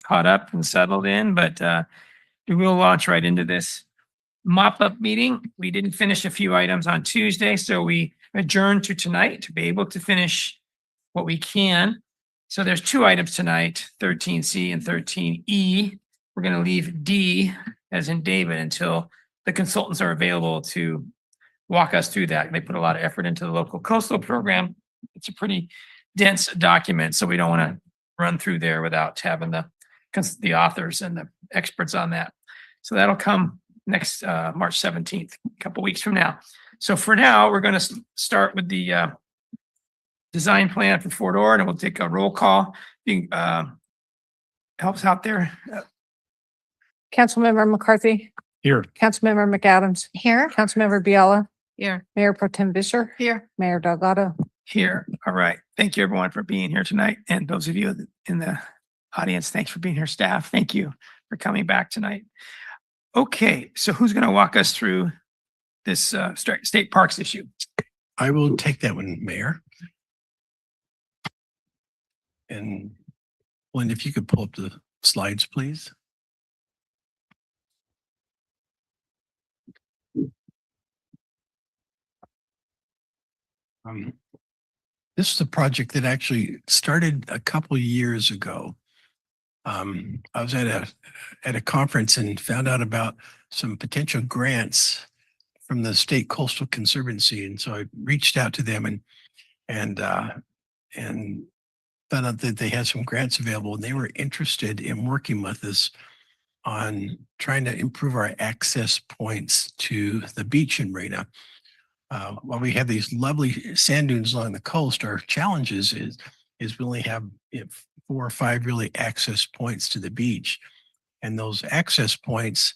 caught up and settled in, but we will launch right into this mop-up meeting. We didn't finish a few items on Tuesday, so we adjourned to tonight to be able to finish what we can. So there's two items tonight, 13C and 13E. We're going to leave D, as in David, until the consultants are available to walk us through that. They put a lot of effort into the local coastal program. It's a pretty dense document, so we don't want to run through there without having the authors and the experts on that. So that'll come next March 17th, a couple weeks from now. So for now, we're going to start with the design plan for Fort Ord, and we'll take a roll call. Helps out there. Councilmember McCarthy. Here. Councilmember McAdams. Here. Councilmember Biella. Here. Mayor Pro Tem Visser. Here. Mayor Delgado. Here. All right. Thank you everyone for being here tonight. And those of you in the audience, thanks for being here. Staff, thank you for coming back tonight. Okay. So who's going to walk us through this state parks issue? I will take that one, Mayor. And Lynn, if you could pull up the slides, please. This is a project that actually started a couple of years ago. I was at a conference and found out about some potential grants from the State Coastal Conservancy, and so I reached out to them and found out that they had some grants available, and they were interested in working with us on trying to improve our access points to the beach in Marina. While we have these lovely sand dunes along the coast, our challenges is we only have 4 or 5 really access points to the beach. And those access points,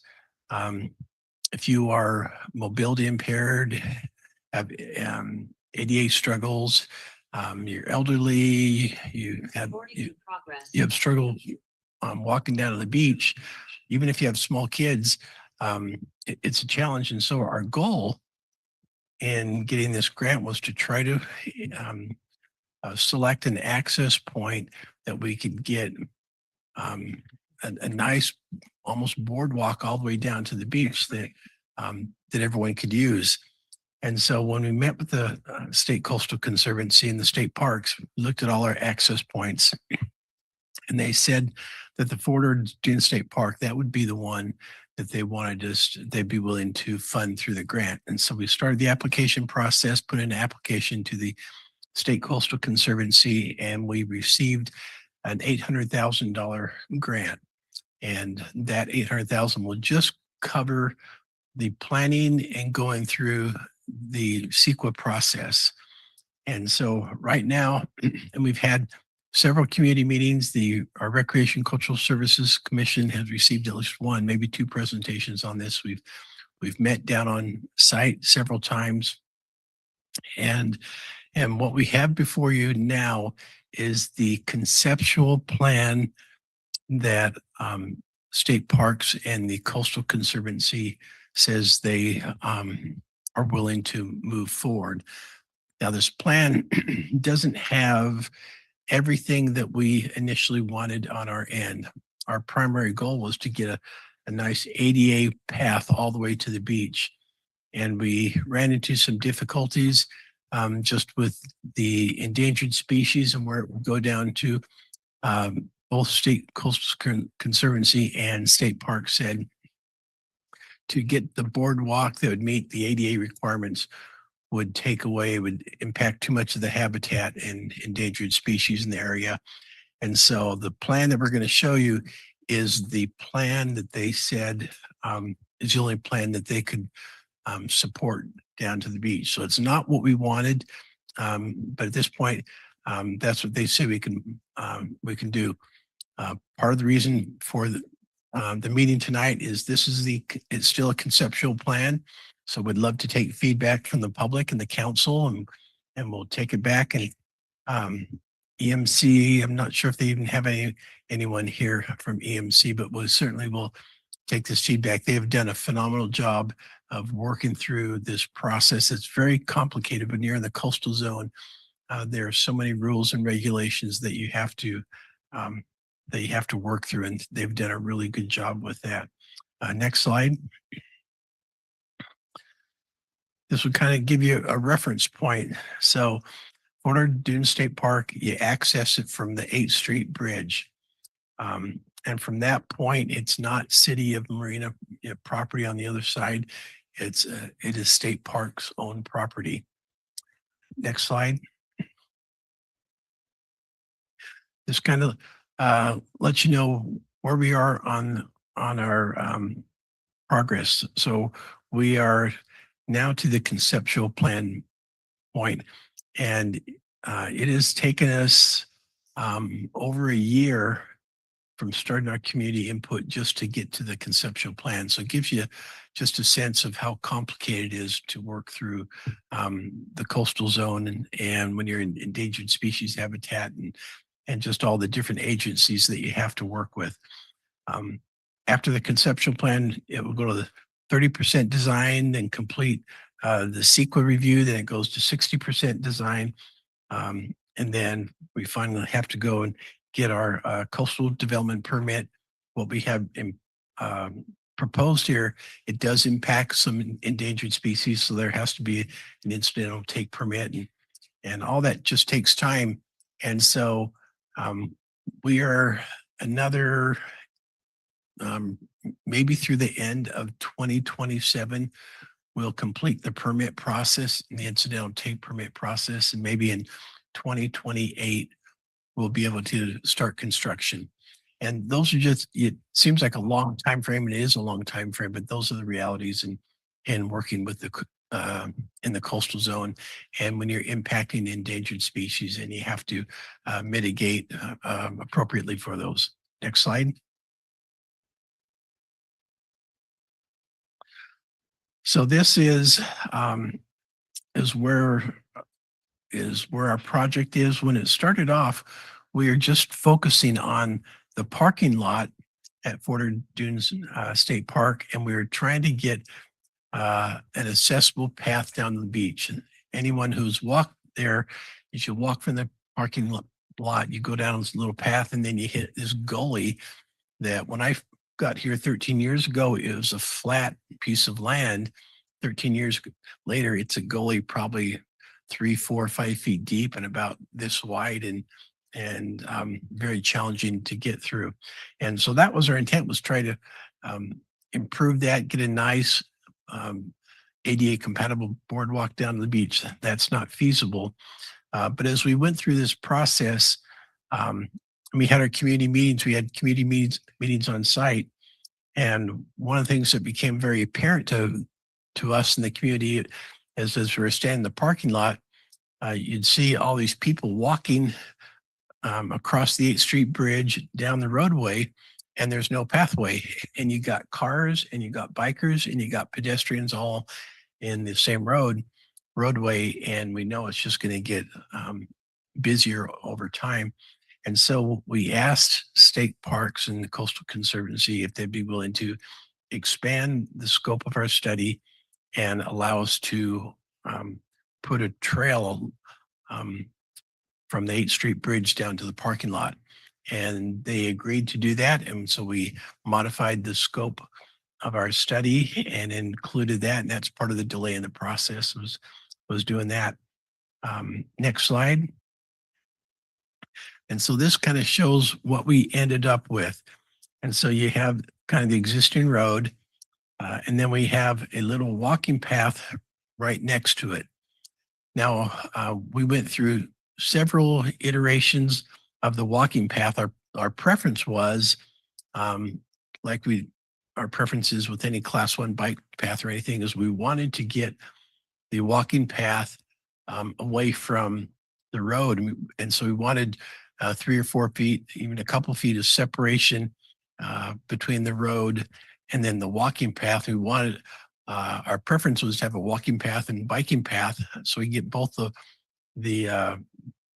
if you are mobility impaired, have ADA struggles, you're elderly, you have struggle walking down to the beach, even if you have small kids, it's a challenge. And so our goal in getting this grant was to try to select an access point that we could get a nice almost boardwalk all the way down to the beach that everyone could use. And so when we met with the State Coastal Conservancy and the state parks, we looked at all our access points, and they said that the Fort Ord Dune State Park, that would be the one that they wanted us, they'd be willing to fund through the grant. And so we started the application process, put in an application to the State Coastal Conservancy, and we received an $800,000 grant. And that $800,000 will just cover the planning and going through the CEQA process. And so right now, and we've had several community meetings. Our Recreation Cultural Services Commission has received at least 1, maybe 2 presentations on this. We've met down on site several times. And what we have before you now is the conceptual plan that state parks and the Coastal Conservancy says they are willing to move forward. Now, this plan doesn't have everything that we initially wanted on our end. Our primary goal was to get a nice ADA path all the way to the beach. And we ran into some difficulties just with the endangered species and where it would go down to both State Coastal Conservancy and State Park said to get the boardwalk that would meet the ADA requirements would impact too much of the habitat and endangered species in the area. And so the plan that we're going to show you is the plan that they said is the only plan that they could support down to the beach. So it's not what we wanted, but at this point, that's what they say we can do. Part of the reason for the meeting tonight is it's still a conceptual plan. So we'd love to take feedback from the public and the council, and we'll take it back. And EMC, I'm not sure if they even have anyone here from EMC, but we certainly will take this feedback. They have done a phenomenal job of working through this process. It's very complicated when you're in the coastal zone. There are so many rules and regulations that you have to you have to work through, and they've done a really good job with that. Next slide. This would kind of give you a reference point. So Fort Dune State Park, you access it from the 8th Street Bridge. And from that point, it's not City of Marina property on the other side. It is State Park's own property. Next slide. This kind of lets you know where we are on our progress. So we are now to the conceptual plan point, and it has taken us over a year from starting our community input just to get to the conceptual plan. So it gives you just a sense of how complicated it is to work through the coastal zone, and when you're in endangered species habitat, and just all the different agencies that you have to work with. After the conceptual plan, it will go to the 30% design, then complete the CEQA review, then it goes to 60% design. And then we finally have to go and get our coastal development permit. What we have proposed here, it does impact some endangered species, so there has to be an incidental take permit, and all that just takes time. And so we are another maybe through the end of 2027, we'll complete the permit process and the incidental take permit process, and maybe in 2028 we'll be able to start construction. And those are just, it seems like a long time frame, and it is a long time frame, but those are the realities in working with the in the coastal zone, and when you're impacting endangered species, and you have to mitigate appropriately for those. Next slide. So this is where our project is. When it started off, we are just focusing on the parking lot at Fort Dunes State Park, and we were trying to get an accessible path down the beach. And anyone who's walked there, you should walk from the parking lot, you go down this little path, and then you hit this gully that when I got here 13 years ago, it was a flat piece of land. 13 years later, it's a gully probably 3, 4, 5 feet deep and about this wide, and very challenging to get through. And so that was our intent, was try to improve that, get a nice ADA compatible boardwalk down to the beach. That's not feasible. But as we went through this process, we had our community meetings, we had community meetings on site. And one of the things that became very apparent to us in the community as we were standing in the parking lot, you'd see all these people walking across the 8th Street Bridge down the roadway, and there's no pathway. And you got cars, and you got bikers, and you got pedestrians all in the same roadway. And we know it's just going to get busier over time. And so we asked state parks and the Coastal Conservancy if they'd be willing to expand the scope of our study and allow us to put a trail from the 8th Street Bridge down to the parking lot. And they agreed to do that. And so we modified the scope of our study and included that. And that's part of the delay in the process, was doing that. Next slide. And so this kind of shows what we ended up with. And so you have kind of the existing road, and then we have a little walking path right next to it. Now, we went through several iterations of the walking path. Our preference was, our preferences with any class 1 bike path or anything, is we wanted to get the walking path away from the road. And so we wanted 3 or 4 feet, even a couple feet of separation between the road and then the walking path. We wanted, our preference was to have a walking path and biking path, so we get both the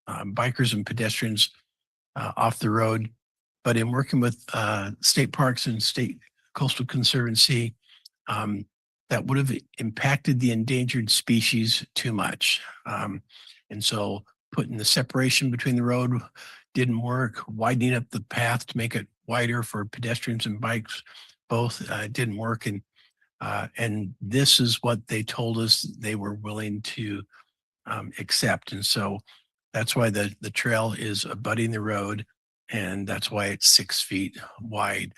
bikers and pedestrians off the road. But in working with state parks and state coastal conservancy, that would have impacted the endangered species too much. And so putting the separation between the road didn't work. Widening up the path to make it wider for pedestrians and bikes, both didn't work. And this is what they told us they were willing to accept. And so that's why the trail is abutting the road, and that's why it's 6 feet wide.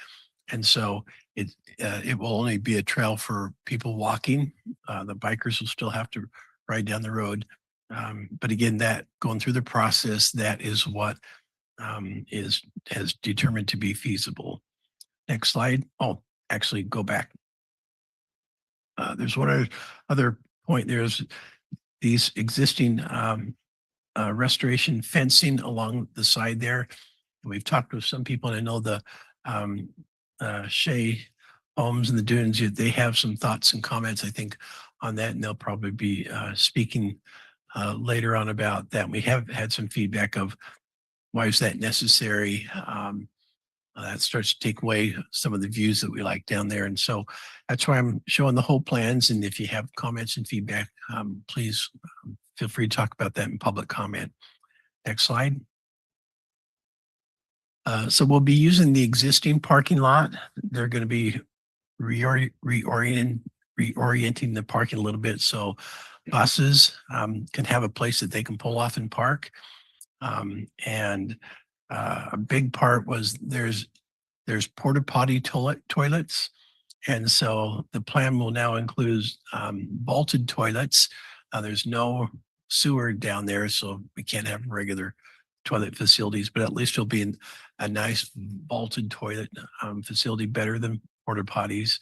And so it will only be a trail for people walking. The bikers will still have to ride down the road. But again, that going through the process, that is what has determined to be feasible. Next slide. Oh, actually, go back. There's one other point. There's these existing restoration fencing along the side there. We've talked with some people, and I know the Shea Homes and the Dunes, they have some thoughts and comments, I think, on that, and they'll probably be speaking later on about that. We have had some feedback of why is that necessary. That starts to take away some of the views that we like down there. And so that's why I'm showing the whole plans. And if you have comments and feedback, please feel free to talk about that in public comment. Next slide. So we'll be using the existing parking lot. They're going to be reorienting the parking a little bit so buses can have a place that they can pull off and park. A big part was there's porta potty toilets. And so the plan will now include vaulted toilets. There's no sewer down there, so we can't have regular toilet facilities, but at least it'll be a nice vaulted toilet facility, better than porta potties.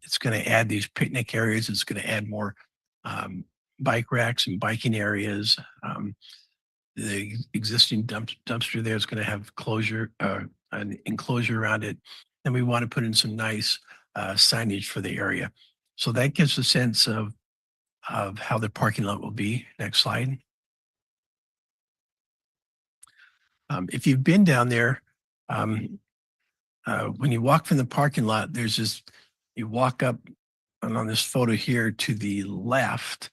It's going to add these picnic areas. It's going to add more bike racks and biking areas. The existing dumpster there is going to have an enclosure around it. And we want to put in some nice signage for the area. So that gives a sense of how the parking lot will be. Next slide. If you've been down there, when you walk from the parking lot, you walk up, and on this photo here to the left,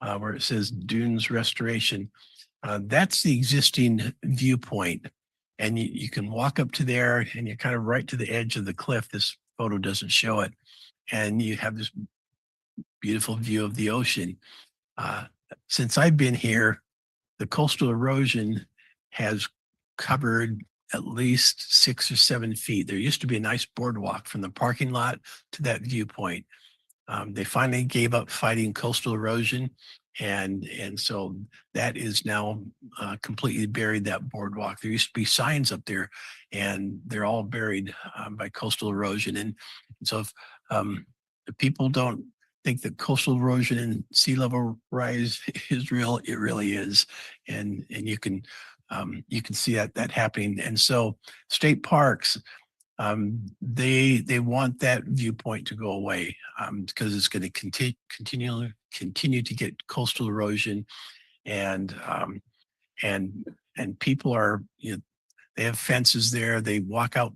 where it says Dunes Restoration. That's the existing viewpoint. And you can walk up to there, and you're kind of right to the edge of the cliff. This photo doesn't show it. And you have this beautiful view of the ocean. Since I've been here, the coastal erosion has covered at least 6 or 7 feet. There used to be a nice boardwalk from the parking lot to that viewpoint. They finally gave up fighting coastal erosion. And so that is now completely buried, that boardwalk. There used to be signs up there, and they're all buried by coastal erosion. And so if people don't think that coastal erosion and sea level rise is real, it really is. And you can see that happening. And so state parks, they want that viewpoint to go away because it's going to continue to get coastal erosion, and people are, they have fences there. They walk out,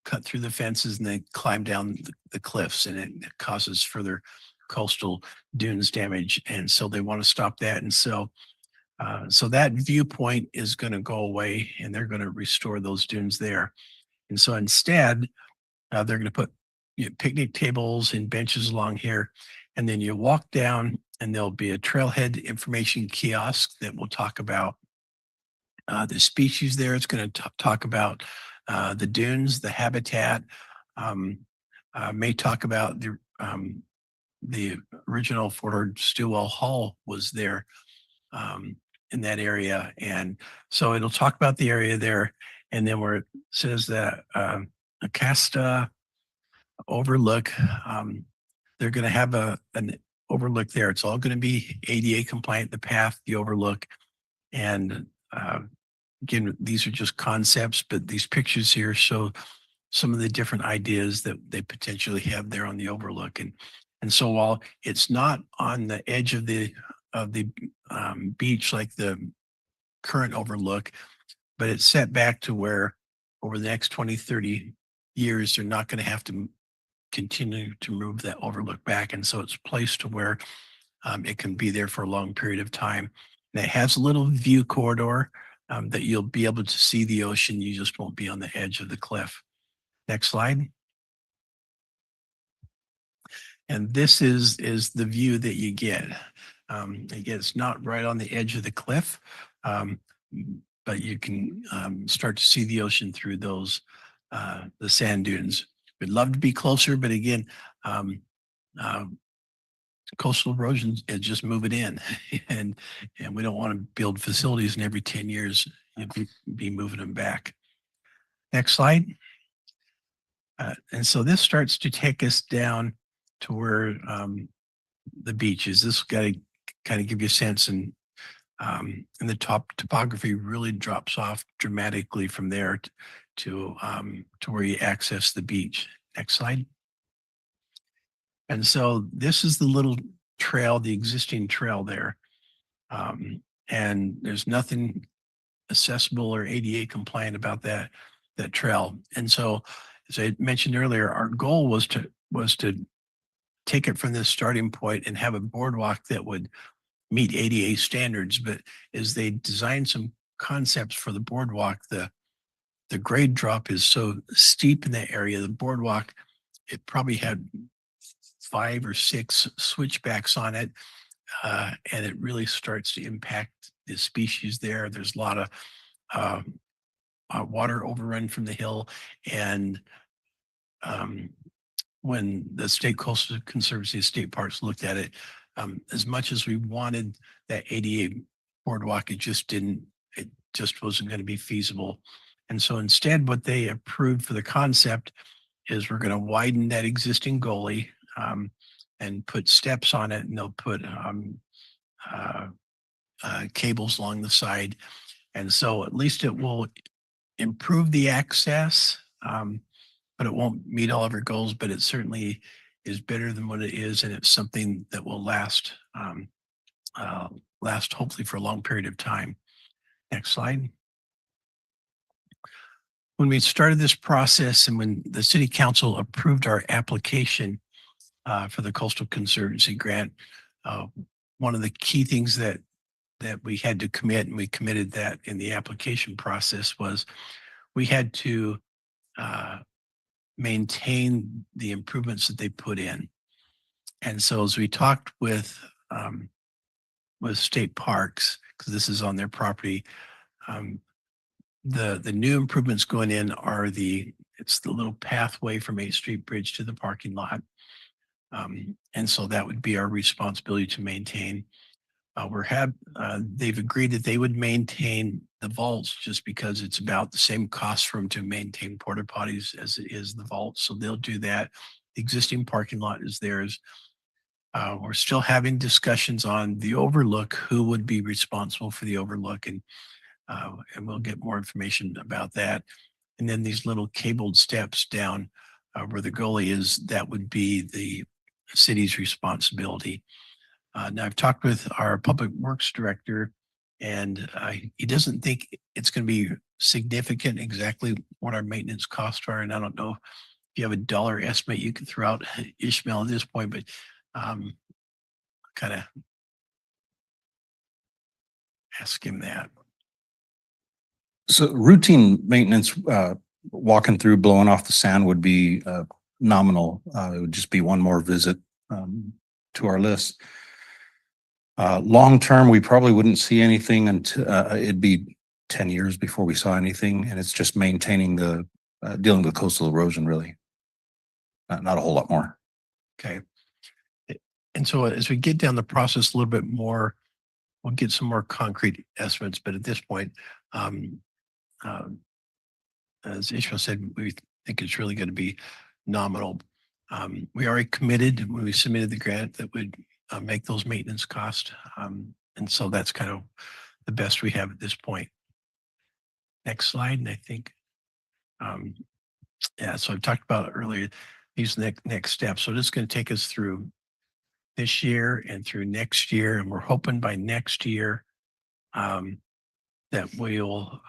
cut through the fences, and they climb down the cliffs, and it causes further coastal dunes damage. And so they want to stop that. And so that viewpoint is going to go away, and they're going to restore those dunes there. And so instead, they're going to put picnic tables and benches along here. And then you walk down, and there'll be a trailhead information kiosk that will talk about the species there. It's going to talk about the dunes, the habitat, may talk about the original Fort Ord Stillwell Hall was there in that area. And so it'll talk about the area there. And then where it says that Acasta overlook, they're going to have an overlook there. It's all going to be ADA compliant, the path, the overlook. And again, these are just concepts, but these pictures here show some of the different ideas that they potentially have there on the overlook. And so while it's not on the edge of the beach like the current overlook, but it's set back to where over the next 20, 30 years, they're not going to have to continue to move that overlook back. And so it's placed to where it can be there for a long period of time. And it has a little view corridor that you'll be able to see the ocean. You just won't be on the edge of the cliff. Next slide. And this is the view that you get. Again, it's not right on the edge of the cliff, but you can start to see the ocean through those the sand dunes. We'd love to be closer, but again, coastal erosion is just moving in, and we don't want to build facilities and every 10 years you'd be moving them back. Next slide. And so this starts to take us down to where the beach is. This got to kind of give you a sense, and the topography really drops off dramatically from there to where you access the beach. Next slide. And so this is the little trail, the existing trail there. And there's nothing accessible or ADA compliant about that trail. And so, as I mentioned earlier, our goal was to take it from this starting point and have a boardwalk that would meet ADA standards. But as they designed some concepts for the boardwalk, the grade drop is so steep in that area. The boardwalk, it probably had 5 or 6 switchbacks on it, and it really starts to impact the species there. There's a lot of water overrun from the hill, and when the State Coastal Conservancy State Parks looked at it, as much as we wanted that ADA boardwalk, it just wasn't going to be feasible. And so instead, what they approved for the concept is we're going to widen that existing gully and put steps on it, and they'll put cables along the side. And so at least it will improve the access, but it won't meet all of our goals, but it certainly is better than what it is. And it's something that will last hopefully for a long period of time. Next slide. When we started this process and when the city council approved our application for the Coastal Conservancy grant, one of the key things that we had to commit, and we committed that in the application process, was we had to maintain the improvements that they put in. And so as we talked with state parks, because this is on their property, the new improvements going in are it's the little pathway from 8th Street Bridge to the parking lot. And so that would be our responsibility to maintain. They've agreed that they would maintain the vaults just because it's about the same cost for them to maintain porta potties as it is the vaults. So they'll do that. The existing parking lot is theirs. We're still having discussions on the overlook, who would be responsible for the overlook, and we'll get more information about that. And then these little cabled steps down where the gully is, that would be the city's responsibility. Now, I've talked with our public works director, and he doesn't think it's going to be significant exactly what our maintenance costs are. And I don't know if you have a dollar estimate you can throw out, Ishmael, at this point, but kind of ask him that. So routine maintenance, walking through, blowing off the sand would be nominal. It would just be one more visit to our list. Long term, we probably wouldn't see anything until it'd be 10 years before we saw anything. And it's just maintaining dealing with coastal erosion, really. Not a whole lot more. Okay. And so as we get down the process a little bit more, we'll get some more concrete estimates. But at this point, as Ishmael said, we think it's really going to be nominal. We already committed when we submitted the grant that would make those maintenance costs. And so that's kind of the best we have at this point. Next slide. And I think, so I've talked about earlier, these next steps. So this is going to take us through this year and through next year. And we're hoping by next year that we'll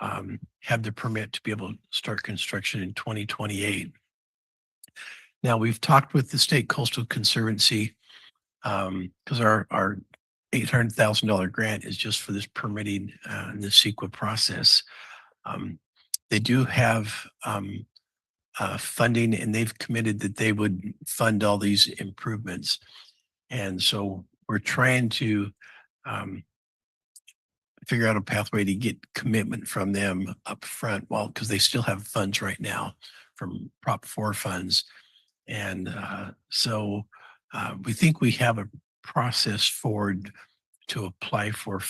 have the permit to be able to start construction in 2028. Now, we've talked with the State Coastal Conservancy because our $800,000 grant is just for this permitting and the CEQA process. They do have funding, and they've committed that they would fund all these improvements. And so we're trying to figure out a pathway to get commitment from them up front, well, because they still have funds right now from Prop 4 funds. And so we think we have a process forward to apply for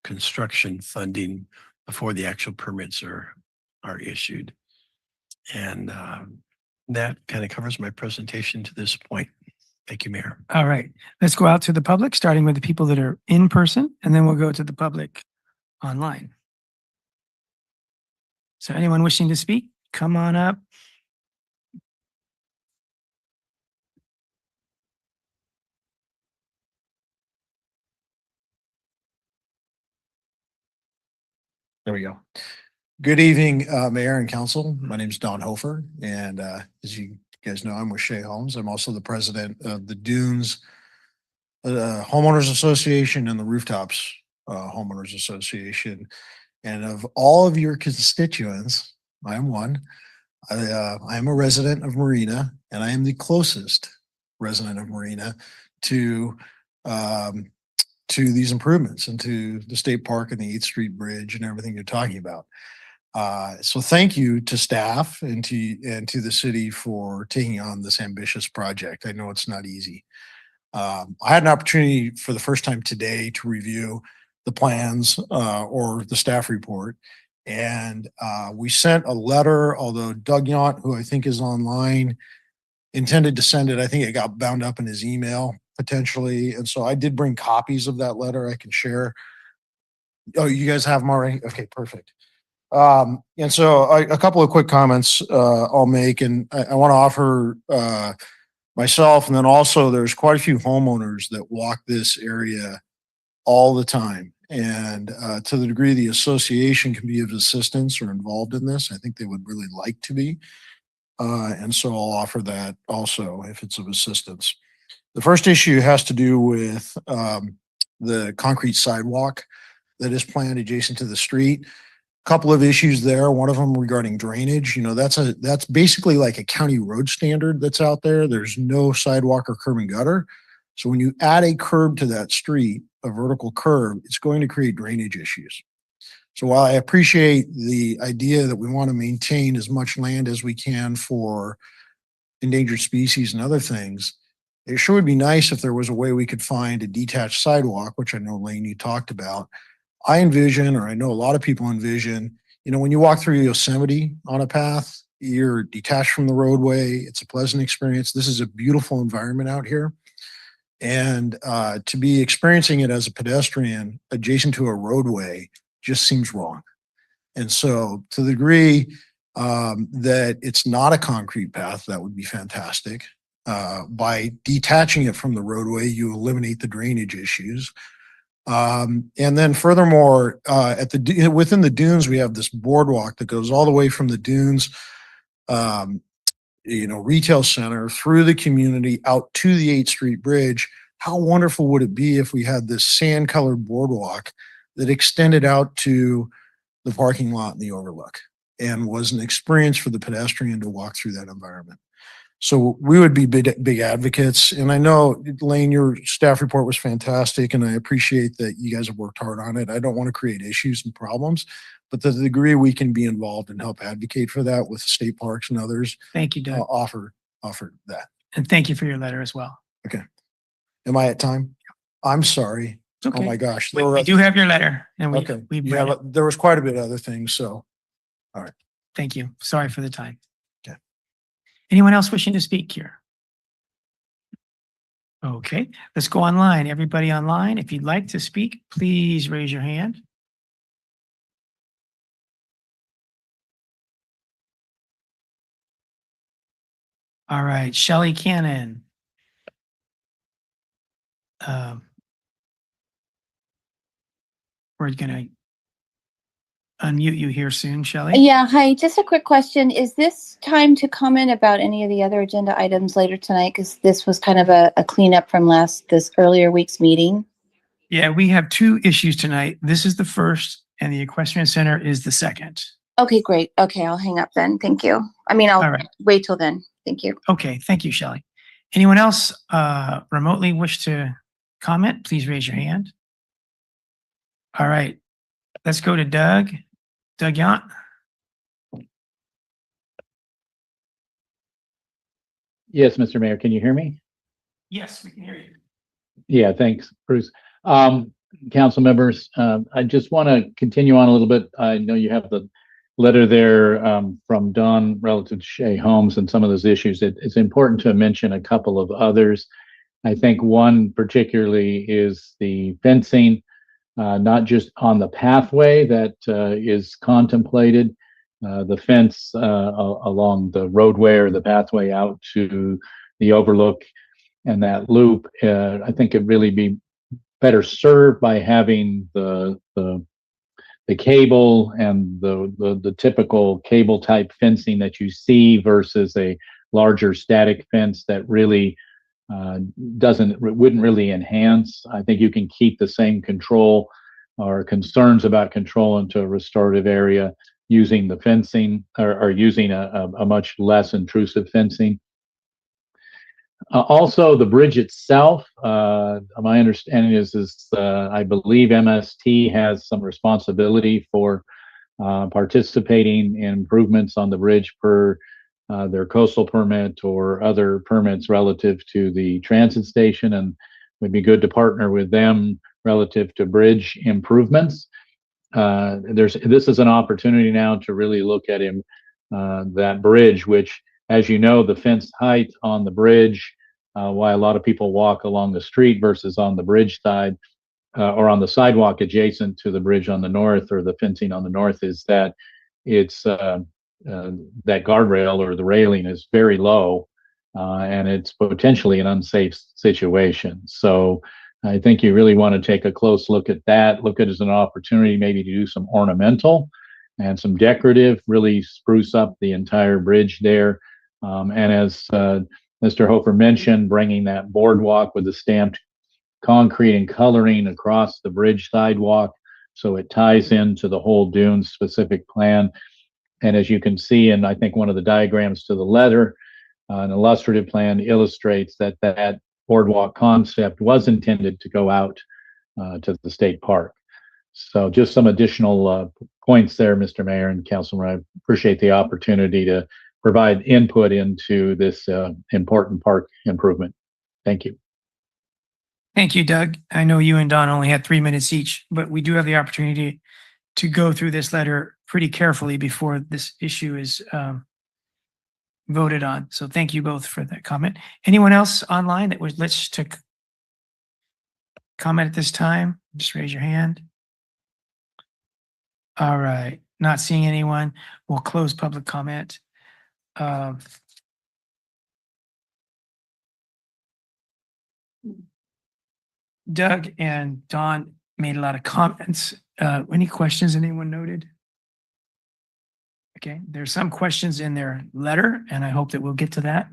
construction funding before the actual permits are issued. And that kind of covers my presentation to this point. Thank you, Mayor. All right, let's go out to the public, starting with the people that are in person, and then we'll go to the public online. So anyone wishing to speak, come on up. There we go. Good evening, Mayor and Council. My name is Don Hofer, and as you guys know, I'm with Shea Homes. I'm also the president of the Dunes Homeowners Association and the Rooftops Homeowners Association. And of all of your constituents, I am one. I am a resident of Marina, and I am the closest resident of Marina to these improvements and to the state park and the 8th Street Bridge and everything you're talking about. So thank you to staff and to the city for taking on this ambitious project. I know it's not easy. I had an opportunity for the first time today to review the plans or the staff report. And we sent a letter, although Doug Yount, who I think is online, intended to send it. I think it got bound up in his email potentially. And so I did bring copies of that letter I can share. Oh, you guys have them already? Okay, perfect. And so a couple of quick comments I'll make, and I want to offer myself, and then also there's quite a few homeowners that walk this area all the time. And to the degree the association can be of assistance or involved in this, I think they would really like to be. And so I'll offer that also if it's of assistance. The first issue has to do with the concrete sidewalk that is planned adjacent to the street. Couple of issues there. One of them regarding drainage. You know, that's basically like a county road standard that's out there. There's no sidewalk or curb and gutter. So when you add a curb to that street, a vertical curb, it's going to create drainage issues. So while I appreciate the idea that we want to maintain as much land as we can for endangered species and other things, it sure would be nice if there was a way we could find a detached sidewalk, which I know Lane, you talked about. I envision, or I know a lot of people envision, you know, when you walk through Yosemite on a path, you're detached from the roadway. It's a pleasant experience. This is a beautiful environment out here. And to be experiencing it as a pedestrian adjacent to a roadway just seems wrong. And so to the degree that it's not a concrete path, that would be fantastic. By detaching it from the roadway, you eliminate the drainage issues. And then furthermore, within the dunes, we have this boardwalk that goes all the way from the dunes, retail center through the community out to the 8th Street Bridge. How wonderful would it be if we had this sand colored boardwalk that extended out to the parking lot and the overlook and was an experience for the pedestrian to walk through that environment? So we would be big advocates. And I know, Lane, your staff report was fantastic, and I appreciate that you guys have worked hard on it. I don't want to create issues and problems, but to the degree we can be involved and help advocate for that with state parks and others, Thank you, Doug. offer that. And thank you for your letter as well. Okay. Am I at time? I'm sorry. It's okay. Oh my gosh. We do have your letter, and Okay. we've Yeah, read it. but there was quite a bit of other things. So, Thank you. Sorry for the time. Okay. Anyone else wishing to speak here? Okay, let's go online. Everybody online, if you'd like to speak, please raise your hand. All right, Shelley Cannon. We're gonna unmute you here soon, Shelley. Yeah, hi. Just a quick question. Is this time to comment about any of the other agenda items later tonight? Because this was kind of a cleanup from this earlier week's meeting. Yeah, we have two issues tonight. This is the first and the equestrian center is the second. Okay, great. Okay, I'll hang up then. Thank you. I mean, All I'll right. wait till then. Thank you. Okay, thank you, Shelley. Anyone else remotely wish to comment? Please raise your hand. All right, let's go to Doug. Doug Yant. Yes, Mr. Mayor, can you hear me? Yes, we can hear you. Yeah, thanks, Bruce. Council members, I just want to continue on a little bit. I know you have the letter there from Don relative to Shea Homes and some of those issues. It's important to mention a couple of others. I think one particularly is the fencing, not just on the pathway that is contemplated, the fence along the roadway or the pathway out to the overlook and that loop. I think it'd really be better served by having the cable and the typical cable type fencing that you see versus a larger static fence that really wouldn't really enhance. I think you can keep the same control or concerns about control into a restorative area using the fencing or using a much less intrusive fencing. Also, the bridge itself, my understanding is I believe MST has some responsibility for participating in improvements on the bridge per their coastal permit or other permits relative to the transit station, and would be good to partner with them relative to bridge improvements. This is an opportunity now to really look at that bridge, which, as you know, the fence height on the bridge, why a lot of people walk along the street versus on the bridge side or on the sidewalk adjacent to the bridge on the north or the fencing on the north, is that it's that guardrail or the railing is very low and it's potentially an unsafe situation. So I think you really want to take a close look at that, look at it as an opportunity maybe to do some ornamental and some decorative, really spruce up the entire bridge there. And as Mr. Hofer mentioned, bringing that boardwalk with the stamped concrete and coloring across the bridge sidewalk so it ties into the whole dune specific plan. And as you can see, and I think one of the diagrams to the letter, an illustrative plan illustrates that that boardwalk concept was intended to go out to the state park. So just some additional points there, Mr. Mayor and Councilman. I appreciate the opportunity to provide input into this important park improvement. Thank you. Thank you, Doug. I know you and Don only had 3 minutes each, but we do have the opportunity to go through this letter pretty carefully before this issue is voted on. So thank you both for that comment. Anyone else online that would wish to comment at this time? Just raise your hand. All right, not seeing anyone. We'll close public comment. Doug and Don made a lot of comments. Any questions anyone noted? Okay, there's some questions in their letter, and I hope that we'll get to that.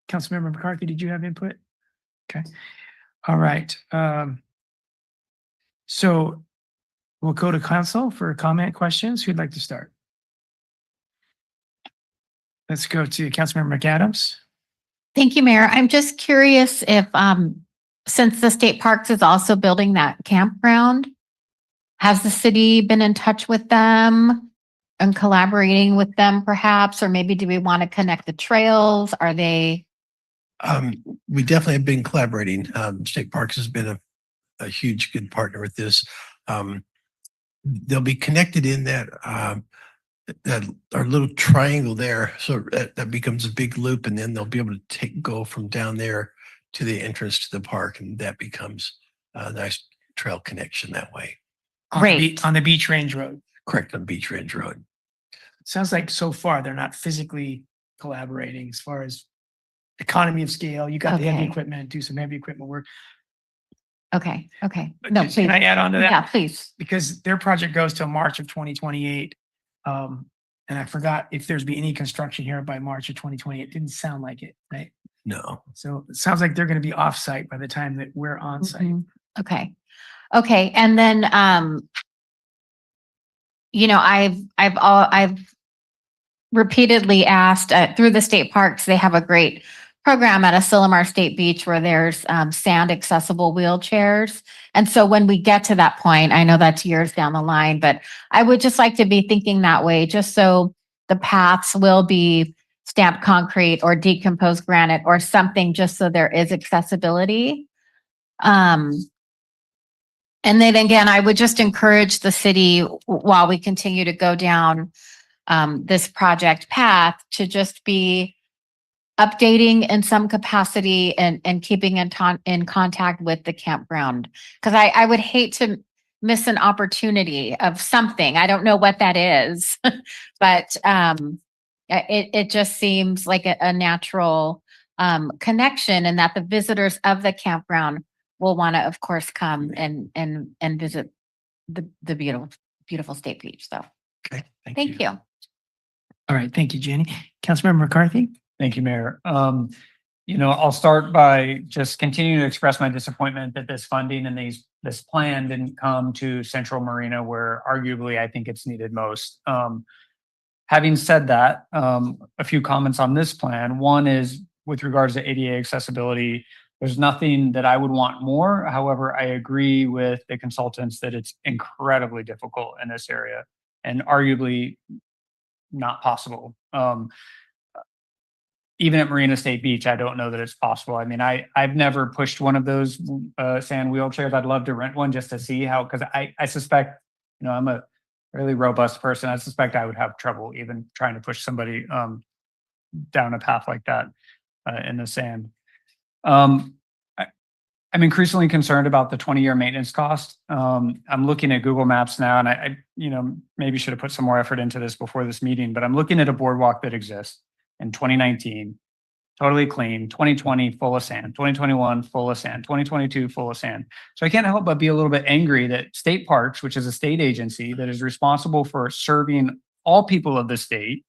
Councilmember McCarthy, did you have input? Okay, all right. So we'll go to council for comment questions. Who'd like to start? Let's go to Councilmember McAdams. Thank you, Mayor. I'm just curious if, since the state parks is also building that campground, has the city been in touch with them and collaborating with them perhaps, or maybe do we want to connect the trails? Are they? We definitely have been collaborating. State Parks has been a huge good partner with this. They'll be connected in that our little triangle there, so that becomes a big loop, and then they'll be able to go from down there to the entrance to the park, and that becomes a nice trail connection that way. Great. On the Beach Range Road. Correct, on Beach Range Road. It sounds like so far they're not physically collaborating as far as economy of scale. You got the heavy Okay. equipment, do some heavy equipment work. Okay. But No, just- please. Can I add on to that? Yeah, please. Because their project goes till March of 2028. And I forgot if there's be any construction here by March of 2028. It didn't sound like it, right? No. So it sounds like they're going to be off-site by the time that we're on-site. Mhm. Okay. Okay. And then, I've repeatedly asked, through the state parks, they have a great program at Asilomar State Beach where there's, sand accessible wheelchairs. And so when we get to that point, I know that's years down the line, but I would just like to be thinking that way, just so the paths will be stamped concrete or decomposed granite or something, just so there is accessibility. And then again, I would just encourage the city, while we continue to go down this project path, to just be updating in some capacity and keeping in contact with the campground. Because I would hate to miss an opportunity of something. I don't know what that is, but it just seems like a natural connection, and that the visitors of the campground will want to, of course, come and visit the beautiful state beach. So Okay. thank you. All right. Thank you, Jenny. Councilmember McCarthy? Thank you, Mayor. I'll start by just continuing to express my disappointment that this funding and this plan didn't come to Central Marina, where arguably I think it's needed most. Having said that, a few comments on this plan. One is with regards to ADA accessibility. There's nothing that I would want more. However, I agree with the consultants that it's incredibly difficult in this area and arguably not possible. Even at Marina State Beach, I don't know that it's possible. I mean, I've never pushed one of those sand wheelchairs. I'd love to rent one just to see how, because I suspect, I'm a really robust person. I suspect I would have trouble even trying to push somebody down a path like that in the sand. I'm increasingly concerned about the 20-year maintenance cost. I'm looking at Google Maps now, and I maybe should have put some more effort into this before this meeting, but I'm looking at a boardwalk that exists in 2019, totally clean, 2020, full of sand, 2021, full of sand, 2022, full of sand. So I can't help but be a little bit angry that State Parks, which is a state agency that is responsible for serving all people of the state,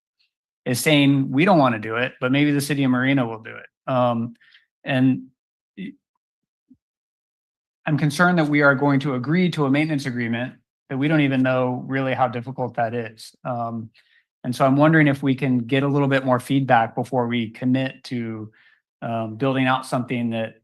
is saying, we don't want to do it, but maybe the city of Marina will do it. And I'm concerned that we are going to agree to a maintenance agreement that we don't even know really how difficult that is. And so I'm wondering if we can get a little bit more feedback before we commit to building out something that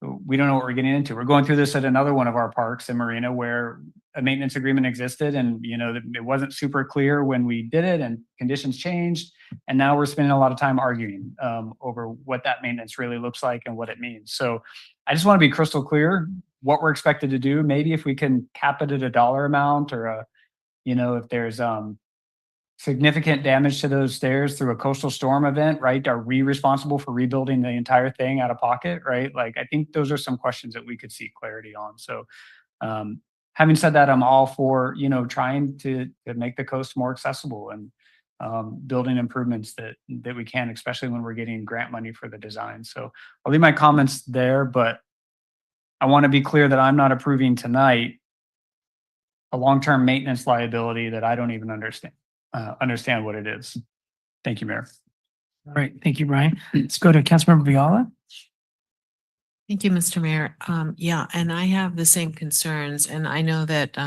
we don't know what we're getting into. We're going through this at another one of our parks in Marina where a maintenance agreement existed, and it wasn't super clear when we did it, and conditions changed. And now we're spending a lot of time arguing over what that maintenance really looks like and what it means. So I just want to be crystal clear what we're expected to do. Maybe if we can cap it at a dollar amount, or if there's significant damage to those stairs through a coastal storm event, right? Are we responsible for rebuilding the entire thing out of pocket, right? Like, I think those are some questions that we could seek clarity on. So having said that, I'm all for, trying to make the coast more accessible and building improvements that we can, especially when we're getting grant money for the design. So I'll leave my comments there, but I want to be clear that I'm not approving tonight a long-term maintenance liability that I don't even understand what it is. Thank you, Mayor. All right. Thank you, Brian. Let's go to Councilmember Viola. Thank you, Mr. Mayor. Yeah, and I have the same concerns, and I know that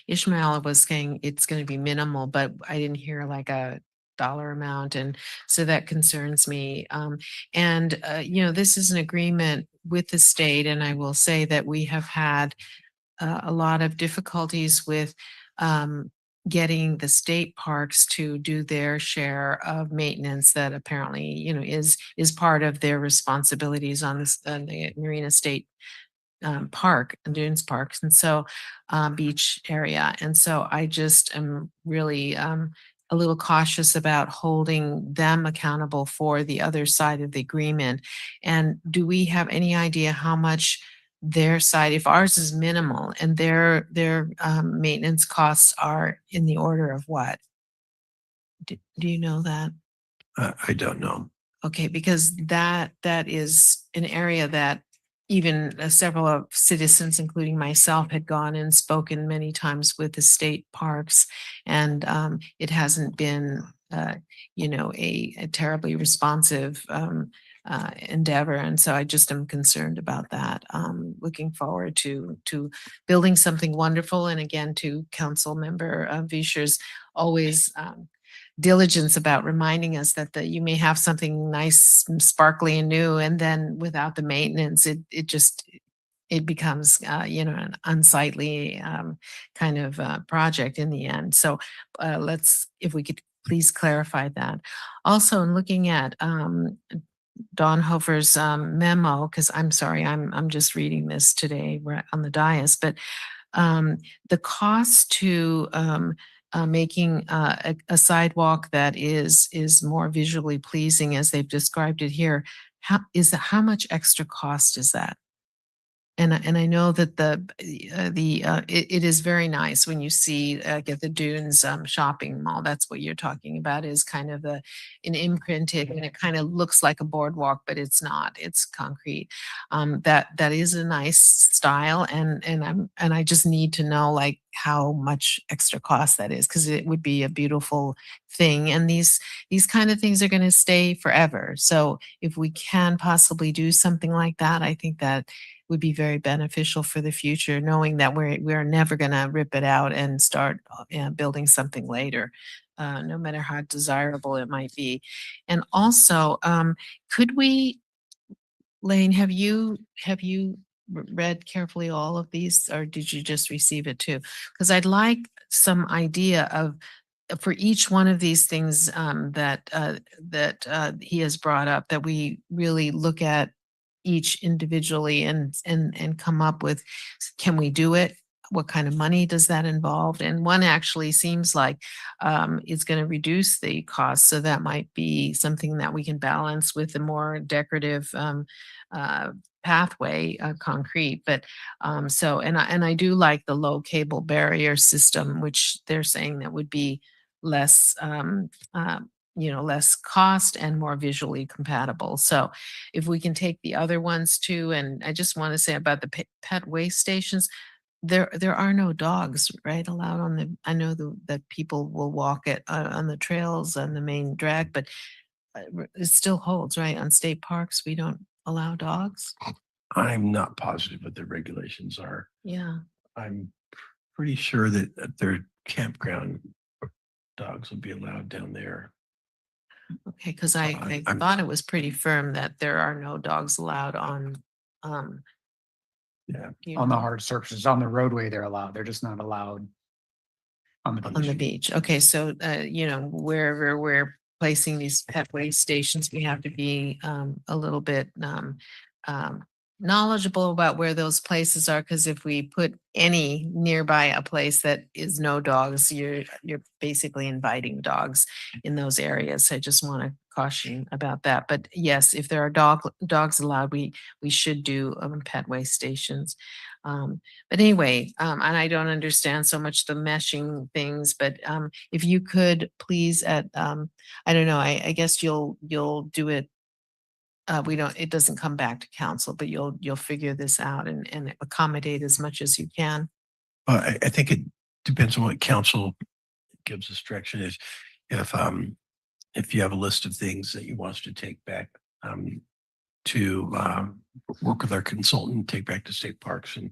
Ishmael was saying it's going to be minimal, but I didn't hear like a dollar amount, and so that concerns me. This is an agreement with the state, and I will say that we have had a lot of difficulties with getting the state parks to do their share of maintenance that apparently, is part of their responsibilities on the Marina State Park and Dunes Parks. And so beach area. And so I just am really a little cautious about holding them accountable for the other side of the agreement. And do we have any idea how much their side, if ours is minimal and their maintenance costs are in the order of what? Do you know that? I don't know. Okay, because that is an area that even several of citizens, including myself, had gone and spoken many times with the state parks, and it hasn't been, a terribly responsive endeavor. And so I just am concerned about that. Looking forward to building something wonderful. And again, to Council Member Vischer's always diligence about reminding us that you may have something nice, and sparkly and new, and then without the maintenance, it becomes, an unsightly kind of project in the end. So if we could please clarify that. Also, in looking at Don Hofer's memo, because I'm sorry, I'm just reading this today on the dais, but the cost to making a sidewalk that is more visually pleasing, as they've described it here, how much extra cost is that? And I know that it is very nice when you see get the Dunes shopping mall. That's what you're talking about, is kind of an imprinted, and it kind of looks like a boardwalk, but it's not. It's concrete. That is a nice style, and I just need to know like how much extra cost that is, because it would be a beautiful thing. And these kind of things are going to stay forever. So if we can possibly do something like that, I think that would be very beneficial for the future, knowing that we're never going to rip it out and start building something later, no matter how desirable it might be. And also, could we, Lane, have you read carefully all of these, or did you just receive it too? Because I'd like some idea of, for each one of these things that he has brought up, that we really look at each individually and come up with, can we do it? What kind of money does that involve? And one actually seems like it's going to reduce the cost. So that might be something that we can balance with a more decorative pathway, concrete. But and I do like the low cable barrier system, which they're saying that would be less less cost and more visually compatible. So if we can take the other ones too, and I just want to say about the pet waste stations, there are no dogs, right, allowed on the, I know that people will walk it on the trails on the main drag, but it still holds, right? On state parks, we don't allow dogs. I'm not positive what the regulations are. Yeah. I'm pretty sure that at their campground, dogs will be allowed down there. Okay, because I I'm- thought it was pretty firm that there are no dogs allowed on, Yeah. you On the know, hard surfaces, on the roadway, they're allowed. They're just not allowed on the on the beach. beach. Okay, so, wherever we're placing these pet waste stations, we have to be a little bit knowledgeable about where those places are, because if we put any nearby a place that is no dogs, you're basically inviting dogs in those areas. I just want to caution about that. But yes, if there are dogs allowed, we should do pet waste stations. But anyway, and I don't understand so much the meshing things, but if you could please I don't know, I guess you'll do it. It doesn't come back to council, but you'll figure this out and accommodate as much as you can. I think it depends on what council gives us direction is. If you have a list of things that you want us to take back to work with our consultant, take back to state parks and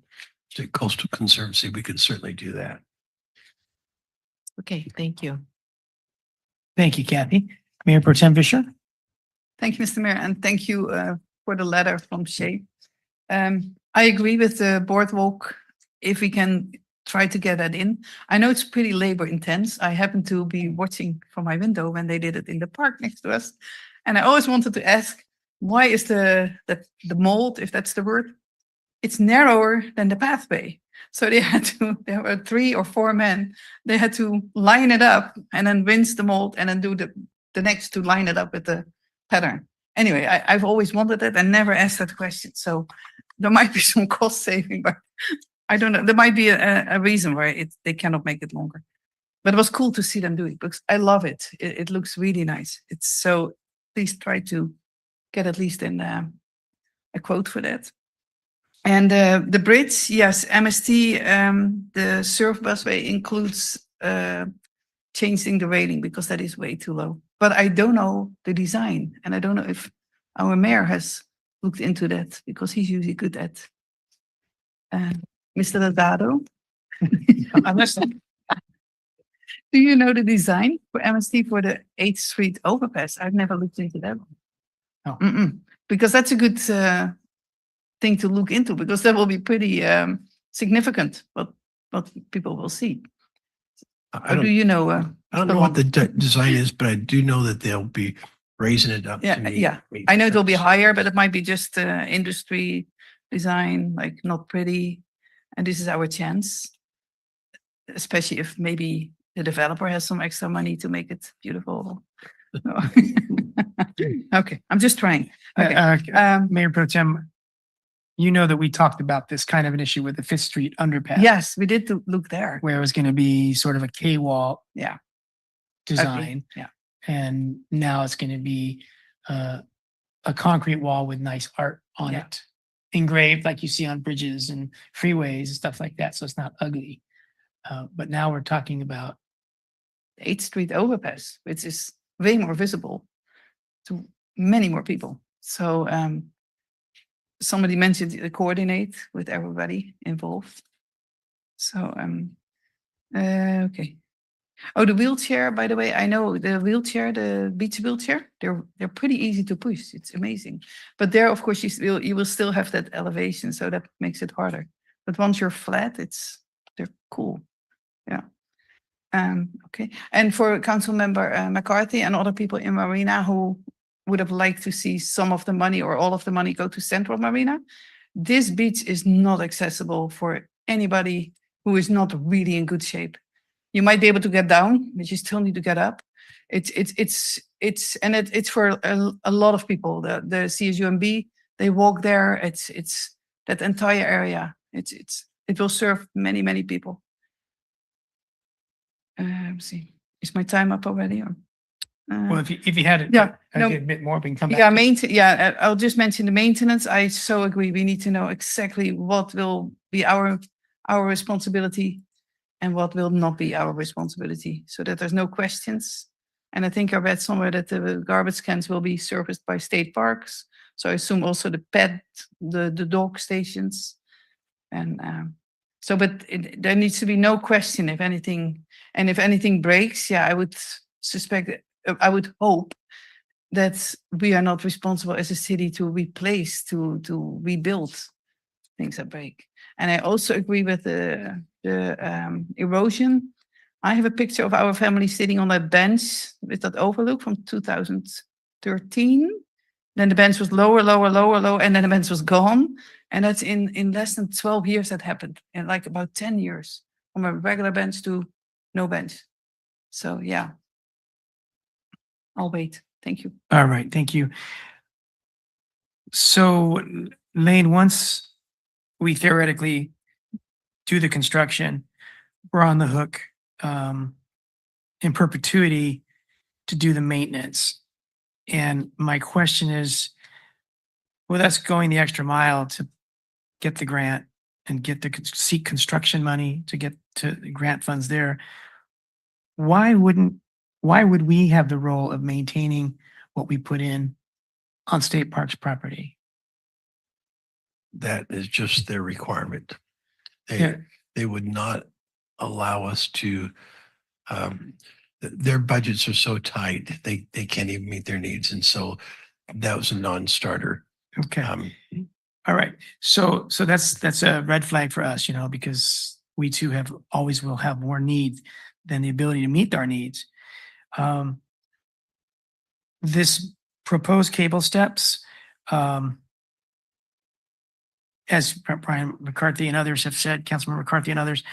state coastal conservancy, we can certainly do that. Okay, thank you. Thank you, Kathy. Mayor Pro Tem Vischer? Thank you, Mr. Mayor, and thank you for the letter from Shay. I agree with the boardwalk, if we can try to get that in. I know it's pretty labor intense. I happen to be watching from my window when they did it in the park next to us. And I always wanted to ask, why is the mold, if that's the word, it's narrower than the pathway. So there were 3 or 4 men, they had to line it up and then rinse the mold and then do the next to line it up with the pattern. Anyway, I've always wanted it and never asked that question. So there might be some cost saving, but I don't know. There might be a reason why they cannot make it longer. But it was cool to see them do it because I love it. It looks really nice. It's so, please try to get at least in a quote for that. And the bridge, yes, MST, the surf busway includes changing the rating because that is way too low. But I don't know the design, and I don't know if Our mayor has looked into that because he's usually good at. Mr. Delgado, I'm listening. do you know the design for MST for the 8th Street overpass? I've never looked into that one. Oh. Because that's a good thing to look into, because that will be pretty significant, what people will see. I Or do don't, you know? I don't know what the design is, but I do know that they'll be raising it up. Yeah, to meet- yeah. meet I know it'll be specs. higher, but it might be just industry design, like not pretty. And this is our chance, especially if maybe the developer has some extra money to make it beautiful. No. Okay, I'm just trying. Okay. Mayor Pro Tem, you know that we talked about this kind of an issue with the Fifth Street underpass. Yes, we did look there. Where it was going to be sort of a K-wall Yeah. design. Yeah. And now it's going to be a concrete wall with nice art on Yeah. it, engraved like you see on bridges and freeways and stuff like that. So it's not ugly. But now we're talking about 8th Street overpass, which is way more visible to many more people. So somebody mentioned coordinate with everybody involved. So okay. Oh, the wheelchair, by the way, I know the wheelchair, the beach wheelchair, they're pretty easy to push. It's amazing. But there, of course, you will still have that elevation, so that makes it harder. But once you're flat, they're cool. Yeah. Okay. And for Council Member McCarthy and other people in Marina who would have liked to see some of the money or all of the money go to Central Marina, this beach is not accessible for anybody who is not really in good shape. You might be able to get down, but you still need to get up. It's for a lot of people. The CSUMB, they walk there. It's that entire area. It will serve many people. Let's see, is my time up already? Or, well, if you had it, Yeah, no. a bit more, we can come back. yeah, to- I'll just mention the maintenance. I so agree. We need to know exactly what will be our responsibility and what will not be our responsibility, so that there's no questions. And I think I read somewhere that the garbage cans will be serviced by state parks. So I assume also the the dog stations. And but there needs to be no question if anything, and if anything breaks, yeah, I would suspect, I would hope that we are not responsible as a city to replace, to rebuild things that break. And I also agree with the erosion. I have a picture of our family sitting on that bench with that overlook from 2013. Then the bench was lower, and then the bench was gone. And that's in less than 12 years that happened, in like about 10 years, from a regular bench to no bench. So yeah, I'll wait. Thank you. All right, thank you. So Lane, once we theoretically do the construction, we're on the hook in perpetuity to do the maintenance. And my question is, with us going the extra mile to get the grant and get the seek construction money to get to the grant funds there, why would we have the role of maintaining what we put in on state parks property? That is just their requirement. Yeah. They would not allow us to, their budgets are so tight, they can't even meet their needs. And so that was a non-starter. Okay. All right. So that's a red flag for us, because we too always will have more needs than the ability to meet our needs. This proposed cable steps, as Brian McCarthy and others have said, Councilman McCarthy and others,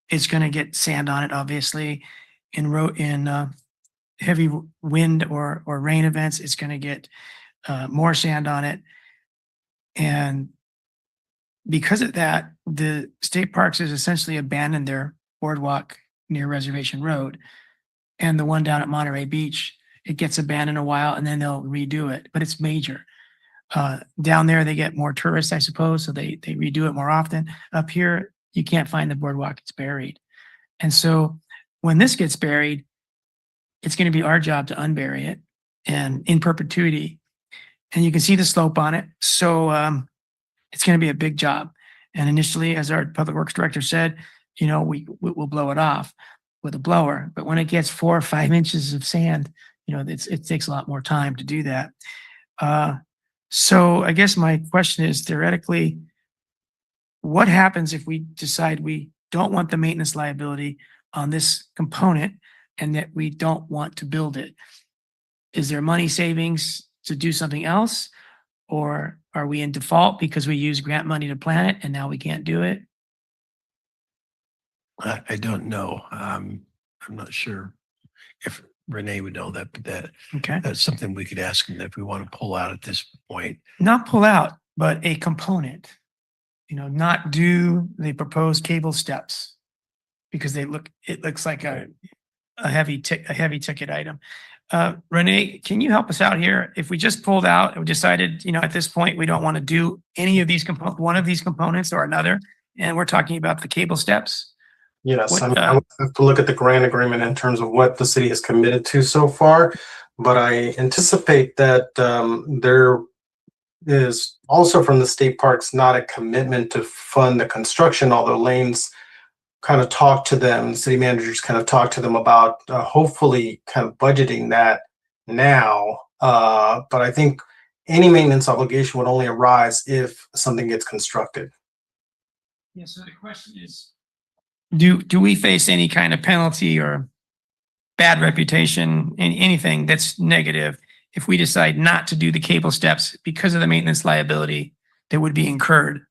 it's going to get sand on it, obviously. In heavy wind or rain events, it's going to get more sand on it. And because of that, the state parks has essentially abandoned their boardwalk near Reservation Road. And the one down at Monterey Beach, it gets abandoned a while and then they'll redo it, but it's major. Down there, they get more tourists, I suppose, so they redo it more often. Up here, you can't find the boardwalk, it's buried. And so when this gets buried, it's going to be our job to unbury it and in perpetuity. and you can see the slope on it. So it's going to be a big job. And initially, as our public works director said, you know, we'll blow it off with a blower. But when it gets 4 or 5 inches of sand, you know, it takes a lot more time to do that. So I guess my question is, theoretically, what happens if we decide we don't want the maintenance liability on this component and that we don't want to build it? Is there money savings to do something else? Or are we in default because we use grant money to plan it and now we can't do it? I don't know. I'm not sure if Renee would know that, but Okay. that's something we could ask them if we want to pull out at this point. Not pull out, but a component, you know, not do the proposed cable steps because it looks like a heavy ticket item. Renee, can you help us out here? If we just pulled out and we decided, you know, at this point, we don't want to do any of these one of these components or another, and we're talking about the cable steps. Yes, What, I would have to look at the grant agreement in terms of what the city has committed to so far, but I anticipate that there is also from the state parks not a commitment to fund the construction, although Lane's kind of talked to them, city managers kind of talked to them about hopefully kind of budgeting that now. But I think any maintenance obligation would only arise if something gets constructed. Yeah, so the question is, do we face any kind of penalty or bad reputation, anything that's negative if we decide not to do the cable steps because of the maintenance liability that would be incurred?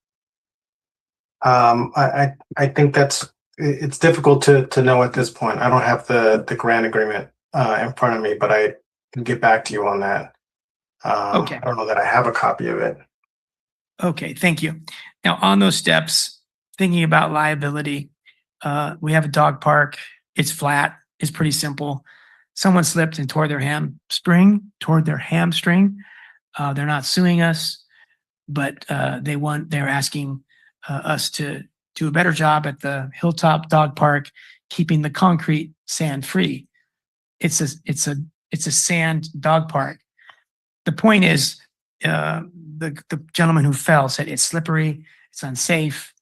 I think it's difficult to know at this point. I don't have the grant agreement in front of me, but I can get back to you on that. Okay. I don't know that I have a copy of it. Okay, thank you. Now, on those steps, thinking about liability, we have a dog park. It's flat. It's pretty simple. Someone slipped and tore their hamstring. They're not suing us, but they're asking us to do a better job at the Hilltop Dog Park, keeping the concrete sand free. It's a sand dog park. The point is, the gentleman who fell said it's slippery, it's unsafe.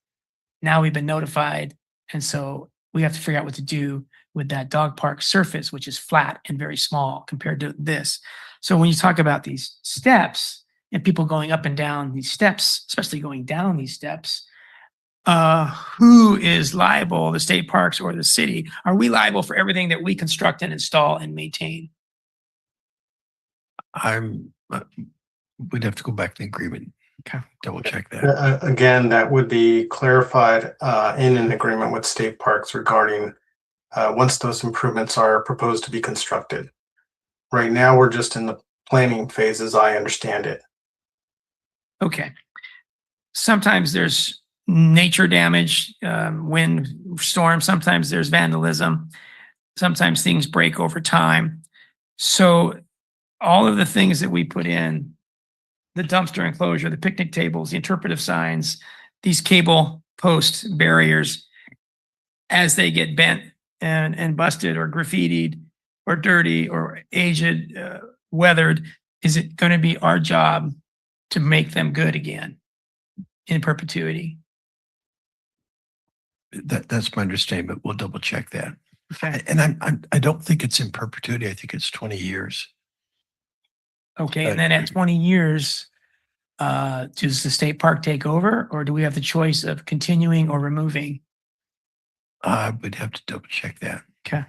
Now we've been notified, and so we have to figure out what to do with that dog park surface, which is flat and very small compared to this. So when you talk about these steps and people going up and down these steps, especially going down these steps, who is liable, the state parks or the city? Are we liable for everything that we construct and install and maintain? We'd have to go back to the agreement. Okay. Double check that. Again, that would be clarified in an agreement with state parks regarding once those improvements are proposed to be constructed. Right now, we're just in the planning phase, as I understand it. Okay. Sometimes there's nature damage, wind, storm. Sometimes there's vandalism. Sometimes things break over time. So all of the things that we put in, the dumpster enclosure, the picnic tables, the interpretive signs, these cable post barriers, as they get bent and busted or graffitied or dirty or aged, weathered, is it going to be our job to make them good again in perpetuity? That's my understanding, but we'll double check that. Okay. And I don't think it's in perpetuity. I think it's 20 years. Okay, and then at 20 years, does the state park take over, or do we have the choice of continuing or removing? I would have to double check that. Okay.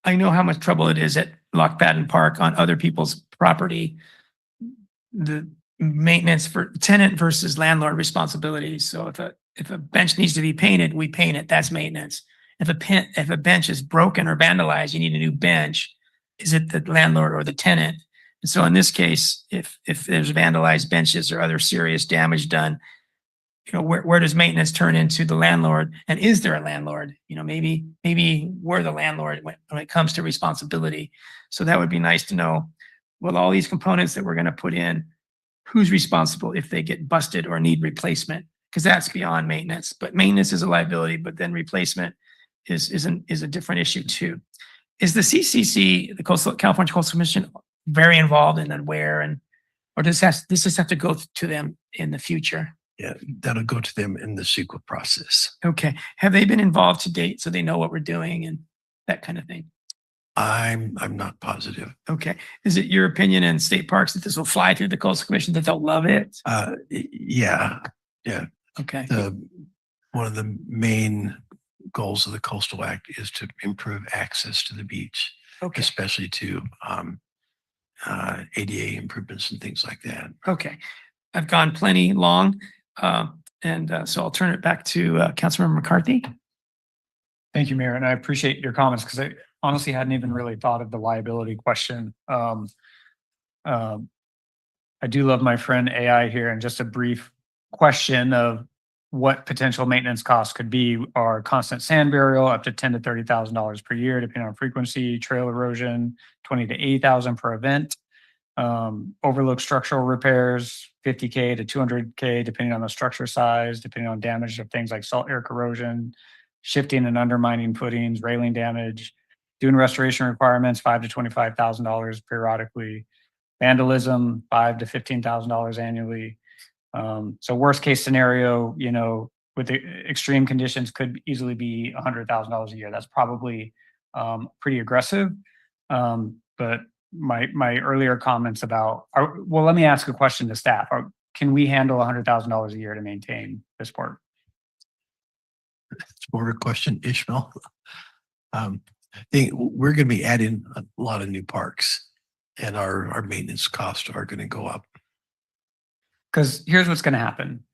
I know how much trouble it is at Loch Baden Park on other people's property. The maintenance for tenant versus landlord responsibilities. So if a bench needs to be painted, we paint it. That's maintenance. If a bench is broken or vandalized, you need a new bench. Is it the landlord or the tenant? And so in this case, if there's vandalized benches or other serious damage done, you know, where does maintenance turn into the landlord? And is there a landlord? You know, maybe we're the landlord when it comes to responsibility. So that would be nice to know. Well, all these components that we're going to put in, who's responsible if they get busted or need replacement? Because that's beyond maintenance. But maintenance is a liability, but then replacement is a different issue too. Is the CCC, the California Coastal Commission, very involved in aware and Or this just have to go to them in the future? Yeah, that'll go to them in the CEQA process. Okay. Have they been involved to date so they know what we're doing and that kind of thing? I'm not positive. Okay. Is it your opinion in state parks that this will fly through the coastal commission, that they'll love it? Yeah, Okay. one of the main goals of the Coastal Act is to improve access to the beach, Okay. especially to ADA improvements and things like that. Okay. I've gone plenty long. So I'll turn it back to Councilmember McCarthy. Thank you, Mayor, and I appreciate your comments because I honestly hadn't even really thought of the liability question. I do love my friend AI here, and just a brief question of what potential maintenance costs could be are constant sand burial up to $10,000 to $30,000 per year, depending on frequency, trail erosion, 20 to 80,000 per event. Overlook structural repairs, 50K to 200K, depending on the structure size, depending on damage of things like salt air corrosion, shifting and undermining footings, railing damage, dune restoration requirements, $5,000 to $25,000 periodically, vandalism, $5,000 to $15,000 annually. So worst case scenario, with the extreme conditions could easily be $100,000 a year. That's probably pretty aggressive. But my earlier comments about, well, let me ask a question to staff. Can we handle $100,000 a year to maintain this park? It's more of a question, Ishmael. We're going to be adding a lot of new parks, and our maintenance costs are going to go up. Because here's what's going to happen.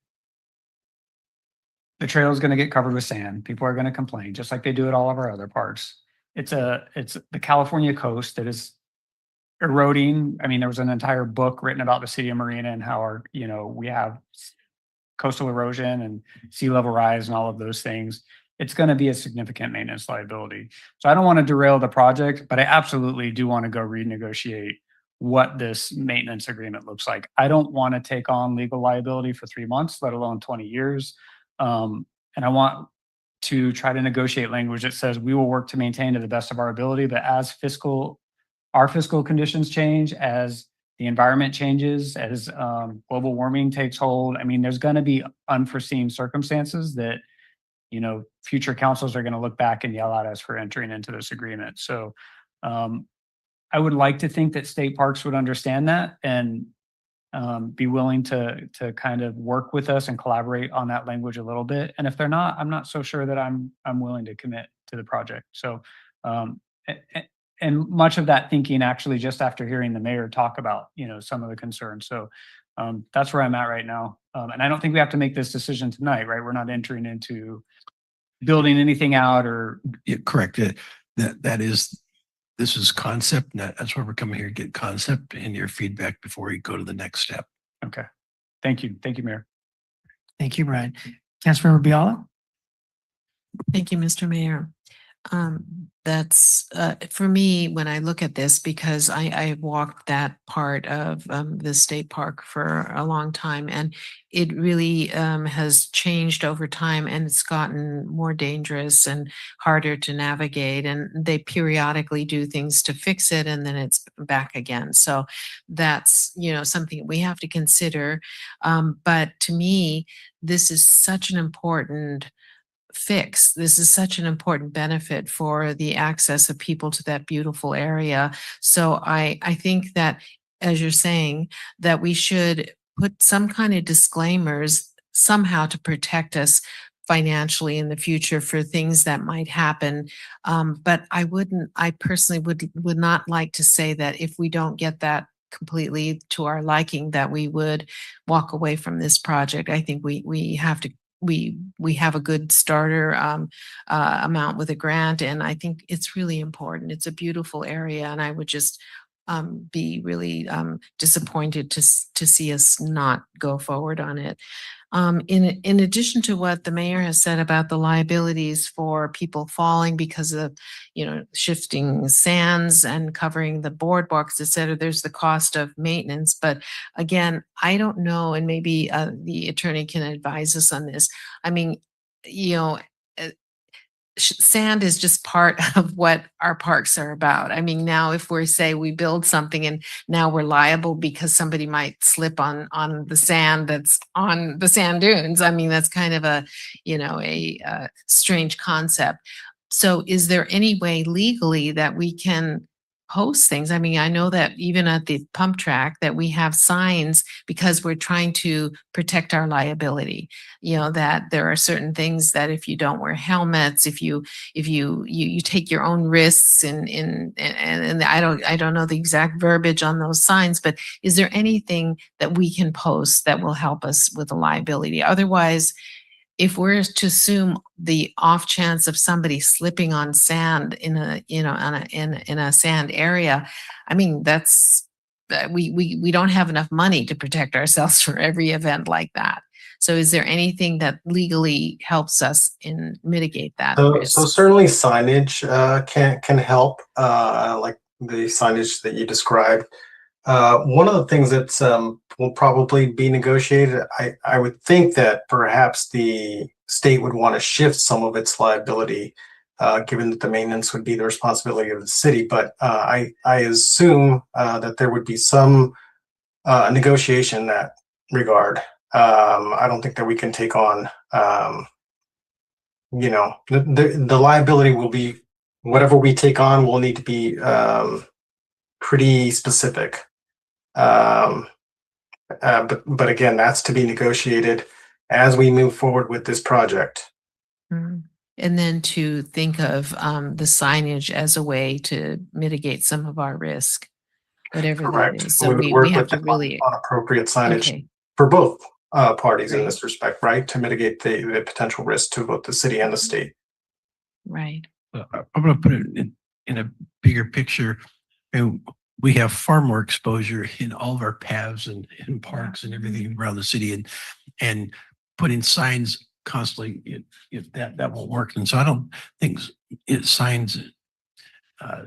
The trail is going to get covered with sand. People are going to complain, just like they do at all of our other parks. It's the California coast that is eroding. I mean, there was an entire book written about the city of Marina and how we have coastal erosion and sea level rise and all of those things. It's going to be a significant maintenance liability. So I don't want to derail the project, but I absolutely do want to go renegotiate what this maintenance agreement looks like. I don't want to take on legal liability for 3 months, let alone 20 years. And I want to try to negotiate language that says we will work to maintain to the best of our ability, but as our fiscal conditions change, as the environment changes, as global warming takes hold, I mean, there's going to be unforeseen circumstances that, future councils are going to look back and yell at us for entering into this agreement. So I would like to think that state parks would understand that and be willing to kind of work with us and collaborate on that language a little bit. And if they're not, I'm not so sure that I'm willing to commit to the project. So, and much of that thinking actually just after hearing the mayor talk about, some of the concerns. So that's where I'm at right now. And I don't think we have to make this decision tonight, right? We're not entering into building anything out or. Yeah, correct. This is concept. That's why we're coming here to get concept and your feedback before we go to the next step. Okay. Thank you. Thank you, Mayor. Thank you, Brian. Councilmember Biala? Thank you, Mr. Mayor. That's for me, when I look at this, because I walked that part of the state park for a long time, and it really has changed over time, and it's gotten more dangerous and harder to navigate, and they periodically do things to fix it, and then it's back again. So that's, something we have to consider. But to me, this is such an important fix. This is such an important benefit for the access of people to that beautiful area. So I think that, as you're saying, that we should put some kind of disclaimers somehow to protect us financially in the future for things that might happen. But I personally would not like to say that if we don't get that completely to our liking, that we would walk away from this project. I think we have to we have a good starter amount with a grant, and I think it's really important. It's a beautiful area, and I would just be really disappointed to see us not go forward on it. In addition to what the mayor has said about the liabilities for people falling because of, shifting sands and covering the boardwalks, et cetera, there's the cost of maintenance. But again, I don't know, and maybe the attorney can advise us on this. I mean, sand is just part of what our parks are about. I mean, now if we say we build something and now we're liable because somebody might slip on the sand that's on the sand dunes. I mean, that's kind of a, a strange concept. So is there any way legally that we can post things? I mean, I know that even at the pump track that we have signs because we're trying to protect our liability. That there are certain things that if you don't wear helmets, if you take your own risks and I don't know the exact verbiage on those signs, but is there anything that we can post that will help us with the liability? Otherwise, if we're to assume the off chance of somebody slipping on sand in a sand area, I mean, that's we don't have enough money to protect ourselves for every event like that. So is there anything that legally helps us in mitigate that risk? So certainly signage can help, like the signage that you described. One of the things that will probably be negotiated, I would think that perhaps the state would want to shift some of its liability, given that the maintenance would be the responsibility of the city. But I assume that there would be some negotiation in that regard. I don't think that we can take on, the liability will be, whatever we take on will need to be pretty specific. But again, that's to be negotiated as we move forward with this project. And then to think of the signage as a way to mitigate some of our risk, whatever Correct. that is. So We would we work have with to them really, on appropriate signage okay, for both parties in Right. this respect, right? To mitigate the potential risk to both the city and the state. right. I'm going to put it in a bigger picture. And we have far more exposure in all of our paths and parks and everything around the city, and putting signs constantly, that won't work. And so I don't think signs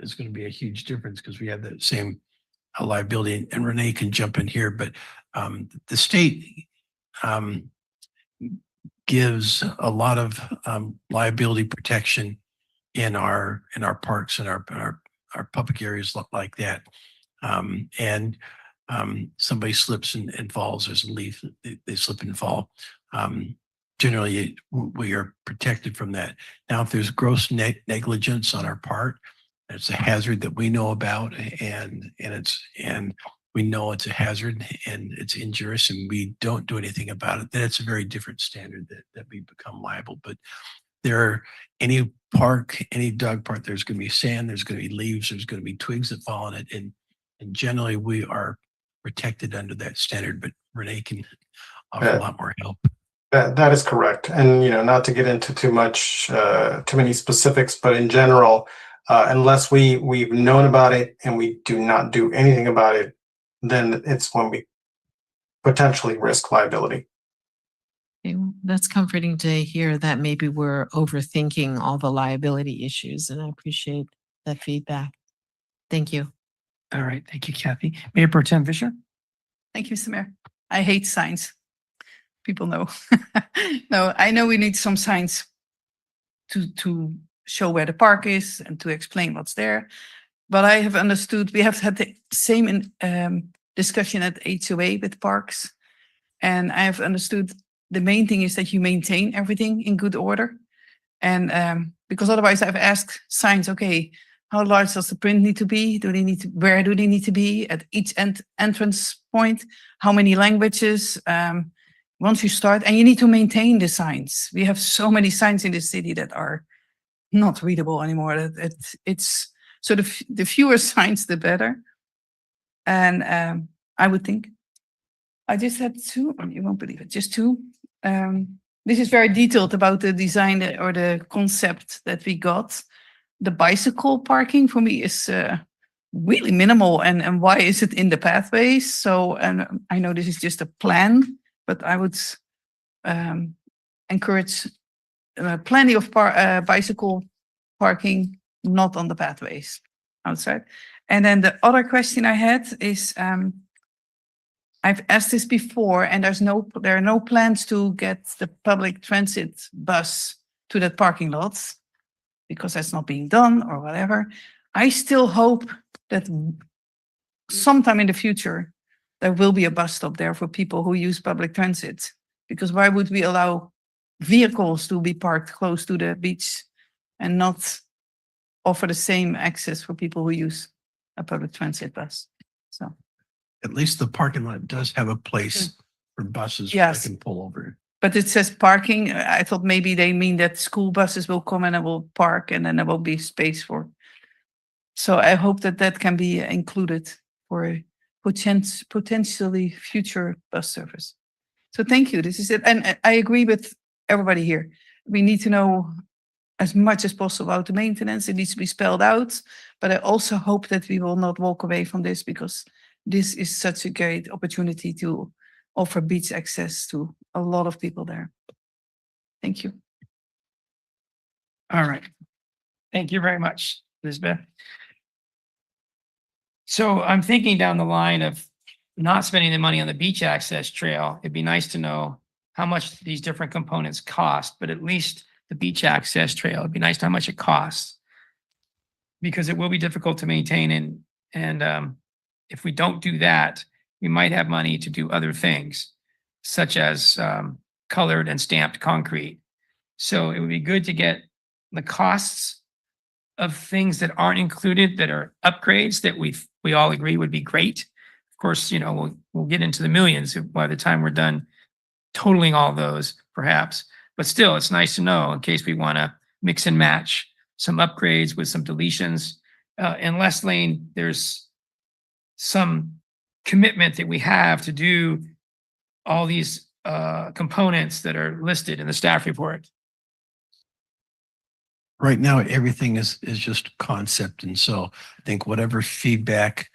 is going to be a huge difference because we have that same liability. And Renee can jump in here, but the state gives a lot of liability protection in our parks and our public areas like that. And somebody slips and falls, there's a leaf, they slip and fall. Generally, we are protected from that. Now, if there's gross negligence on our part, it's a hazard that we know about, and we know it's a hazard and it's injurious, and we don't do anything about it, then it's a very different standard that we become liable. But any park, any dog park, there's going to be sand, there's going to be leaves, there's going to be twigs that fall on it, and generally we are protected under that standard. But Renee can offer a lot more help. That is correct. And, not to get into too many specifics, but in general, unless we've known about it and we do not do anything about it, then it's when we potentially risk liability. Okay, well, that's comforting to hear that maybe we're overthinking all the liability issues, and I appreciate that feedback. Thank you. All right. Thank you, Kathy. Mayor Pro Tem Fisher? Thank you, Mr. Mayor. I hate signs. People know. No, I know we need some signs to show where the park is and to explain what's there. But I have understood, we have had the same discussion at HOA with parks. And I have understood the main thing is that you maintain everything in good order. And because otherwise I've asked signs, okay, how large does the print need to be? Where do they need to be at each entrance point? How many languages? Once you start, and you need to maintain the signs. We have so many signs in the city that are not readable anymore. It's so the fewer signs, the better. And I would think, I just had two, you won't believe it, just two. This is very detailed about the design or the concept that we got. The bicycle parking for me is really minimal. And why is it in the pathways? So, and I know this is just a plan, but I would encourage plenty of bicycle parking, not on the pathways outside. And then the other question I had is, I've asked this before, and there are no plans to get the public transit bus to that parking lot. because that's not being done or whatever. I still hope that sometime in the future, there will be a bus stop there for people who use public transit. Because why would we allow vehicles to be parked close to the beach and not offer the same access for people who use a public transit bus? So, At least the parking lot does have a place for buses where Yes. they can pull over. but it says parking. I thought maybe they mean that school buses will come and will park and then there will be space for. So I hope that that can be included for a potentially future bus service. So thank you. This is it. And I agree with everybody here. We need to know as much as possible about the maintenance. It needs to be spelled out. But I also hope that we will not walk away from this because this is such a great opportunity to offer beach access to a lot of people there. Thank you. All right. Thank you very much, Elizabeth. So I'm thinking down the line of not spending the money on the beach access trail. It'd be nice to know how much these different components cost, but at least the beach access trail, it'd be nice to know how much it costs. Because it will be difficult to maintain and if we don't do that, we might have money to do other things, such as colored and stamped concrete. So it would be good to get the costs of things that aren't included, that are upgrades that we all agree would be great. Of course, you know, we'll get into the millions by the time we're done totaling all those, perhaps. But still, it's nice to know in case we want to mix and match some upgrades with some deletions. In Les Lane, there's some commitment that we have to do all these components that are listed in the staff report. Right now, everything is just concept. And so I think whatever feedback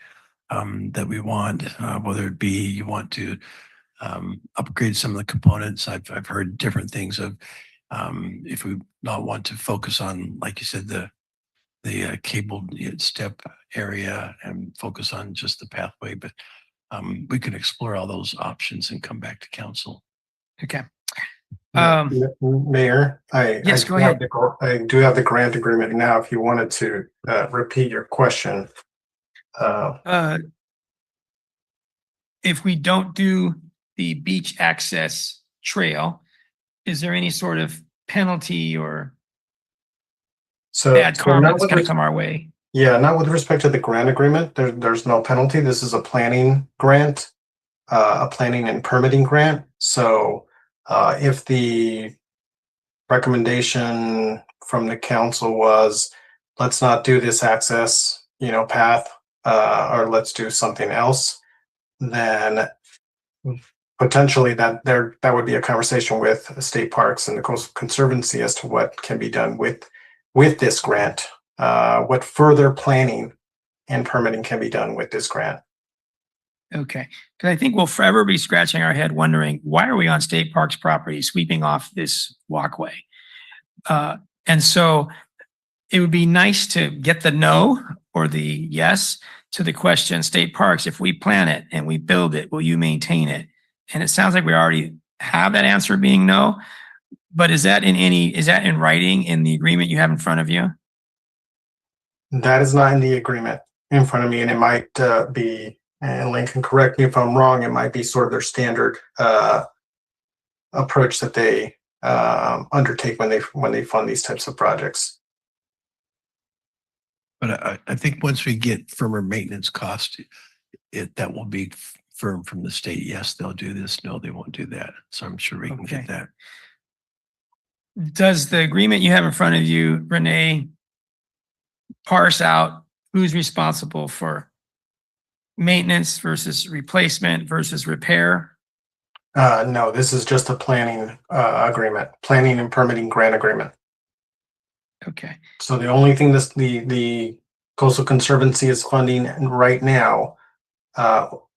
that we want, whether it be you want to upgrade some of the components, I've heard different things of if we not want to focus on, like you said, the cable step area and focus on just the pathway, but we can explore all those options and come back to council. Okay. Mayor, Yes, I go do have ahead. I do have the grant agreement now. If you wanted to repeat your question. If we don't do the beach access trail, is there any sort of penalty or bad karma not that's with going to come our way? Yeah, not with respect to the grant agreement. There's no penalty. This is a planning grant, a planning and permitting grant. So if the recommendation from the council was, let's not do this access, path, or let's do something else, then potentially that would be a conversation with state parks and the Coastal Conservancy as to what can be done with this grant. What further planning and permitting can be done with this grant. Okay, because I think we'll forever be scratching our head wondering, why are we on state parks property sweeping off this walkway? And so it would be nice to get the no or the yes to the question, state parks, if we plan it and we build it, will you maintain it? And it sounds like we already have that answer being no, but is that in writing in the agreement you have in front of you? That is not in the agreement in front of me, and it might be, and Lincoln, correct me if I'm wrong, it might be sort of their standard approach that they undertake when they fund these types of projects. But I think once we get firmer maintenance cost, that will be firm from the state. Yes, they'll do this. No, they won't do that. So I'm sure we can Okay. get that. Does the agreement you have in front of you, Renee, parse out who's responsible for maintenance versus replacement versus repair? No, this is just a planning agreement, planning and permitting grant agreement. Okay. So the only thing the Coastal Conservancy is funding right now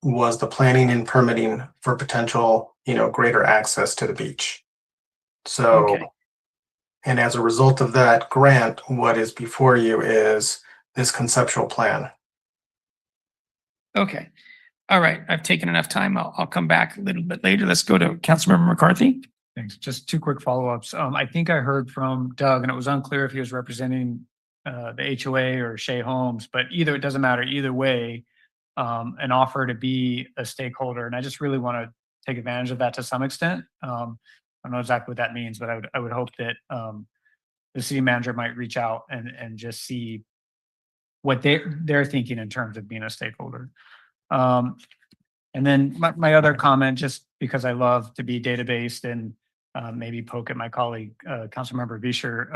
was the planning and permitting for potential, greater access to the beach. So, Okay. And as a result of that grant, what is before you is this conceptual plan. Okay. All right. I've taken enough time. I'll come back a little bit later. Let's go to Councilmember McCarthy. Thanks. Just two quick follow-ups. I think I heard from Doug, and it was unclear if he was representing the HOA or Shea Homes, but either, it doesn't matter, either way, an offer to be a stakeholder. And I just really want to take advantage of that to some extent. I don't know exactly what that means, but I would hope that the city manager might reach out and just see what they're thinking in terms of being a stakeholder. And then my other comment, just because I love to be data-based and maybe poke at my colleague, Councilmember Vischer.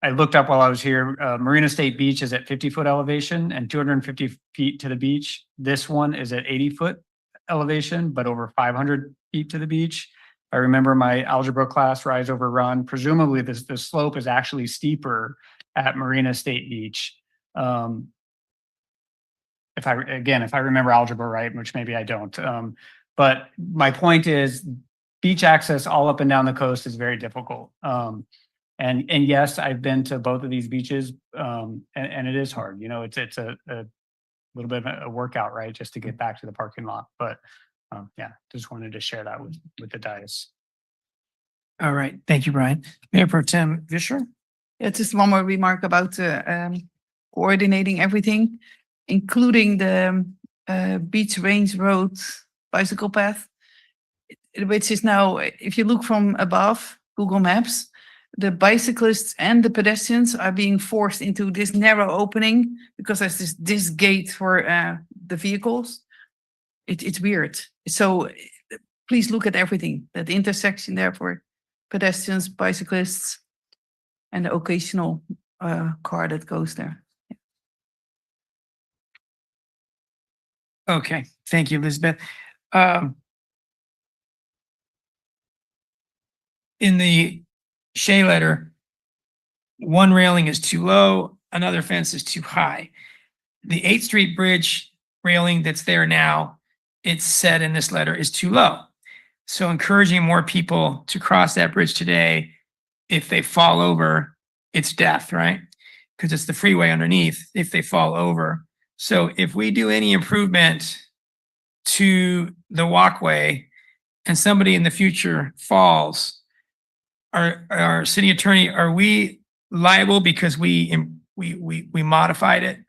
I looked up while I was here, Marina State Beach is at 50-foot elevation and 250 feet to the beach. This one is at 80-foot elevation, but over 500 feet to the beach. I remember my algebra class, rise over run. Presumably the slope is actually steeper at Marina State Beach. If I remember algebra right, which maybe I don't. But my point is beach access all up and down the coast is very difficult. And yes, I've been to both of these beaches, and it is hard. You know, it's a little bit of a workout, right? Just to get back to the parking lot. But yeah, just wanted to share that with the dais. All right. Thank you, Brian. Mayor Pro Tem Vischer? Yeah, just one more remark about coordinating everything, including the Beach Range Road bicycle path, which is now, if you look from above Google Maps, the bicyclists and the pedestrians are being forced into this narrow opening because there's this gate for the vehicles. It's weird. So please look at everything, that intersection there for pedestrians, bicyclists, and the occasional car that goes there. Okay. Thank you, Elizabeth. In the Shea letter, one railing is too low, another fence is too high. The 8th Street Bridge railing that's there now, it's said in this letter, is too low. So encouraging more people to cross that bridge today, if they fall over, it's death, right? Because it's the freeway underneath if they fall over. So if we do any improvement to the walkway and somebody in the future falls, our city attorney, are we liable because we modified it?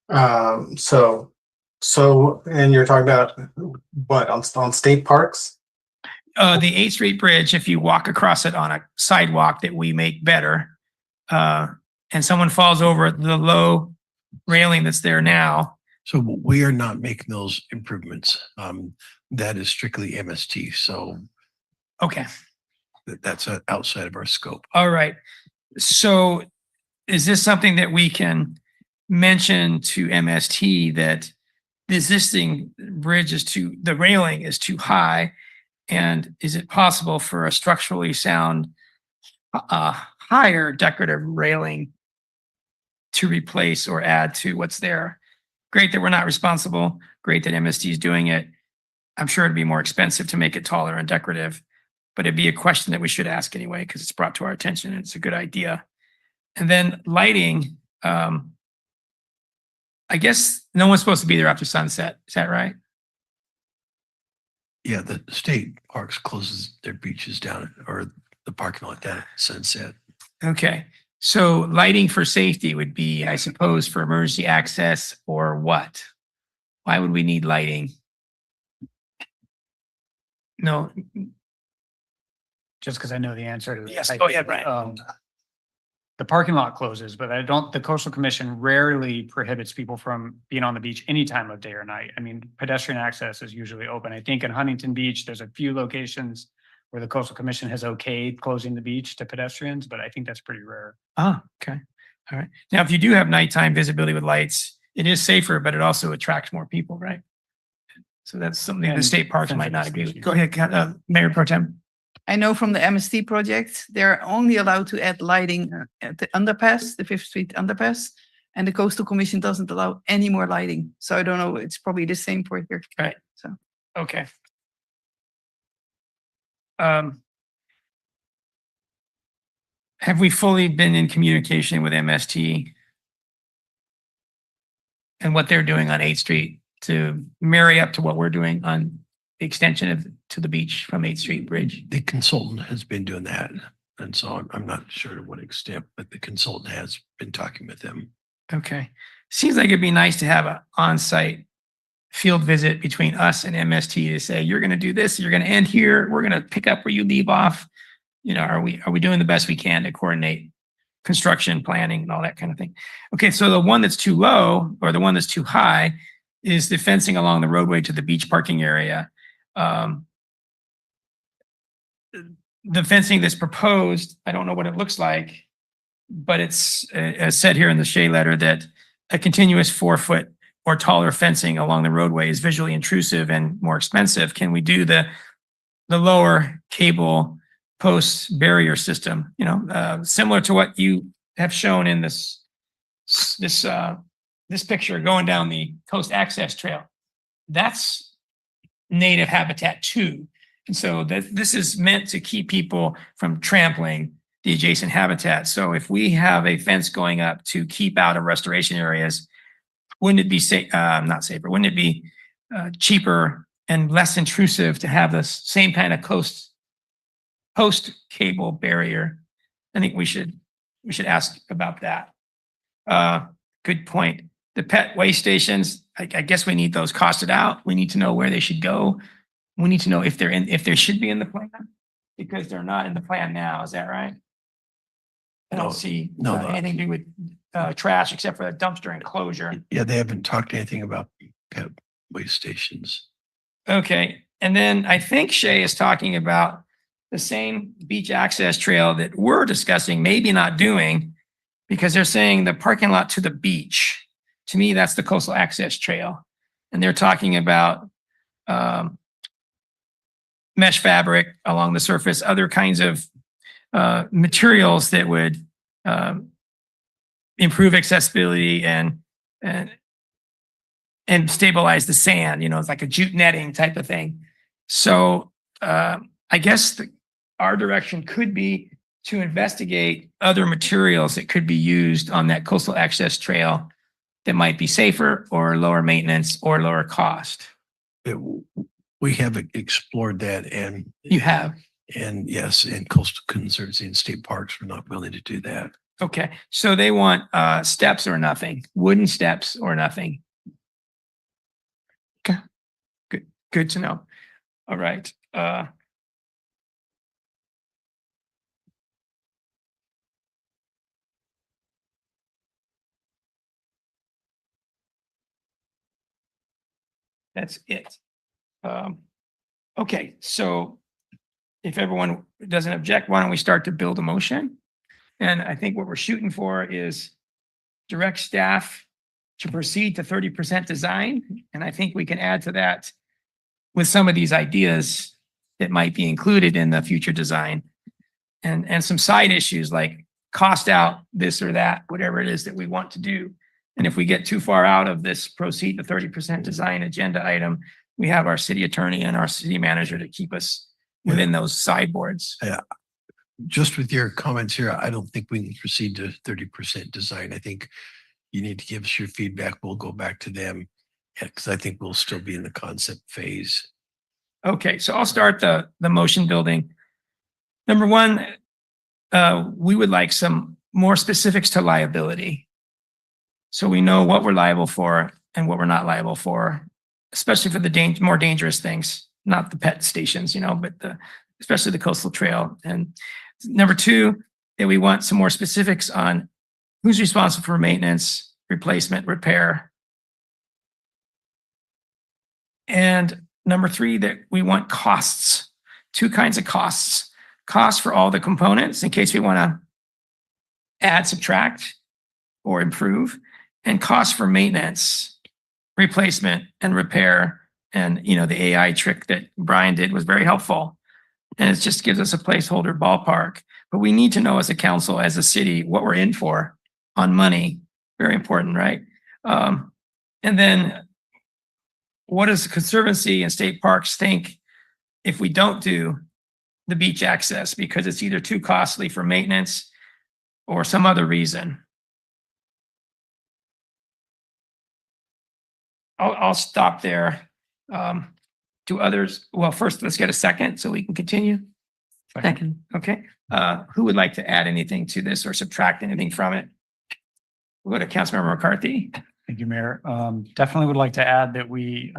And you're talking about what, on state parks? The 8th Street Bridge, if you walk across it on a sidewalk that we make better, and someone falls over the low railing that's there now. So we are not making those improvements. That is strictly MST. So Okay. that's outside of our scope. All right. So is this something that we can mention to MST that the existing bridge the railing is too high? And is it possible for a structurally sound, higher decorative railing to replace or add to what's there? Great that we're not responsible. Great that MST is doing it. I'm sure it'd be more expensive to make it taller and decorative, but it'd be a question that we should ask anyway, because it's brought to our attention and it's a good idea. And then lighting, I guess no one's supposed to be there after sunset. Is that right? Yeah, the state parks closes their beaches down or the parking lot down at sunset. Okay. So lighting for safety would be, I suppose, for emergency access or what? Why would we need lighting? No. Just because I know the answer to this. Yes, go ahead, Brian. The parking lot closes, but the Coastal Commission rarely prohibits people from being on the beach any time of day or night. I mean, pedestrian access is usually open. I think in Huntington Beach, there's a few locations where the Coastal Commission has okayed closing the beach to pedestrians, but I think that's pretty rare. Ah, okay. All right. Now, if you do have nighttime visibility with lights, it is safer, but it also attracts more people, right? So that's something the And state parks might not agree with. Go ahead, Mayor Pro Tem. I know from the MST project, they're only allowed to add lighting at the underpass, the 5th Street underpass, and the Coastal Commission doesn't allow any more lighting. So I don't know, it's probably the same for here. Right. So. Okay. Have we fully been in communication with MST and what they're doing on 8th Street to marry up to what we're doing on extension of to the beach from 8th Street Bridge? The consultant has been doing that. And so I'm not sure to what extent, but the consultant has been talking with them. Okay. Seems like it'd be nice to have an on-site field visit between us and MST to say, you're going to do this, you're going to end here, we're going to pick up where you leave off. You know, are we doing the best we can to coordinate construction, planning, and all that kind of thing? Okay, so the one that's too low or the one that's too high is the fencing along the roadway to the beach parking area. The fencing that's proposed, I don't know what it looks like, but it's as said here in the Shea letter that a continuous 4-foot or taller fencing along the roadway is visually intrusive and more expensive. Can we do the lower cable post barrier system, you know, similar to what you have shown in this picture going down the coast access trail? That's native habitat too. And so this is meant to keep people from trampling the adjacent habitat. So if we have a fence going up to keep out of restoration areas, wouldn't it be not safer? Wouldn't it be cheaper and less intrusive to have the same kind of post cable barrier? I think we should ask about that. Good point. The pet waste stations, I guess we need those costed out. We need to know where they should go. We need to know if they should be in the plan, because they're not in the plan now. Is that right? I don't see anything to do with trash except for the dumpster enclosure. Yeah, they haven't talked anything about pet waste stations. Okay. And then I think Shea is talking about the same beach access trail that we're discussing, maybe not doing, because they're saying the parking lot to the beach. To me, that's the coastal access trail. And they're talking about mesh fabric along the surface, other kinds of materials that would improve accessibility and stabilize the sand. You know, it's like a jute netting type of thing. So I guess our direction could be to investigate other materials that could be used on that coastal access trail that might be safer or lower maintenance or lower cost. We have explored that, and You have. and yes, and coastal conservancy and state parks were not willing to do that. Okay. So they want steps or nothing, wooden steps or nothing. Okay. Good to know. All right. That's it. Okay, so if everyone doesn't object, why don't we start to build a motion? And I think what we're shooting for is direct staff to proceed to 30% design. And I think we can add to that with some of these ideas that might be included in the future design, and some side issues like cost out this or that, whatever it is that we want to do. And if we get too far out of this proceed to 30% design agenda item, we have our city attorney and our city manager to keep us within those sideboards. Yeah. Just with your comments here, I don't think we can proceed to 30% design. I think you need to give us your feedback. We'll go back to them, because I think we'll still be in the concept phase. Okay, so I'll start the motion building. Number one, we would like some more specifics to liability. So we know what we're liable for and what we're not liable for, especially for the more dangerous things, not the pet stations, you know, but especially the coastal trail. And number two, that we want some more specifics on who's responsible for maintenance, replacement, repair. And number three, that we want costs, two kinds of costs. Costs for all the components in case we want to add, subtract, or improve, and costs for maintenance, replacement, and repair. And, you know, the AI trick that Brian did was very helpful. And it just gives us a placeholder ballpark. But we need to know as a council, as a city, what we're in for on money. Very important, right? And then what does the Conservancy and state parks think if we don't do the beach access because it's either too costly for maintenance or some other reason? I'll stop there. Do others, well, first, let's get a second so we can continue. Second. Okay, who would like to add anything to this or subtract anything from it? We'll go to Councilmember McCarthy. Thank you, Mayor. Definitely would like to add that we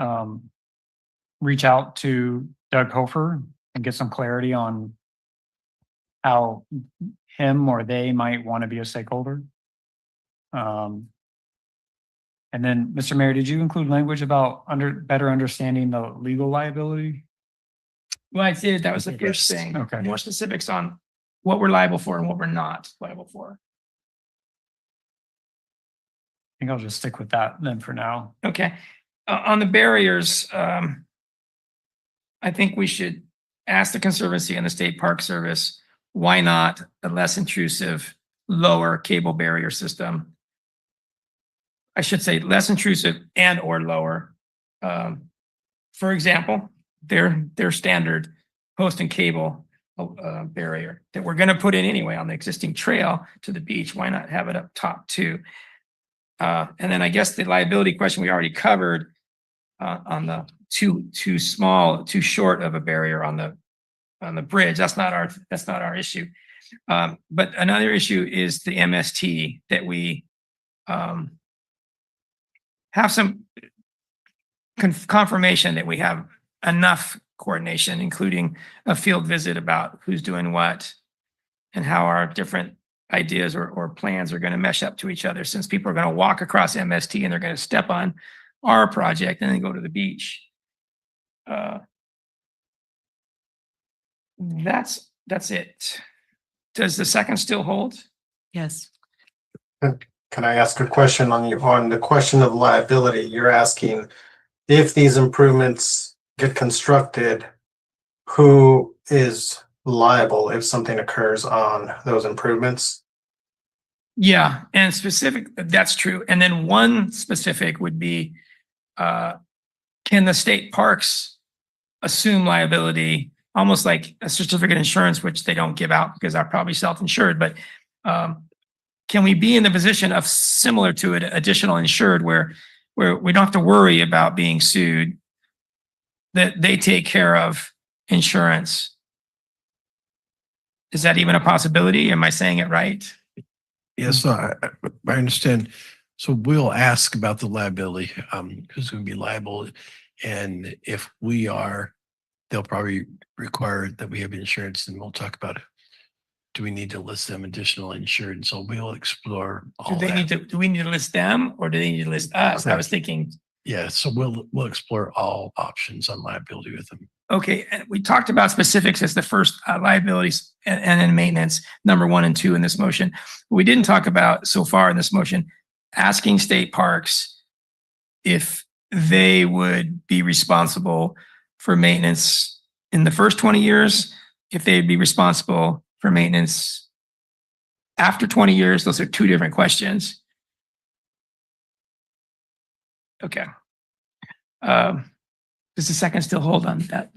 reach out to Doug Hofer and get some clarity on how him or they might want to be a stakeholder. And then, Mr. Mayor, did you include language about better understanding the legal liability? Well, I did, that was the first Yes. thing. Okay. More specifics on what we're liable for and what we're not liable for. I think I'll just stick with that then for now. Okay, on the barriers, I think we should ask the Conservancy and the State Park Service, why not a less intrusive, lower cable barrier system? I should say less intrusive and or lower. For example, their standard post and cable barrier that we're gonna put in anyway on the existing trail to the beach. Why not have it up top too? And then I guess the liability question we already covered on the too small, too short of a barrier on the bridge. That's not our issue. But another issue is the MST that we have some confirmation that we have enough coordination, including a field visit about who's doing what and how our different ideas or plans are going to mesh up to each other, since people are going to walk across MST and they're going to step on our project and then go to the beach. That's it. Does the second still hold? Yes. Can I ask a question on the question of liability? You're asking if these improvements get constructed, who is liable if something occurs on those improvements? Yeah, and specific, that's true. And then one specific would be, can the state parks assume liability, almost like a certificate of insurance, which they don't give out because they're probably self-insured, but can we be in the position of similar to an additional insured where we don't have to worry about being sued, that they take care of insurance? Is that even a possibility? Am I saying it right? Yes, so I understand. So we'll ask about the liability, who's going to be liable. And if we are, they'll probably require that we have insurance, and we'll talk about it. Do we need to list them additional insured? So we'll explore all that. Do we need to list them or do they need to list us? I was thinking, Yeah, so we'll explore all options on liability with them. okay, and we talked about specifics as the first liabilities and then maintenance, number 1 and 2 in this motion. We didn't talk about so far in this motion, asking state parks if they would be responsible for maintenance in the first 20 years, if they'd be responsible for maintenance after 20 years. Those are two different questions. Okay. Does the second still hold on that?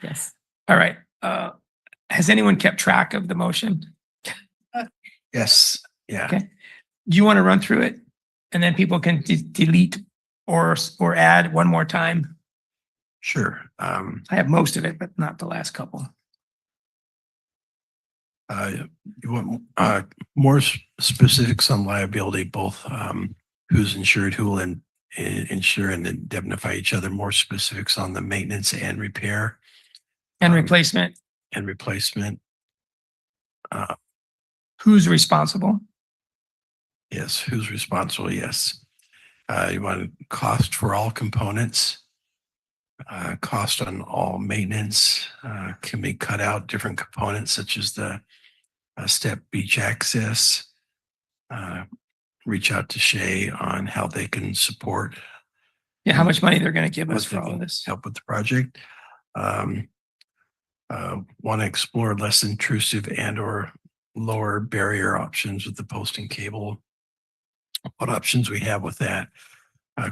Yes. All right. Has anyone kept track of the motion? Yes, yeah. Okay. Do you want to run through it and then people can delete or add one more time? Sure. I have most of it, but not the last couple. You want more specifics on liability, both who's insured, who will insure and indemnify each other, more specifics on the maintenance and repair. And replacement. And replacement. Who's responsible? Yes, who's responsible? Yes. You want cost for all components, cost on all maintenance. Can we cut out different components such as the step beach access? Reach out to Shay on how they can support. Yeah, how much money they're going to give us what for they all of can this. help with the project. Want to explore less intrusive and or lower barrier options with the posting cable. What options we have with that?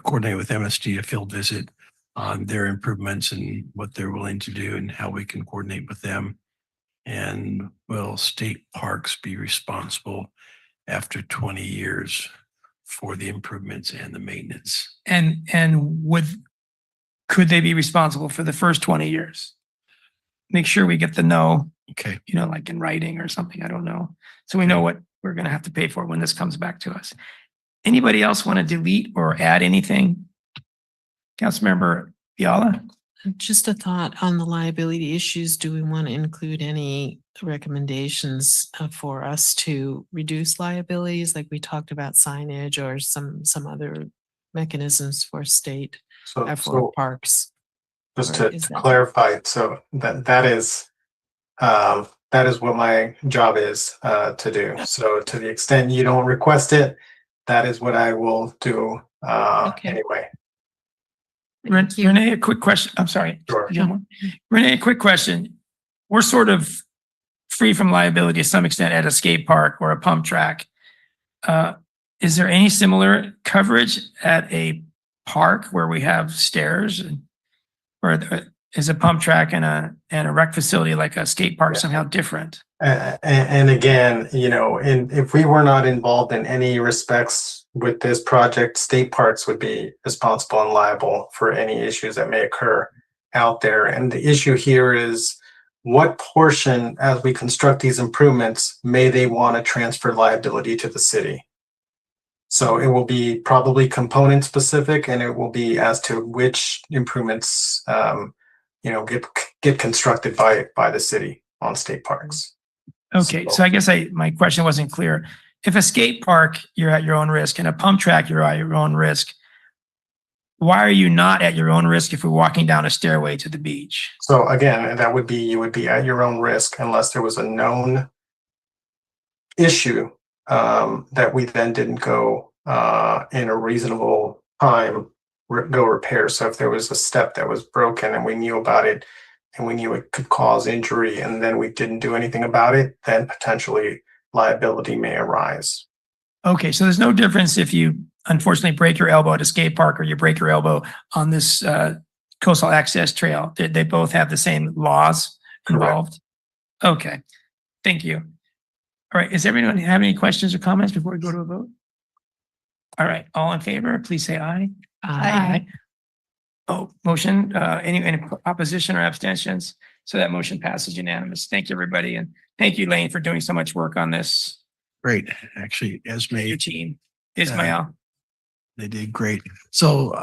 Coordinate with MSD a field visit on their improvements and what they're willing to do and how we can coordinate with them. And will state parks be responsible after 20 years for the improvements and the maintenance? And would could they be responsible for the first 20 years? Make sure we get the no, Okay. like in writing or something, I don't know. So we know what we're gonna have to pay for when this comes back to us. Anybody else want to delete or add anything? Councilmember Fiala? Just a thought on the liability issues. Do we want to include any recommendations for us to reduce liabilities? Like we talked about signage or some other mechanisms for state, for So parks. just Or to is that- clarify, so that is what my job is to do. So to the extent you don't request it, that is what I will do Okay. anyway. Thank you. Renee, a quick question. I'm sorry. Sure. You have one? Renee, a quick question. We're sort of free from liability to some extent at a skate park or a pump track. Is there any similar coverage at a park where we have stairs? Or is a pump track and a rec facility like a skate park somehow different? And again, if we were not involved in any respects with this project, state parks would be responsible and liable for any issues that may occur out there. And the issue here is what portion, as we construct these improvements, may they want to transfer liability to the city? So it will be probably component specific, and it will be as to which improvements, get constructed by the city on state parks. Okay, so I guess my question wasn't clear. If a skate park, you're at your own risk, and a pump track, you're at your own risk, why are you not at your own risk if we're walking down a stairway to the beach? So again, you would be at your own risk unless there was a known issue that we then didn't go in a reasonable time go repair. So if there was a step that was broken and we knew about it and we knew it could cause injury and then we didn't do anything about it, then potentially liability may arise. Okay, so there's no difference if you unfortunately break your elbow at a skate park or you break your elbow on this coastal access trail. They both have the same laws involved. Okay, thank you. All right, does everyone have any questions or comments before we go to a vote? All right, all in favor, please say aye. Aye. Oh, motion, any opposition or abstentions? So that motion passes unanimous. Thank you, everybody. And thank you, Lane, for doing so much work on this. Great. Actually, Esme, Your team, Ismail. they did great. So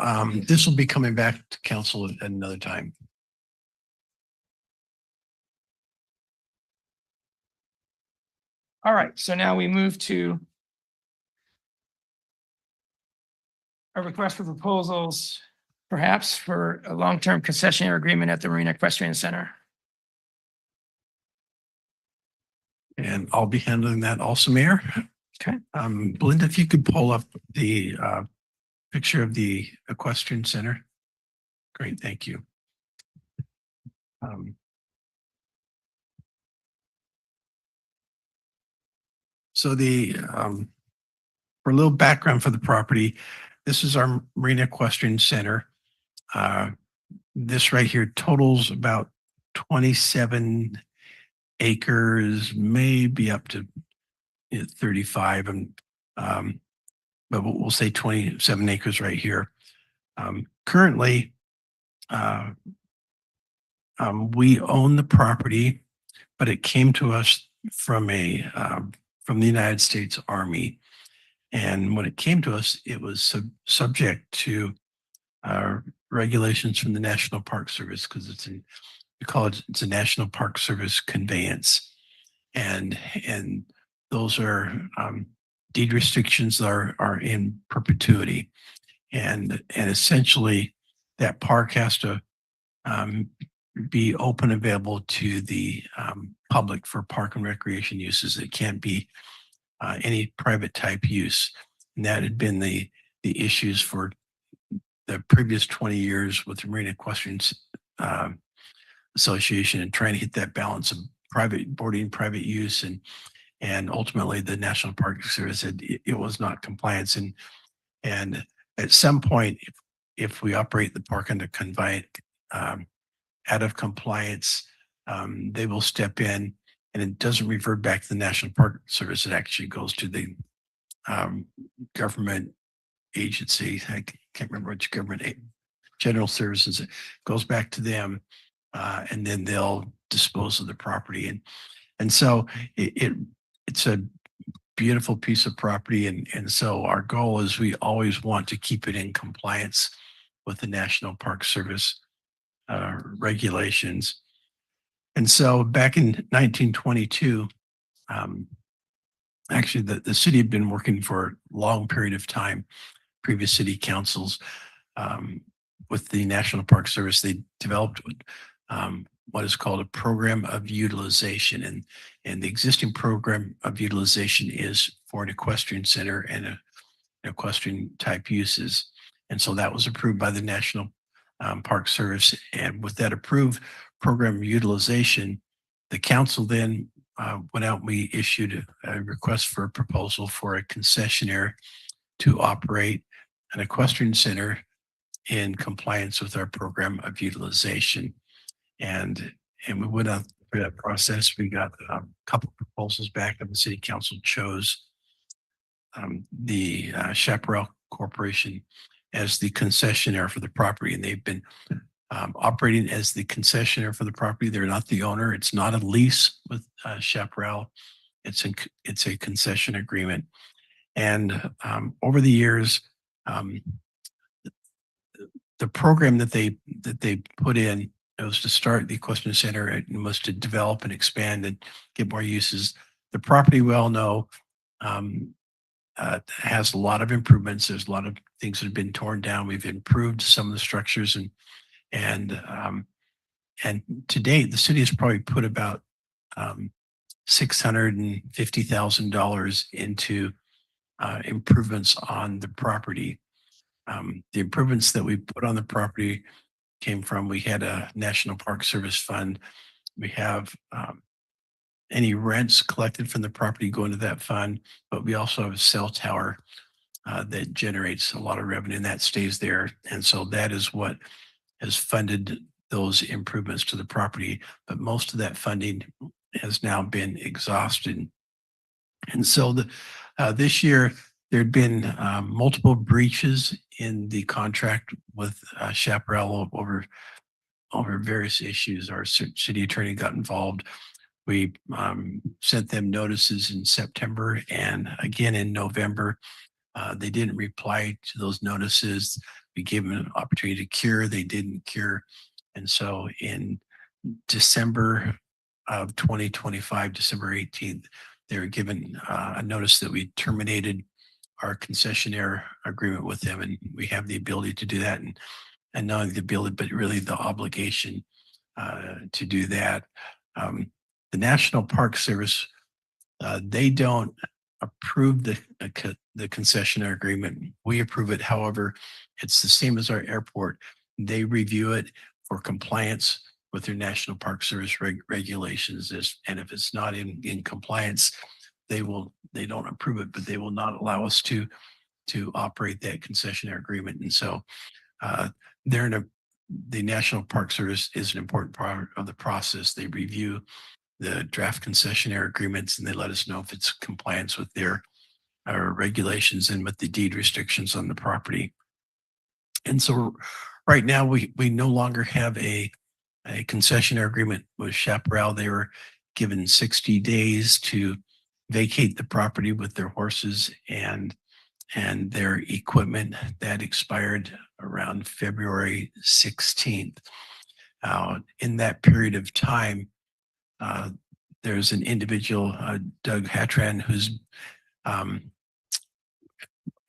this will be coming back to council at another time. All right, so now we move to a request for proposals, perhaps for a long-term concessionaire agreement at the Marina Equestrian Center. And I'll be handling that also, Mayor. Okay. Belinda, if you could pull up the picture of the equestrian center. Great, thank you. So for a little background for the property, this is our Marina Equestrian Center. This right here totals about 27 acres, maybe up to 35, but we'll say 27 acres right here. Currently, we own the property, but it came to us from the United States Army. And when it came to us, it was subject to regulations from the National Park Service because it's a National Park Service conveyance, and those are deed restrictions are in perpetuity, and essentially that park has to be open, available to the public for park and recreation uses. It can't be any private type use, and that had been the issues for the previous 20 years with the Marina Equestrian Association and trying to hit that balance of private boarding, private use, and ultimately the National Park Service said it was not compliance. And at some point, if we operate the park under conveyance out of compliance, they will step in, and it doesn't revert back to the National Park Service. It actually goes to the government agency. I can't remember which government general services. It goes back to them, and then they'll dispose of the property. And so it's a beautiful piece of property. And so our goal is we always want to keep it in compliance with the National Park Service regulations. And so back in 1922, actually the city had been working for a long period of time, previous city councils, with the National Park Service. They developed what is called a program of utilization. And the existing program of utilization is for an equestrian center and an equestrian type uses. And so that was approved by the National Park Service. And with that approved program of utilization, the council then went out and we issued a request for a proposal for a concessionaire to operate an equestrian center in compliance with our program of utilization. And we went out through that process. We got a couple of proposals back, and the city council chose the Chaparral Corporation as the concessionaire for the property. And they've been operating as the concessionaire for the property. They're not the owner. It's not a lease with Chaparral. It's a concession agreement. And over the years, the program that they put in, it was to start the equestrian center. It was to develop and expand and get more uses. The property, we all know, has a lot of improvements. There's a lot of things that have been torn down. We've improved some of the structures, and to date, the city has probably put about $650,000 into improvements on the property. The improvements that we put on the property came from, we had a National Park Service fund. We have any rents collected from the property go into that fund, but we also have a cell tower that generates a lot of revenue, and that stays there. And so that is what has funded those improvements to the property. But most of that funding has now been exhausted. And so this year, there'd been multiple breaches in the contract with Chaparral over various issues. Our city attorney got involved. We sent them notices in September and again in November. They didn't reply to those notices. We gave them an opportunity to cure. They didn't cure. And so in December of 2025, December 18th, they were given a notice that we terminated our concessionaire agreement with them, and we have the ability to do that, and not only the ability, but really the obligation to do that. The National Park Service, they don't approve the concessionaire agreement. We approve it. However, it's the same as our airport. They review it for compliance with their National Park Service regulations. And if it's not in compliance, they don't approve it, but they will not allow us to operate that concessionaire agreement. And so the National Park Service is an important part of the process. They review the draft concessionaire agreements, and they let us know if it's compliance with their regulations and with the deed restrictions on the property. And so right now we no longer have a concessionaire agreement with Chaparral. They were given 60 days to vacate the property with their horses and their equipment. That expired around February 16th. In that period of time, there's an individual, Doug Hatran, who's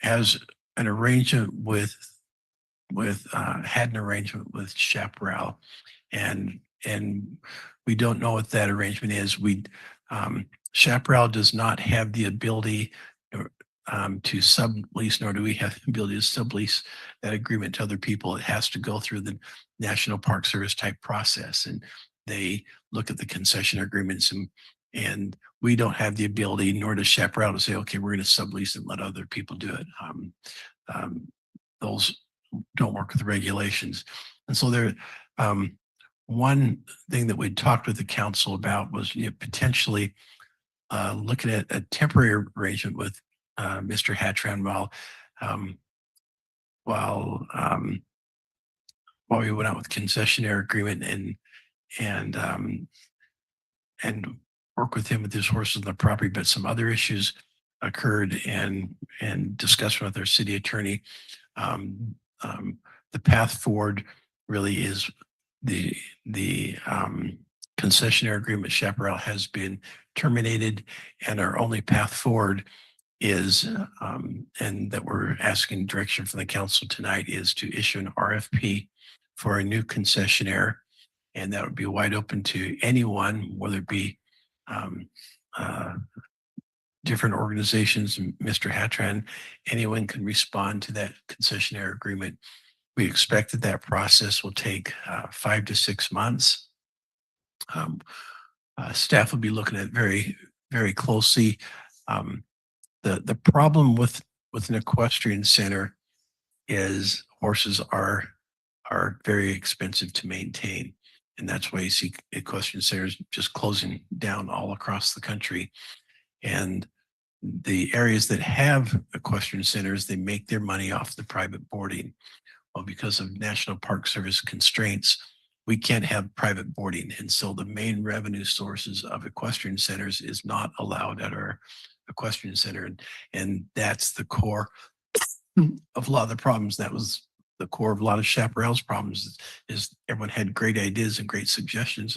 has an arrangement had an arrangement with Chaparral, and we don't know what that arrangement is. Chaparral does not have the ability to sublease, nor do we have the ability to sublease that agreement to other people. It has to go through the National Park Service type process, and they look at the concession agreements, and we don't have the ability, nor does Chaparral, to say, okay, we're going to sublease and let other people do it. Those don't work with the regulations. And so there, one thing that we talked with the council about was potentially looking at a temporary arrangement with Mr. Hatran while why we went out with concessionaire agreement and work with him with his horses on the property, but some other issues occurred and discussion with our city attorney. The path forward really is the concessionaire agreement Chaparral has been terminated, and our only path forward is and that we're asking direction from the council tonight is to issue an RFP for a new concessionaire, and that would be wide open to anyone, whether it be different organizations. Mr. Hatran, anyone can respond to that concessionaire agreement. We expect that that process will take 5 to 6 months. Staff will be looking at very closely. The problem with an equestrian center is horses are very expensive to maintain. And that's why you see equestrian centers just closing down all across the country. And the areas that have equestrian centers, they make their money off the private boarding. Well, because of National Park Service constraints, we can't have private boarding. And so the main revenue sources of equestrian centers is not allowed at our equestrian center. And that's the core of a lot of the problems. That was the core of a lot of Chaparral's problems is everyone had great ideas and great suggestions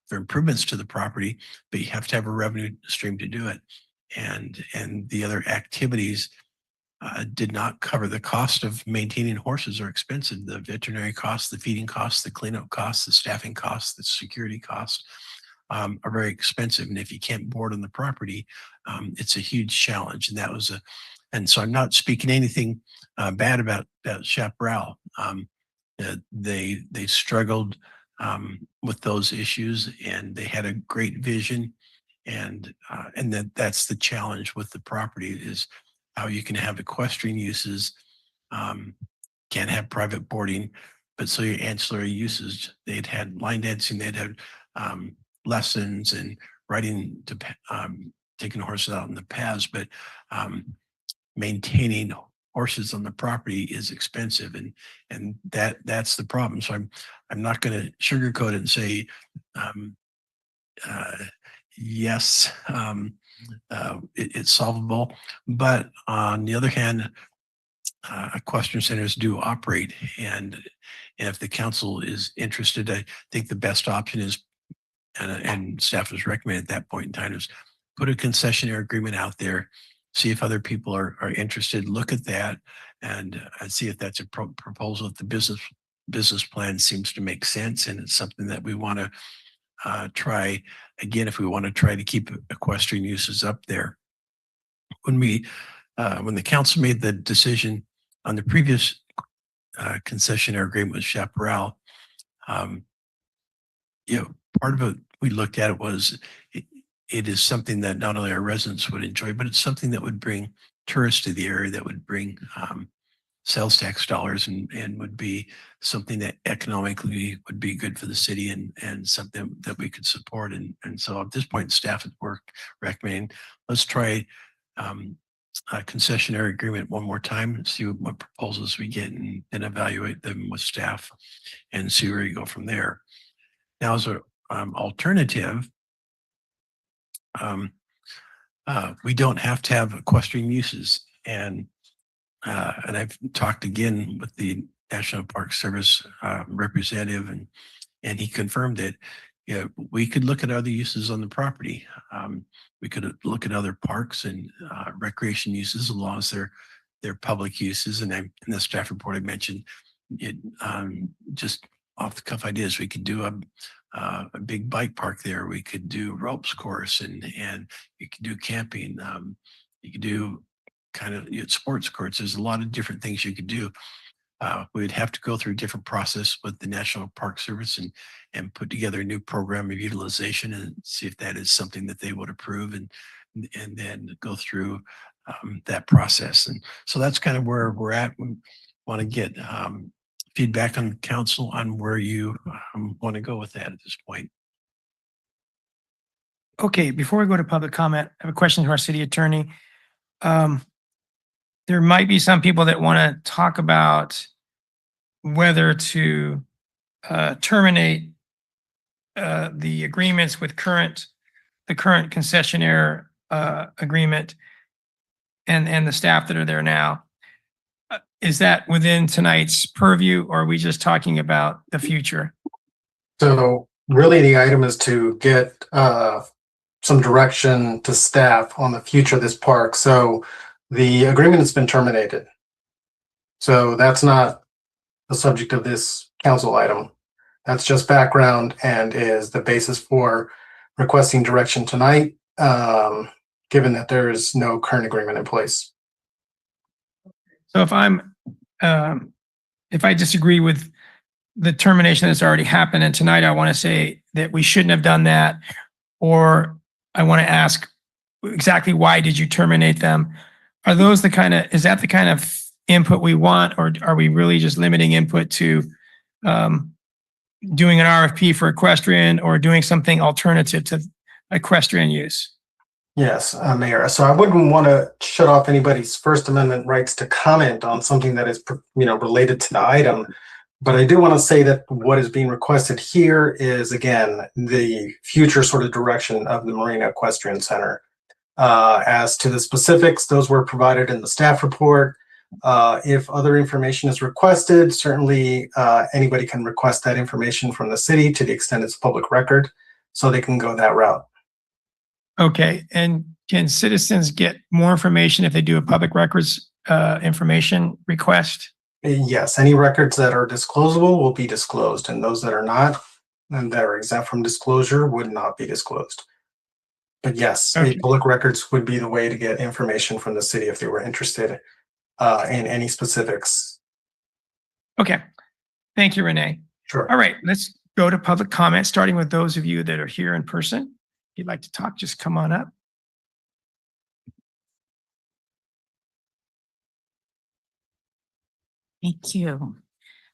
for improvements to the property, but you have to have a revenue stream to do it. And the other activities did not cover the cost of maintaining horses are expensive. The veterinary costs, the feeding costs, the cleanup costs, the staffing costs, the security costs are very expensive. And if you can't board on the property, it's a huge challenge. And so I'm not speaking anything bad about Chaparral. They struggled with those issues, and they had a great vision. And that's the challenge with the property is how you can have equestrian uses, can't have private boarding, but so your ancillary uses, they'd had line dancing, they'd had lessons and riding to taking horses out in the paths, but maintaining horses on the property is expensive, and that's the problem. So I'm not going to sugarcoat it and say yes, it's solvable. But on the other hand, equestrian centers do operate, and if the council is interested, I think the best option is, and staff was recommended at that point in time, is put a concessionaire agreement out there, see if other people are interested, look at that, and see if that's a proposal. If the business plan seems to make sense, and it's something that we want to try again, if we want to try to keep equestrian uses up there. When the council made the decision on the previous concessionaire agreement with Chaparral, part of it we looked at it was it is something that not only our residents would enjoy, but it's something that would bring tourists to the area, that would bring sales tax dollars, and would be something that economically would be good for the city, and something that we could support. And so at this point, staff at work recommending let's try a concessionaire agreement one more time and see what proposals we get, and evaluate them with staff and see where you go from there. Now, as an alternative, we don't have to have equestrian uses, and I've talked again with the National Park Service representative, and he confirmed that we could look at other uses on the property. We could look at other parks and recreation uses, as long as they're public uses. And in the staff report I mentioned, it just off the cuff ideas. We could do a big bike park there. We could do ropes course, and you could do camping. You could do kind of sports courts. There's a lot of different things you could do. We'd have to go through a different process with the National Park Service and put together a new program of utilization and see if that is something that they would approve, and then go through that process. And so that's kind of where we're at. We want to get feedback on the council on where you want to go with that at this point. Okay, before we go to public comment, I have a question to our city attorney. There might be some people that want to talk about whether to terminate the agreements with the current concessionaire agreement and the staff that are there now. Is that within tonight's purview, or are we just talking about the future? So really the item is to get some direction to staff on the future of this park. So the agreement has been terminated. So that's not the subject of this council item. That's just background and is the basis for requesting direction tonight, given that there is no current agreement in place. So if I disagree with the termination that's already happened, and tonight I want to say that we shouldn't have done that, or I want to ask exactly why did you terminate them? Is that the kind of input we want, or are we really just limiting input to doing an RFP for equestrian or doing something alternative to equestrian use? Yes, Mayor. So I wouldn't want to shut off anybody's First Amendment rights to comment on something that is, related to the item. But I do want to say that what is being requested here is, again, the future sort of direction of the Marina Equestrian Center. As to the specifics, those were provided in the staff report. If other information is requested, certainly anybody can request that information from the city to the extent it's public record, so they can go that route. Okay, and can citizens get more information if they do a public records information request? Yes, any records that are disclosable will be disclosed, and those that are not and that are exempt from disclosure would not be disclosed. But yes, Okay. public records would be the way to get information from the city if they were interested in any specifics. Okay, thank you, Renee. Sure. All right, let's go to public comment, starting with those of you that are here in person. If you'd like to talk, just come on up. Thank you.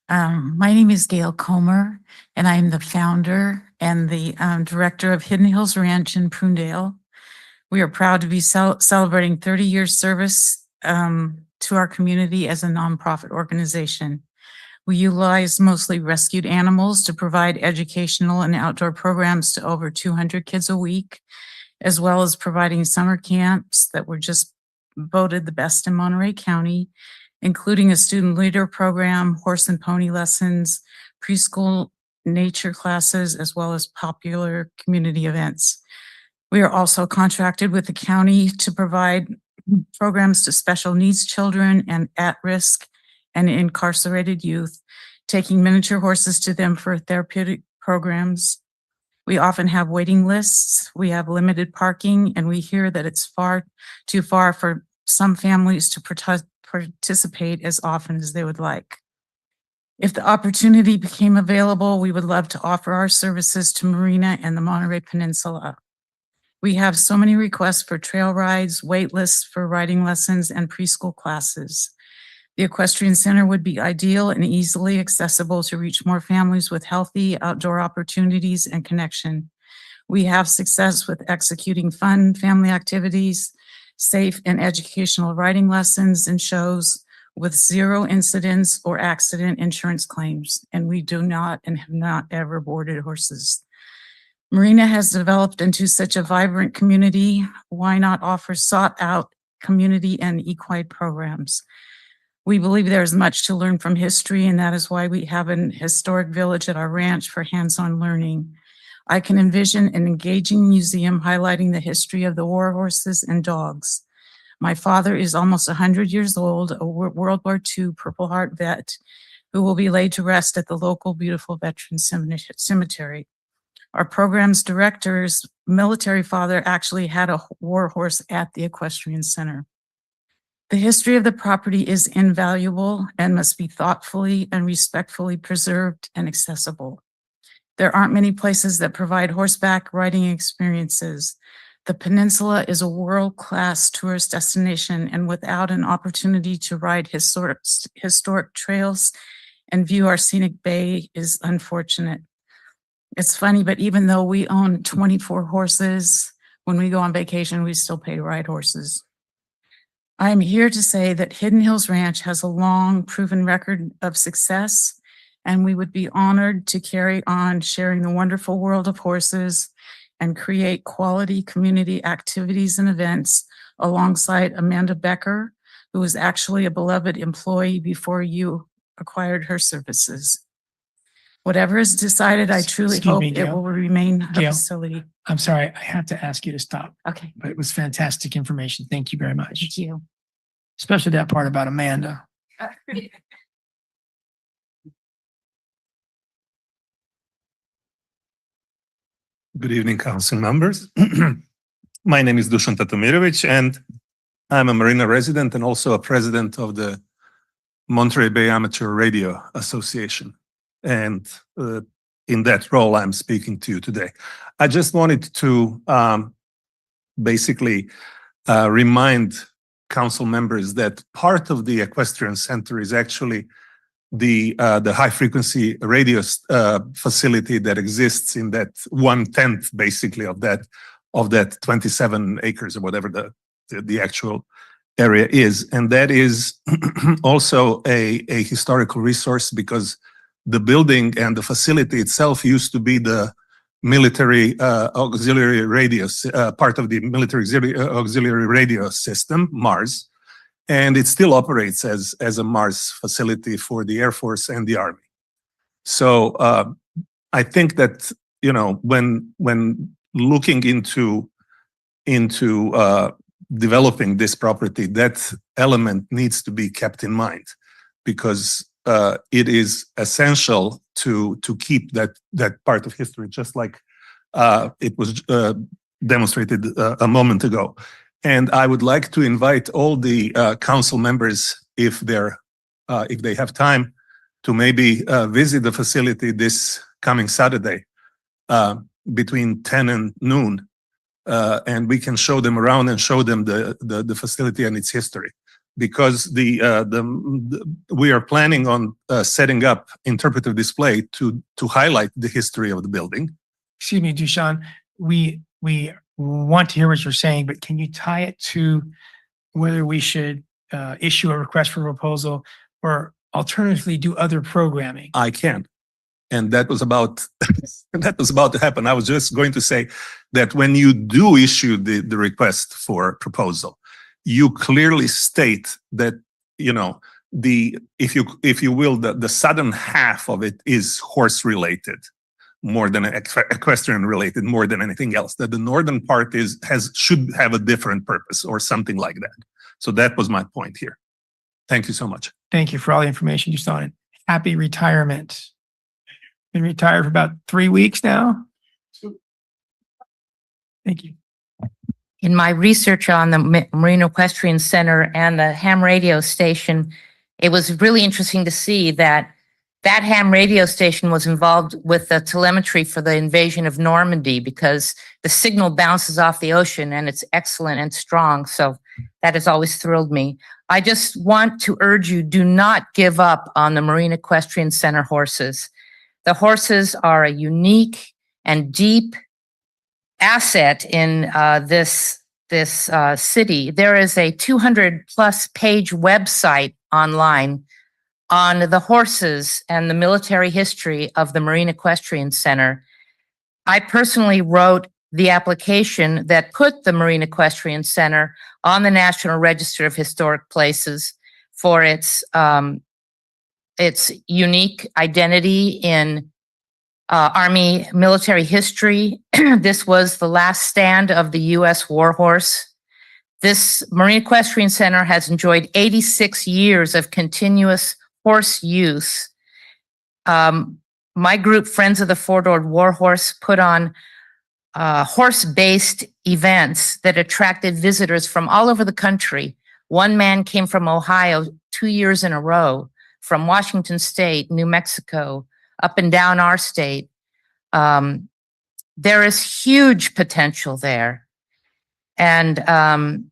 My name is Gail Comer, and I'm the founder and the director of Hidden Hills Ranch in Prunedale. We are proud to be celebrating 30 years service to our community as a nonprofit organization. We utilize mostly rescued animals to provide educational and outdoor programs to over 200 kids a week, as well as providing summer camps that were just voted the best in Monterey County, including a student leader program, horse and pony lessons, preschool nature classes, as well as popular community events. We are also contracted with the county to provide programs to special needs children and at-risk and incarcerated youth, taking miniature horses to them for therapeutic programs. We often have waiting lists, we have limited parking, and we hear that it's too far for some families to participate as often as they would like. If the opportunity became available, we would love to offer our services to Marina and the Monterey Peninsula. We have so many requests for trail rides, wait lists for riding lessons, and preschool classes. The Equestrian Center would be ideal and easily accessible to reach more families with healthy outdoor opportunities and connection. We have success with executing fun family activities, safe and educational riding lessons and shows with 0 incidents or accident insurance claims, and we do not and have not ever boarded horses. Marina has developed into such a vibrant community. Why not offer sought out community and equine programs? We believe there is much to learn from history, and that is why we have an historic village at our ranch for hands-on learning. I can envision an engaging museum highlighting the history of the war horses and dogs. My father is almost 100 years old, a World War II Purple Heart vet who will be laid to rest at the local beautiful veteran cemetery. Our program's director's military father actually had a war horse at the Equestrian Center. The history of the property is invaluable and must be thoughtfully and respectfully preserved and accessible. There aren't many places that provide horseback riding experiences. The peninsula is a world-class tourist destination, and without an opportunity to ride historic trails and view our scenic bay is unfortunate. It's funny, but even though we own 24 horses, when we go on vacation, we still pay to ride horses. I am here to say that Hidden Hills Ranch has a long proven record of success and we would be honored to carry on sharing the wonderful world of horses and create quality community activities and events alongside Amanda Becker, who was actually a beloved employee before you acquired her services. Whatever is decided, I truly Excuse hope me, it Gail. will remain a Gail. facility. I'm sorry, I have to ask you to stop, Okay, but it was fantastic information. Thank you very much, thank you. especially that part about Amanda. Good evening, council members. My name is Dusan Tatomirovic, and I'm a Marina resident and also a president of the Monterey Bay Amateur Radio Association. And in that role, I'm speaking to you today. I just wanted to basically remind council members that part of the Equestrian Center is actually the high frequency radio facility that exists in that 1/10 basically of that 27 acres or whatever the actual area is. And that is also a historical resource because the building and the facility itself used to be the military auxiliary radio, part of the military auxiliary radio system, MARS. And it still operates as a MARS facility for the Air Force and the Army. So I think that, you know, when looking into developing this property, that element needs to be kept in mind because it is essential to keep that part of history, just like it was demonstrated a moment ago. And I would like to invite all the council members, if they have time, to maybe visit the facility this coming Saturday between 10 and noon, and we can show them around and show them the facility and its history. Because we are planning on setting up interpretive display to highlight the history of the building. Excuse me, Dushan, we want to hear what you're saying, but can you tie it to whether we should issue a request for proposal or alternatively do other programming? I can. And that was about to happen. I was just going to say that when you do issue the request for proposal, you clearly state that, you know, if you will, the southern half of it is horse related more than equestrian related, more than anything else, that the northern part should have a different purpose or something like that. So that was my point here. Thank you so much. Thank you for all the information you saw. Happy retirement. Been retired for about 3 weeks now. Thank you. In my research on the Marina Equestrian Center and the ham radio station, it was really interesting to see that ham radio station was involved with the telemetry for the invasion of Normandy because the signal bounces off the ocean and it's excellent and strong. So that has always thrilled me. I just want to urge you, do not give up on the Marina Equestrian Center horses. The horses are a unique and deep asset in this city. There is a 200+ page website online on the horses and the military history of the Marine Equestrian Center. I personally wrote the application that put the Marine Equestrian Center on the National Register of Historic Places for its unique identity in Army military history. This was the last stand of the U.S. war horse. This Marine Equestrian Center has enjoyed 86 years of continuous horse use. My group, Friends of the Four-Doored War Horse, put on horse-based events that attracted visitors from all over the country. One man came from Ohio 2 years in a row, from Washington State, New Mexico, up and down our state. There is huge potential there. And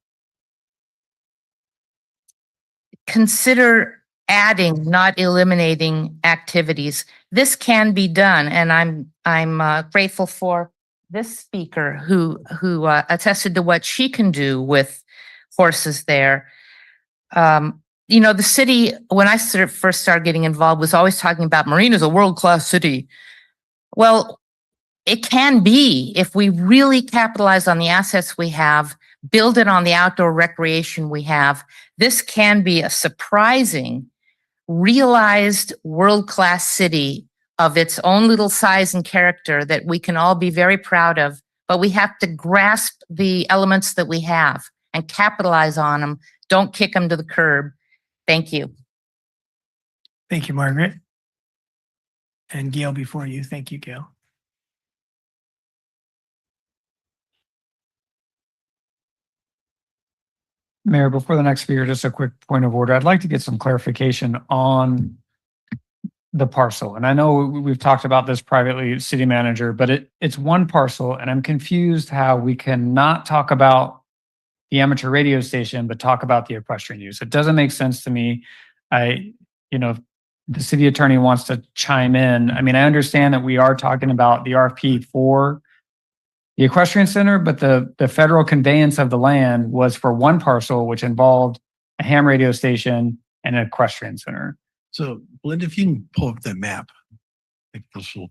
consider adding, not eliminating activities. This can be done, and I'm grateful for this speaker who attested to what she can do with horses there. you know, the city, when I first started getting involved, was always talking about Marina's a world-class city. Well, it can be if we really capitalize on the assets we have, build it on the outdoor recreation we have. This can be a surprising, realized world-class city of its own little size and character that we can all be very proud of, but we have to grasp the elements that we have and capitalize on them. Don't kick them to the curb. Thank you. Thank you, Margaret. And Gail before you. Thank you, Gail. Mayor, before the next speaker, just a quick point of order. I'd like to get some clarification on the parcel. And I know we've talked about this privately, city manager, but it's one parcel, and I'm confused how we cannot talk about the amateur radio station, but talk about the equestrian use. It doesn't make sense to me. If the city attorney wants to chime in. I mean, I understand that we are talking about the RFP for the equestrian center, but the federal conveyance of the land was for one parcel, which involved a ham radio station and an equestrian center. So Belinda, if you can pull up that map. I think this will.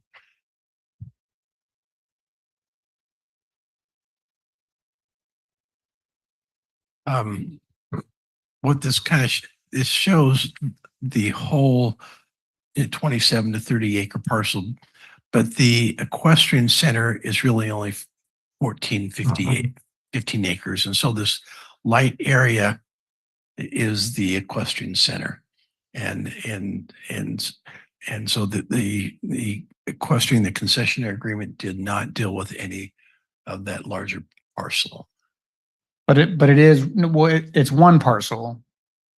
What this kind of, it shows the whole 27 to 30 acre parcel, but the equestrian center is really only 15 acres. And so this light area is the equestrian center. And so the equestrian, the concessionary agreement did not deal with any of that larger parcel. But it's one parcel.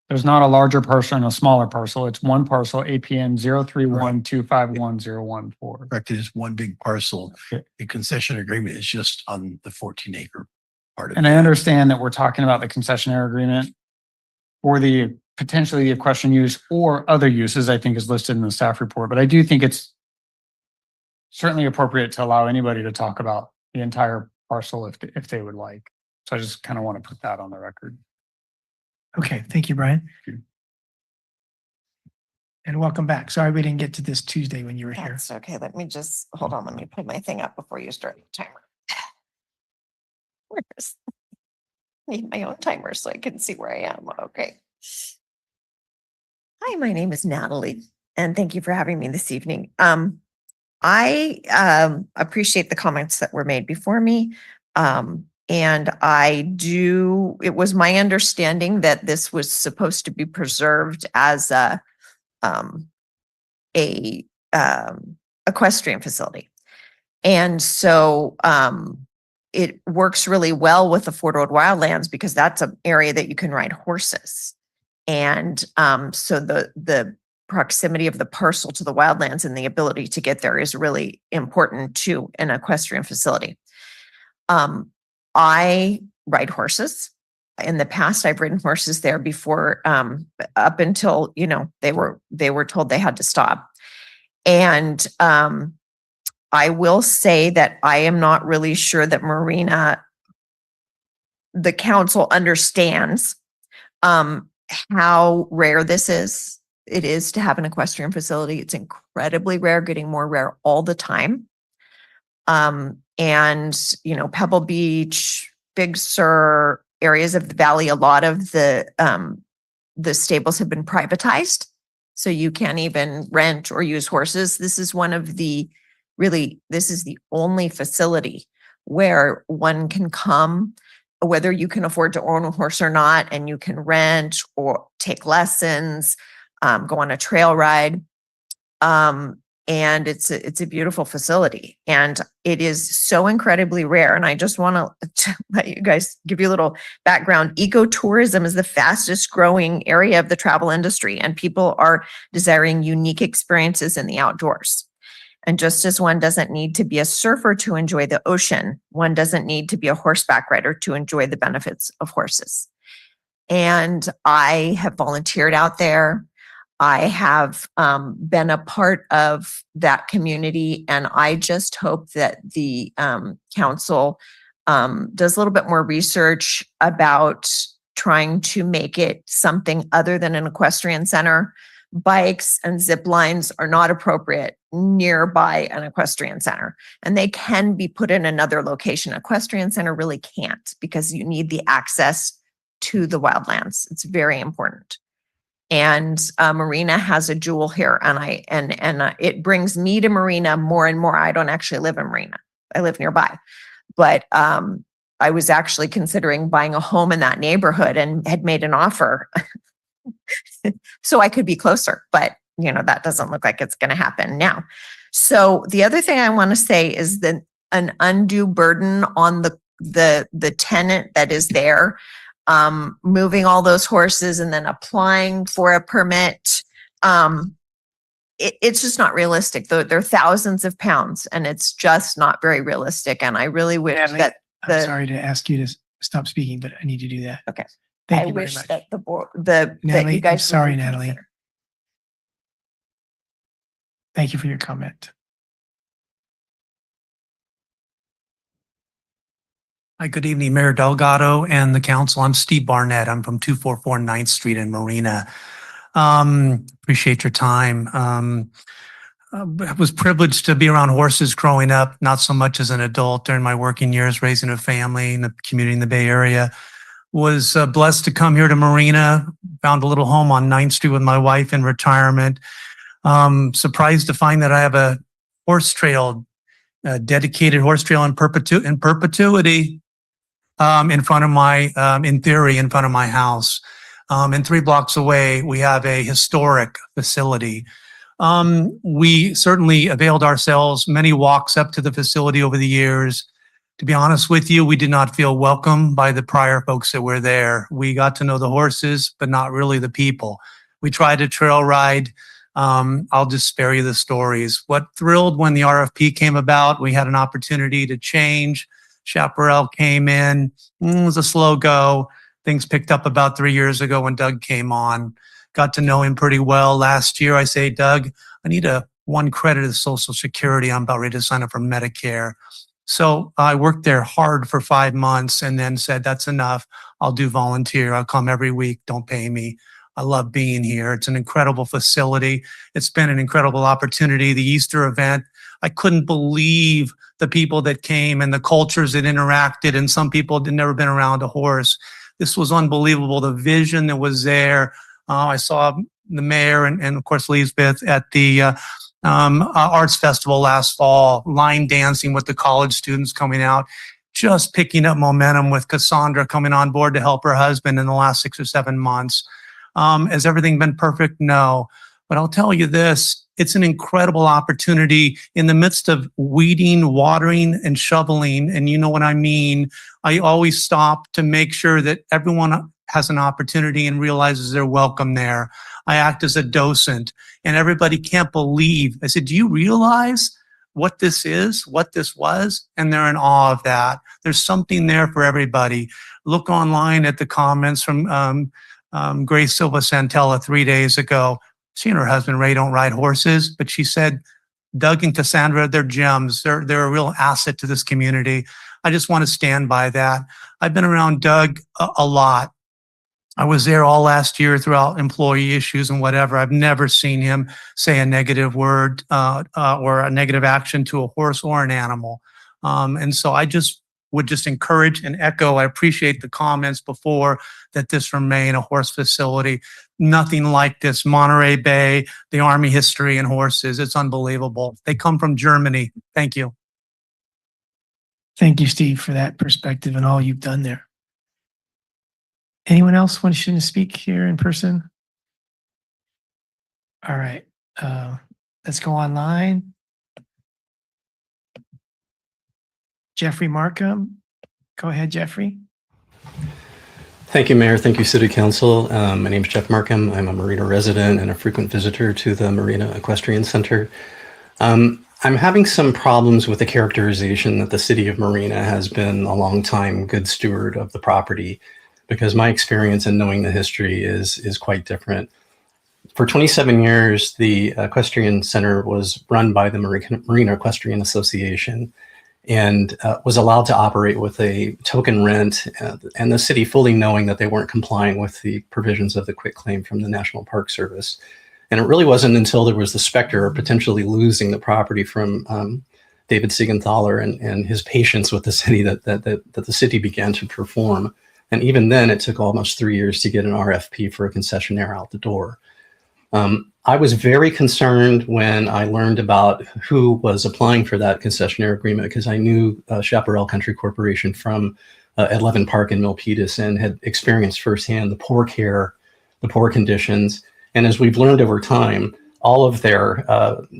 There's not a larger parcel and a smaller parcel. It's one parcel, APN 031251014. Correct. It is one big parcel. Okay. The concession agreement is just on the 14 acre part of it. And I understand that we're talking about the concessionaire agreement for the potentially the equestrian use or other uses, I think is listed in the staff report. But I do think it's certainly appropriate to allow anybody to talk about the entire parcel if they would like. So I just kind of want to put that on the record. Okay, thank you, Brian. And welcome back. Sorry we didn't get to this Tuesday when you were here. That's okay. Let me just, hold on. Let me put my thing up before you start the timer. Where's, need my own timer so I can see where I am. Okay. Hi, my name is Natalie, and thank you for having me this evening. I appreciate the comments that were made before me. And it was my understanding that this was supposed to be preserved as a equestrian facility. And so it works really well with the Fort Ord Wildlands because that's an area that you can ride horses. And so the proximity of the parcel to the wildlands and the ability to get there is really important to an equestrian facility. I ride horses. In the past, I've ridden horses there before, up until, they were told they had to stop. And I will say that I am not really sure that Marina, the council understands how rare this is. It is to have an equestrian facility. It's incredibly rare, getting more rare all the time. And, Pebble Beach, Big Sur, areas of the valley, a lot of the stables have been privatized. So you can't even rent or use horses. This is this is the only facility where one can come, whether you can afford to own a horse or not, and you can rent or take lessons, go on a trail ride. And it's a beautiful facility, and it is so incredibly rare. And I just want to let you guys give you a little background. Ecotourism is the fastest growing area of the travel industry, and people are desiring unique experiences in the outdoors. And just as one doesn't need to be a surfer to enjoy the ocean, one doesn't need to be a horseback rider to enjoy the benefits of horses. And I have volunteered out there. I have been a part of that community, and I just hope that the council does a little bit more research about trying to make it something other than an equestrian center. Bikes and zip lines are not appropriate nearby an equestrian center, and they can be put in another location. Equestrian center really can't, because you need the access to the wildlands. It's very important. And Marina has a jewel here, and it brings me to Marina more and more. I don't actually live in Marina. I live nearby, but I was actually considering buying a home in that neighborhood and had made an offer so I could be closer, but you know, that doesn't look like it's going to happen now. So the other thing I want to say is that an undue burden on the tenant that is there, moving all those horses and then applying for a permit. It's just not realistic. They're thousands of pounds, and it's just not very realistic. And I really wish Natalie, that I'm sorry to ask you to stop speaking, but I need to do that. Okay. Thank I you very wish much. that the board, that Natalie, you I'm guys. would sorry, reconsider. Natalie. Thank you for your comment. Hi, good evening, Mayor Delgado and the council. I'm Steve Barnett. I'm from 244 9th Street in Marina. Appreciate your time. I was privileged to be around horses growing up, not so much as an adult during my working years, raising a family in the community in the Bay Area. Was blessed to come here to Marina, found a little home on 9th Street with my wife in retirement. Surprised to find that I have a horse trail, a dedicated horse trail in perpetuity in front of my, in theory, in front of my house. And 3 blocks away, we have a historic facility. We certainly availed ourselves many walks up to the facility over the years. To be honest with you, we did not feel welcome by the prior folks that were there. We got to know the horses, but not really the people. We tried to trail ride. I'll just spare you the stories. What thrilled when the RFP came about, we had an opportunity to change. Chaparral came in. It was a slow go. Things picked up about 3 years ago when Doug came on. Got to know him pretty well. Last year, I say, Doug, I need a 1 credit of Social Security. I'm about ready to sign up for Medicare. So I worked there hard for 5 months and then said, that's enough. I'll do volunteer. I'll come every week. Don't pay me. I love being here. It's an incredible facility. It's been an incredible opportunity. The Easter event, I couldn't believe the people that came and the cultures that interacted, and some people had never been around a horse. This was unbelievable. The vision that was there. I saw the mayor and of course, Lisbeth at the Arts Festival last fall, line dancing with the college students coming out, just picking up momentum with Cassandra coming on board to help her husband in the last 6 or 7 months. Has everything been perfect? No. But I'll tell you this, it's an incredible opportunity in the midst of weeding, watering, and shoveling. And you know what I mean. I always stop to make sure that everyone has an opportunity and realizes they're welcome there. I act as a docent, and everybody can't believe. I said, do you realize what this is, what this was? And they're in awe of that. There's something there for everybody. Look online at the comments from Grace Silva Santella 3 days ago. She and her husband Ray don't ride horses, but she said, Doug and Cassandra, they're gems. They're a real asset to this community. I just want to stand by that. I've been around Doug a lot. I was there all last year throughout employee issues and whatever. I've never seen him say a negative word or a negative action to a horse or an animal. And so I would just encourage and echo, I appreciate the comments before, that this remain a horse facility. Nothing like this. Monterey Bay, the Army history and horses. It's unbelievable. They come from Germany. Thank you. Thank you, Steve, for that perspective and all you've done there. Anyone else want to speak here in person? All right. Let's go online. Jeffrey Markham. Go ahead, Jeffrey. Thank you, Mayor. Thank you, City Council. My name is Jeff Markham. I'm a Marina resident and a frequent visitor to the Marina Equestrian Center. I'm having some problems with the characterization that the City of Marina has been a long time good steward of the property, because my experience in knowing the history is quite different. For 27 years, the Equestrian Center was run by the Marina Equestrian Association. and was allowed to operate with a token rent, and the city fully knowing that they weren't complying with the provisions of the quitclaim from the National Park Service. And it really wasn't until there was the specter of potentially losing the property from David Siegenthaler and his patience with the city that the city began to perform. And even then, it took almost 3 years to get an RFP for a concessionaire out the door. I was very concerned when I learned about who was applying for that concessionaire agreement, because I knew Chaparral Country Corporation from at Levin Park in Milpitas and had experienced firsthand the poor care, the poor conditions. And as we've learned over time, all of their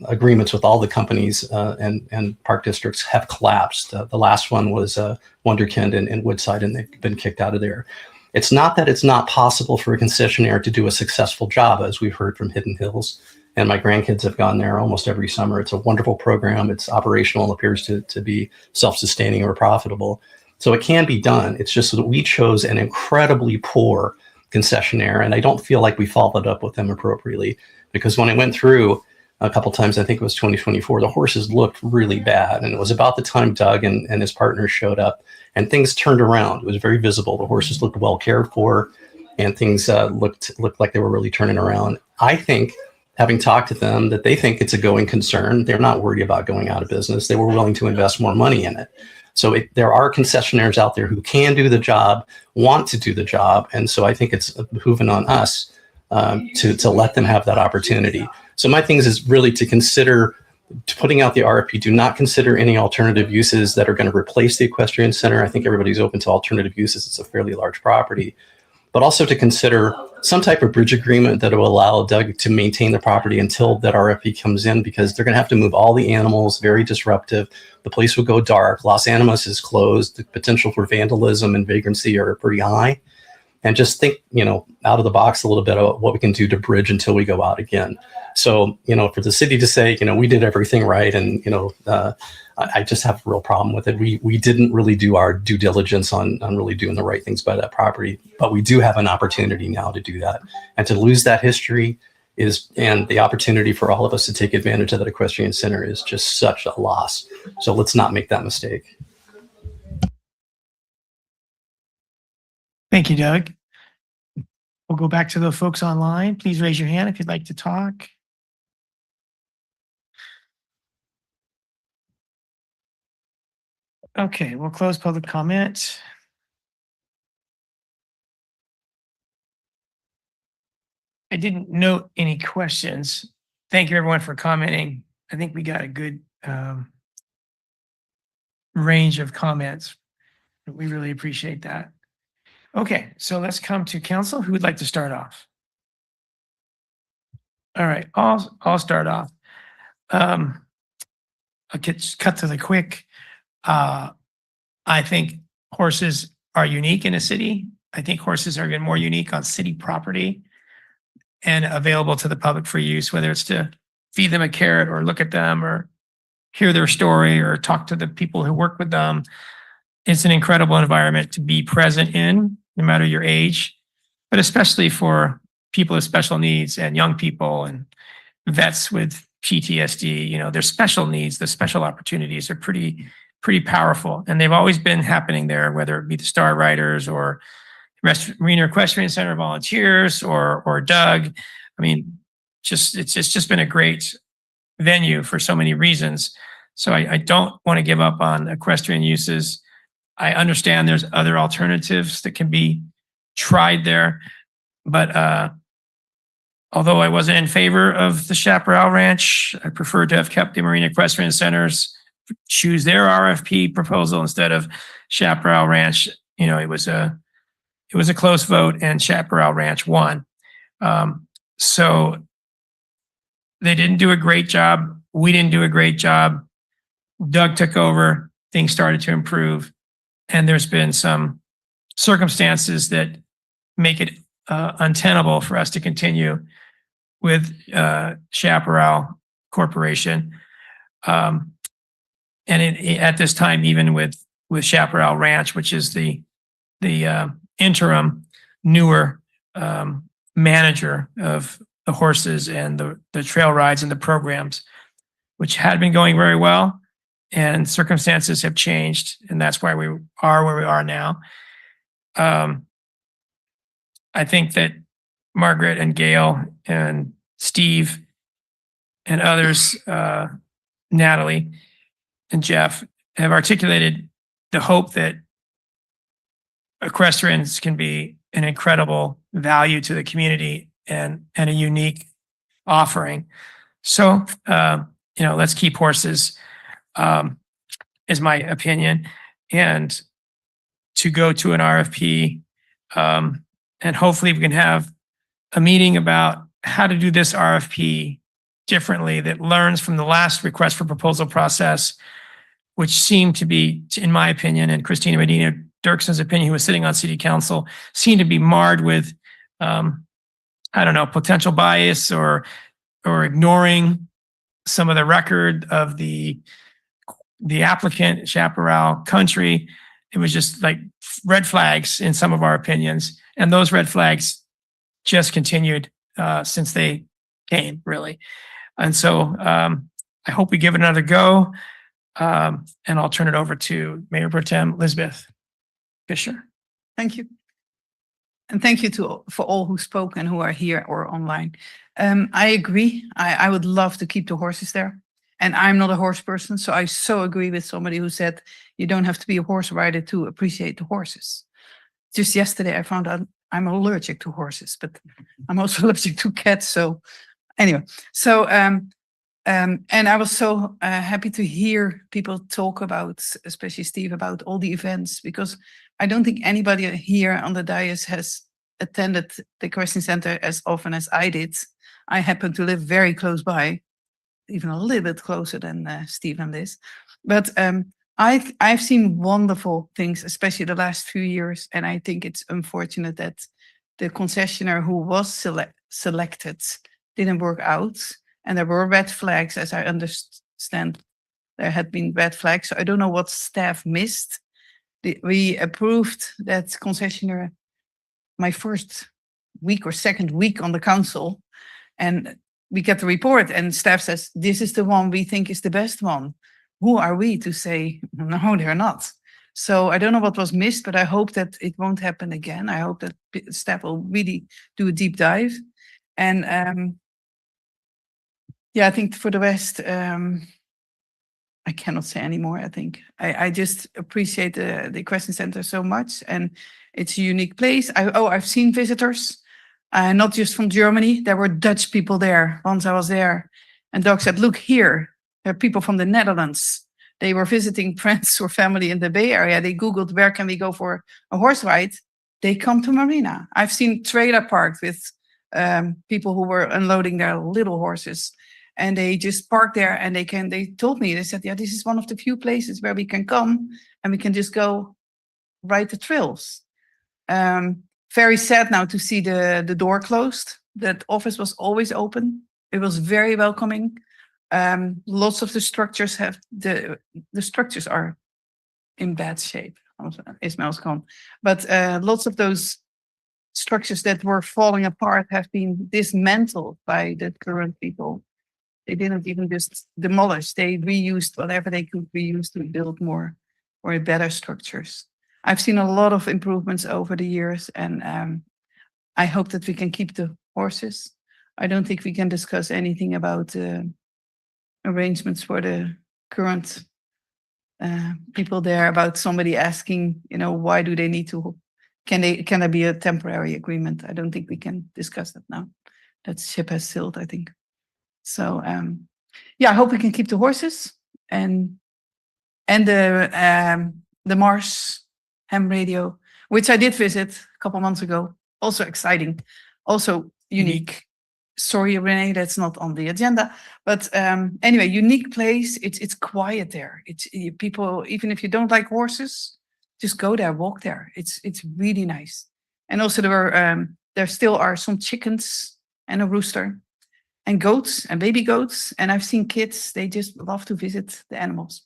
agreements with all the companies and park districts have collapsed. The last one was Wonderkind in Woodside, and they've been kicked out of there. It's not that it's not possible for a concessionaire to do a successful job, as we've heard from Hidden Hills, and my grandkids have gone there almost every summer. It's a wonderful program. It's operational, appears to be self-sustaining or profitable. So it can be done. It's just that we chose an incredibly poor concessionaire, and I don't feel like we followed up with them appropriately, because when I went through a couple times, I think it was 2024, the horses looked really bad. And it was about the time Doug and his partners showed up and things turned around. It was very visible. The horses looked well cared for, and things looked like they were really turning around. I think, having talked to them, that they think it's a going concern. They're not worried about going out of business. They were willing to invest more money in it. So there are concessionaires out there who can do the job, want to do the job. And so I think it's behooving on us to let them have that opportunity. So my thing is really to consider putting out the RFP. Do not consider any alternative uses that are going to replace the equestrian center. I think everybody's open to alternative uses. It's a fairly large property. But also to consider some type of bridge agreement that will allow Doug to maintain the property until that RFP comes in, because they're going to have to move all the animals, very disruptive. The place will go dark. Los Animas is closed. The potential for vandalism and vagrancy are pretty high. And just think, out of the box a little bit about what we can do to bridge until we go out again. So, for the city to say, we did everything right, and, I just have a real problem with it. We didn't really do our due diligence on really doing the right things by that property, but we do have an opportunity now to do that. And to lose that history and the opportunity for all of us to take advantage of that equestrian center is just such a loss. So let's not make that mistake. Thank you, Doug. We'll go back to the folks online. Please raise your hand if you'd like to talk. Okay, we'll close public comment. I didn't note any questions. Thank you, everyone, for commenting. I think we got a good range of comments. We really appreciate that. Okay, so let's come to council. Who would like to start off? All right, I'll start off. I'll cut to the quick. I think horses are unique in a city. I think horses are even more unique on city property and available to the public for use, whether it's to feed them a carrot or look at them or hear their story or talk to the people who work with them. It's an incredible environment to be present in, no matter your age, but especially for people with special needs and young people and vets with PTSD. Their special needs, the special opportunities are pretty powerful. And they've always been happening there, whether it be the Star Riders or Marina Equestrian Center volunteers or Doug. I mean, it's just been a great venue for so many reasons. So I don't want to give up on equestrian uses. I understand there's other alternatives that can be tried there, but although I wasn't in favor of the Chaparral Ranch, I prefer to have kept the Marina Equestrian Centers choose their RFP proposal instead of Chaparral Ranch. It was a close vote, and Chaparral Ranch won. So they didn't do a great job. We didn't do a great job. Doug took over. Things started to improve. And there's been some circumstances that make it untenable for us to continue with Chaparral Corporation. And at this time, even with Chaparral Ranch, which is the interim newer manager of the horses and the trail rides and the programs, which had been going very well, and circumstances have changed, and that's why we are where we are now. I think that Margaret and Gail and Steve and others, Natalie and Jeff, have articulated the hope that equestrians can be an incredible value to the community and a unique offering. So, let's keep horses, is my opinion, and to go to an RFP, and hopefully we can have a meeting about how to do this RFP differently that learns from the last request for proposal process, which seemed to be, in my opinion, and Christina Medina Dirkson's opinion, who was sitting on city council, seemed to be marred with, potential bias or ignoring some of the record of the applicant, Chaparral Country. It was just like red flags in some of our opinions. And those red flags just continued since they came, really. And so I hope we give it another go. And I'll turn it over to Mayor Pro Tem Elizabeth Fisher. Thank you. And thank you for all who spoke and who are here or online. I agree. I would love to keep the horses there. And I'm not a horse person, so I so agree with somebody who said you don't have to be a horse rider to appreciate the horses. Just yesterday, I found out I'm allergic to horses, but I'm also allergic to cats. So anyway, and I was so happy to hear people talk about, especially Steve, about all the events, because I don't think anybody here on the dais has attended the Equestrian Center as often as I did. I happen to live very close by, even a little bit closer than Steve and Liz. But I've seen wonderful things, especially the last few years. And I think it's unfortunate that the concessionaire who was selected didn't work out. And there were red flags, as I understand. There had been red flags. So I don't know what staff missed. We approved that concessionaire my first week or second week on the council. And we get the report and staff says, this is the one we think is the best one. Who are we to say, no, they're not? So I don't know what was missed, but I hope that it won't happen again. I hope that staff will really do a deep dive. And I think for the rest, I cannot say anymore. I think I just appreciate the Equestrian Center so much, and it's a unique place. I've seen visitors, not just from Germany. There were Dutch people there once I was there, and Doc said, "Look here, there are people from the Netherlands. They were visiting friends or family in the Bay Area. They Googled where can we go for a horse ride. They come to Marina. I've seen trailer parked with people who were unloading their little horses." And they just parked there and they told me, they said, yeah, this is one of the few places where we can come and we can just go ride the trails. Very sad now to see the door closed. That office was always open. It was very welcoming. Lots of the structures the structures are in bad shape. Ismail's gone. But lots of those structures that were falling apart have been dismantled by the current people. They didn't even just demolish. They reused whatever they could reuse to build more or better structures. I've seen a lot of improvements over the years, and I hope that we can keep the horses. I don't think we can discuss anything about arrangements for the current people there, about somebody asking, why do they need to, can there be a temporary agreement? I don't think we can discuss that now. That ship has sailed, I think. So I hope we can keep the horses and the Mars ham radio, which I did visit a couple months ago. Also exciting, also unique. Sorry, Renee, that's not on the agenda. But anyway, unique place. It's quiet there. It's people, even if you don't like horses, just go there, walk there. It's really nice. And also there still are some chickens and a rooster. And goats and baby goats. And I've seen kids, they just love to visit the animals.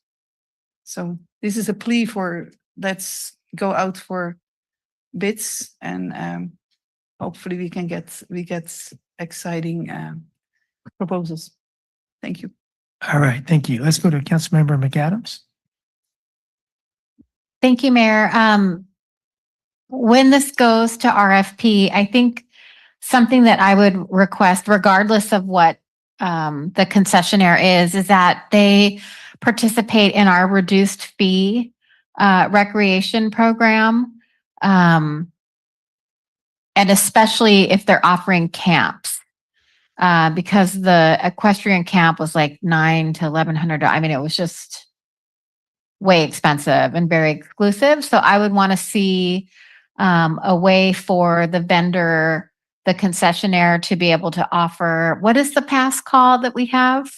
So this is a plea for let's go out for bids, and hopefully we get exciting proposals. Thank you. All right, thank you. Let's go to Councilmember McAdams. Thank you, Mayor. When this goes to RFP, I think something that I would request, regardless of what the concessionaire is that they participate in our reduced fee recreation program. And especially if they're offering camps. Because the equestrian camp was like $900 to $1,100. I mean, it was just way expensive and very exclusive. So I would want to see a way for the vendor, the concessionaire, to be able to offer, what is the pass called that we have?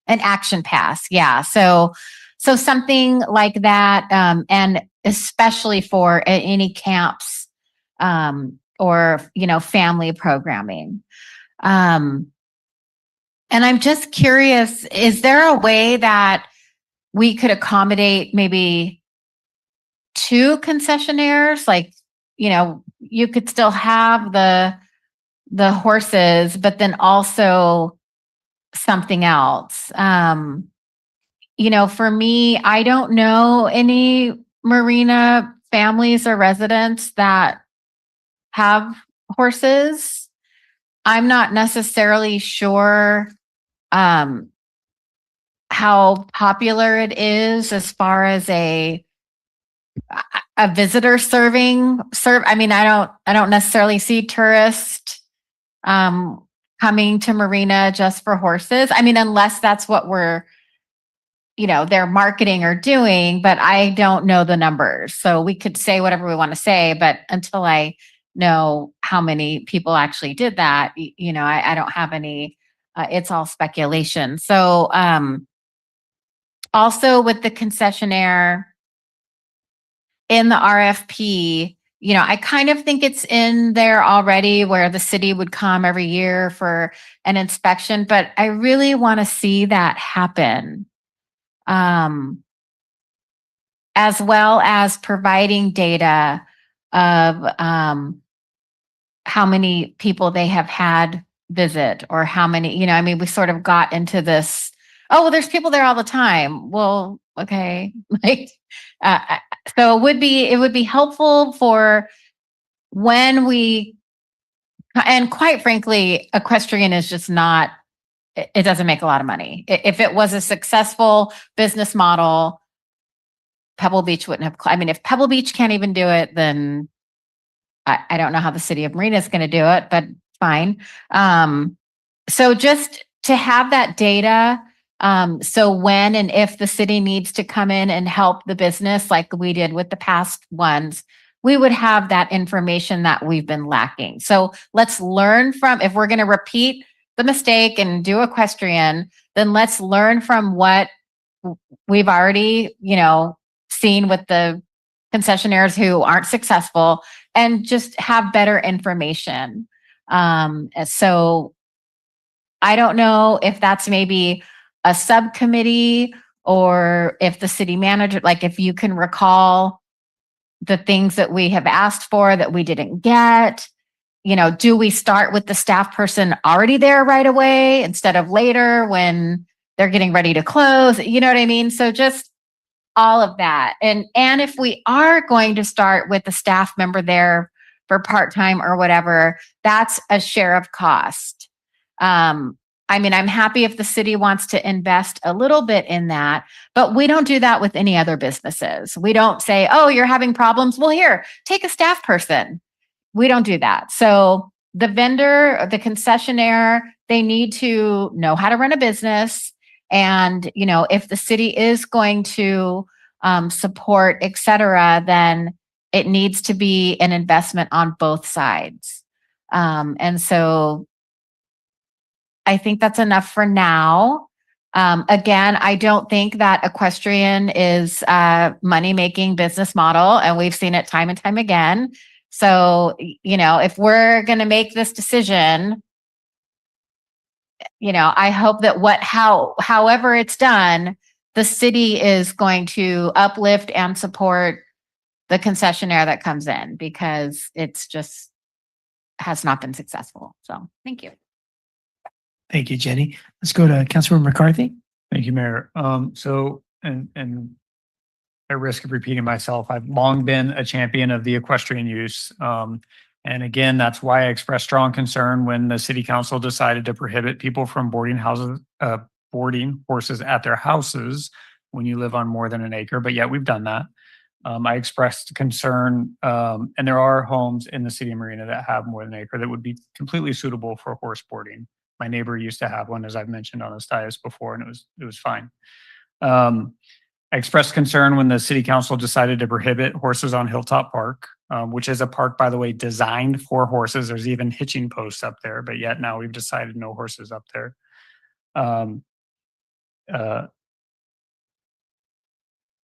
An action pass. Yeah. So something like that. And especially for any camps or, family programming. And I'm just curious, is there a way that we could accommodate maybe 2 concessionaires? Like, you could still have the horses, but then also something else. For me, I don't know any Marina families or residents that have horses. I'm not necessarily sure how popular it is as far as a visitor I mean, I don't necessarily see tourists coming to Marina just for horses. I mean, unless that's what they're marketing or doing, but I don't know the numbers. So we could say whatever we want to say, but until I know how many people actually did that, I don't have any, it's all speculation. So also with the concessionaire in the RFP, I kind of think it's in there already where the city would come every year for an inspection, but I really want to see that happen. As well as providing data of how many people they have had visit or how many, I mean, we sort of got into this, oh, well, there's people there all the time. Well, okay. So it would be helpful for when and quite frankly, equestrian is just not, it doesn't make a lot of money. If it was a successful business model, Pebble Beach wouldn't have, if Pebble Beach can't even do it, then I don't know how the city of Marina is going to do it, but fine. So just to have that data, so when and if the city needs to come in and help the business like we did with the past ones, we would have that information that we've been lacking. So let's learn from, if we're going to repeat the mistake and do equestrian, then let's learn from what we've already, seen with the concessionaires who aren't successful and just have better information. So I don't know if that's maybe a subcommittee or if the city manager, like if you can recall the things that we have asked for that we didn't get, do we start with the staff person already there right away instead of later when they're getting ready to close? You know what I mean? So just all of that. And if we are going to start with the staff member there for part-time or whatever, that's a share of cost. I'm happy if the city wants to invest a little bit in that, but we don't do that with any other businesses. We don't say, oh, you're having problems. Well, here, take a staff person. We don't do that. So the vendor, the concessionaire, they need to know how to run a business. And, if the city is going to support, et cetera, then it needs to be an investment on both sides. And so I think that's enough for now. Again, I don't think that equestrian is a money-making business model, and we've seen it time and time again. So, if we're going to make this decision, I hope that however it's done, the city is going to uplift and support the concessionaire that comes in because it's just has not been successful. So thank you. Thank you, Jenny. Let's go to Councilmember McCarthy. Thank you, Mayor. And at risk of repeating myself, I've long been a champion of the equestrian use. And again, that's why I expressed strong concern when the city council decided to prohibit people from boarding horses at their houses when you live on more than an acre, but yet we've done that. I expressed concern, and there are homes in the city of Marina that have more than an acre that would be completely suitable for horse boarding. My neighbor used to have one, as I've mentioned on this dais before, and it was fine. I expressed concern when the city council decided to prohibit horses on Hilltop Park, which is a park, by the way, designed for horses. There's even hitching posts up there, but yet now we've decided no horses up there.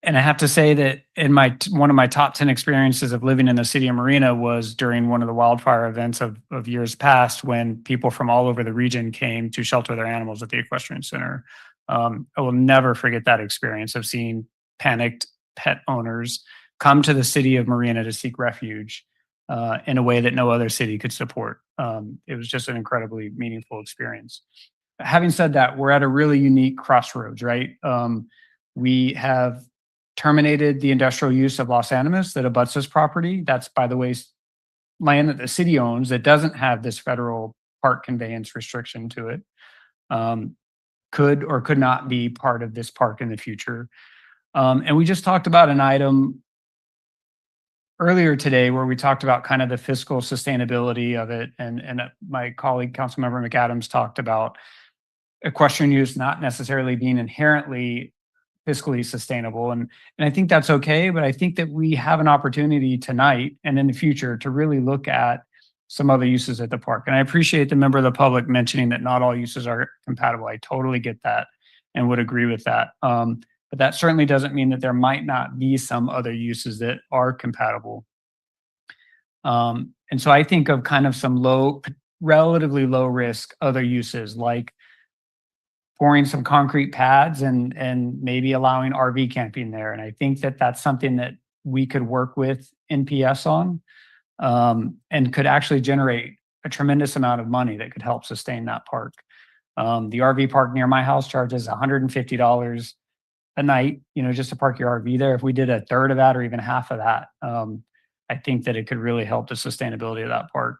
And I have to say that in one of my top 10 experiences of living in the city of Marina was during one of the wildfire events of years past, when people from all over the region came to shelter their animals at the equestrian center. I will never forget that experience of seeing panicked pet owners come to the city of Marina to seek refuge in a way that no other city could support. It was just an incredibly meaningful experience. Having said that, we're at a really unique crossroads, right? We have terminated the industrial use of Los Animas that abuts this property. That's, by the way, land that the city owns that doesn't have this federal park conveyance restriction to it. Could or could not be part of this park in the future. And we just talked about an item earlier today where we talked about kind of the fiscal sustainability of it. And my colleague, Councilmember McAdams, talked about equestrian use not necessarily being inherently fiscally sustainable. And I think that's okay, but I think that we have an opportunity tonight and in the future to really look at some other uses at the park. And I appreciate the member of the public mentioning that not all uses are compatible. I totally get that and would agree with that. But that certainly doesn't mean that there might not be some other uses that are compatible. And so I think of kind of some relatively low risk other uses, like pouring some concrete pads and maybe allowing RV camping there. And I think that that's something that we could work with NPS on, and could actually generate a tremendous amount of money that could help sustain that park. The RV park near my house charges $150 a night, just to park your RV there. If we did a third of that or even half of that, I think that it could really help the sustainability of that park.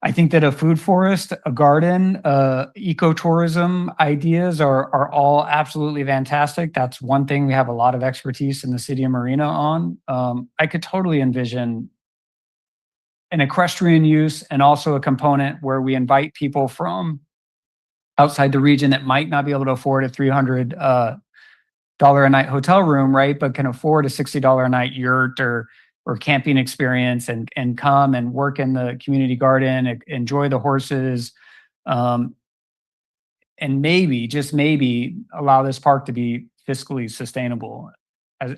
I think that a food forest, a garden, ecotourism ideas are all absolutely fantastic. That's one thing we have a lot of expertise in the city of Marina on. I could totally envision an equestrian use and also a component where we invite people from outside the region that might not be able to afford a $300 a night hotel room, right? But can afford a $60 a night yurt or camping experience and come and work in the community garden, enjoy the horses, and maybe, just maybe, allow this park to be fiscally sustainable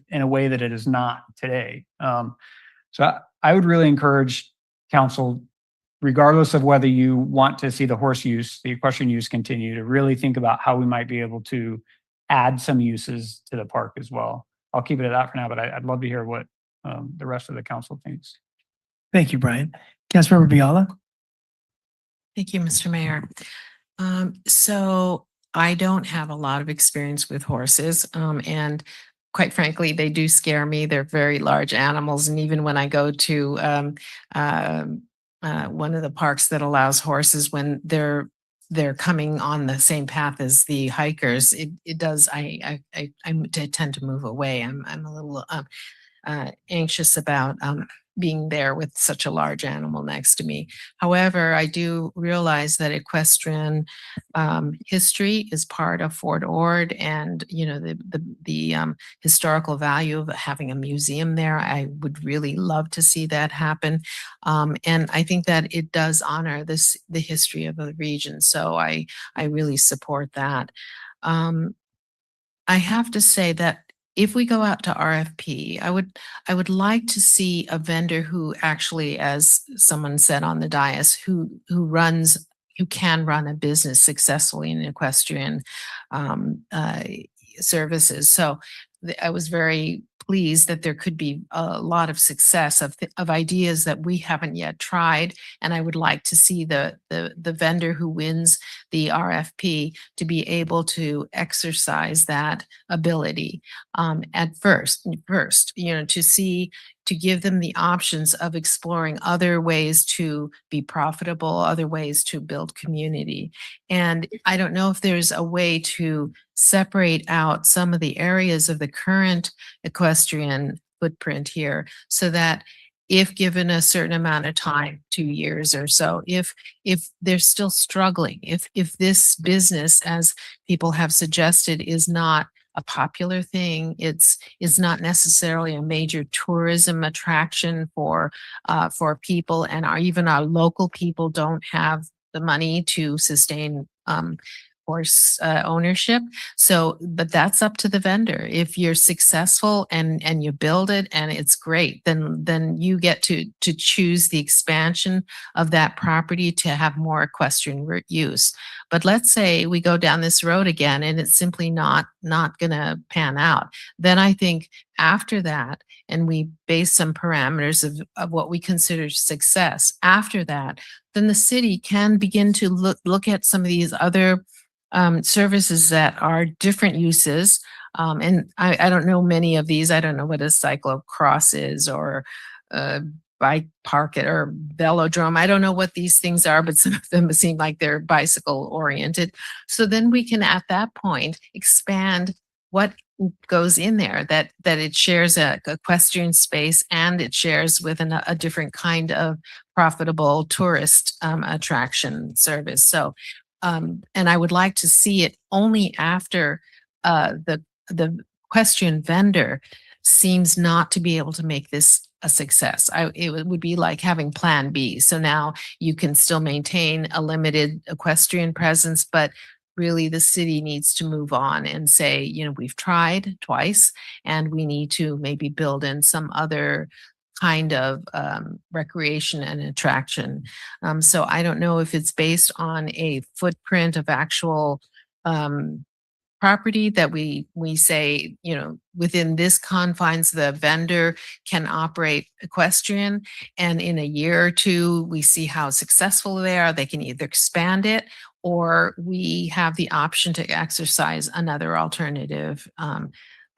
in a way that it is not today. So I would really encourage council, regardless of whether you want to see the equestrian use continue, to really think about how we might be able to add some uses to the park as well. I'll keep it at that for now, but I'd love to hear what the rest of the council thinks. Thank you, Brian. Councilmember Biala? Thank you, Mr. Mayor. So I don't have a lot of experience with horses, and quite frankly, they do scare me. They're very large animals, and even when I go to one of the parks that allows horses, when they're coming on the same path as the hikers, it does. I tend to move away. I'm a little anxious about being there with such a large animal next to me. However, I do realize that equestrian history is part of Fort Ord, and the historical value of having a museum there. I would really love to see that happen, and I think that it does honor the history of the region. So I really support that. I have to say that if we go out to RFP, I would like to see a vendor who actually, as someone said on the dais, who can run a business successfully in equestrian services. So I was very pleased that there could be a lot of success of ideas that we haven't yet tried. And I would like to see the vendor who wins the RFP to be able to exercise that ability at first, to give them the options of exploring other ways to be profitable, other ways to build community. And I don't know if there's a way to separate out some of the areas of the current equestrian footprint here so that if given a certain amount of time, 2 years or so, if they're still struggling, if this business, as people have suggested, is not a popular thing, it's not necessarily a major tourism attraction for people, and even our local people don't have the money to sustain horse ownership. So, but that's up to the vendor. If you're successful and you build it and it's great, then you get to choose the expansion of that property to have more equestrian use. But let's say we go down this road again and it's simply not going to pan out. Then I think after that, and we base some parameters of what we consider success. After that, then the city can begin to look at some of these other services that are different uses. And I don't know many of these. I don't know what a cyclocross is or a bike park or velodrome. I don't know what these things are, but some of them seem like they're bicycle oriented. So then we can, at that point, expand what goes in there, that it shares a equestrian space and it shares with a different kind of profitable tourist attraction service. So and I would like to see it only after the equestrian vendor seems not to be able to make this a success. It would be like having plan B. So now you can still maintain a limited equestrian presence, but really the city needs to move on and say, we've tried twice and we need to maybe build in some other kind of recreation and attraction. So I don't know if it's based on a footprint of actual property that we say, within this confines, the vendor can operate equestrian, and in a year or two, we see how successful they are. They can either expand it or we have the option to exercise another alternative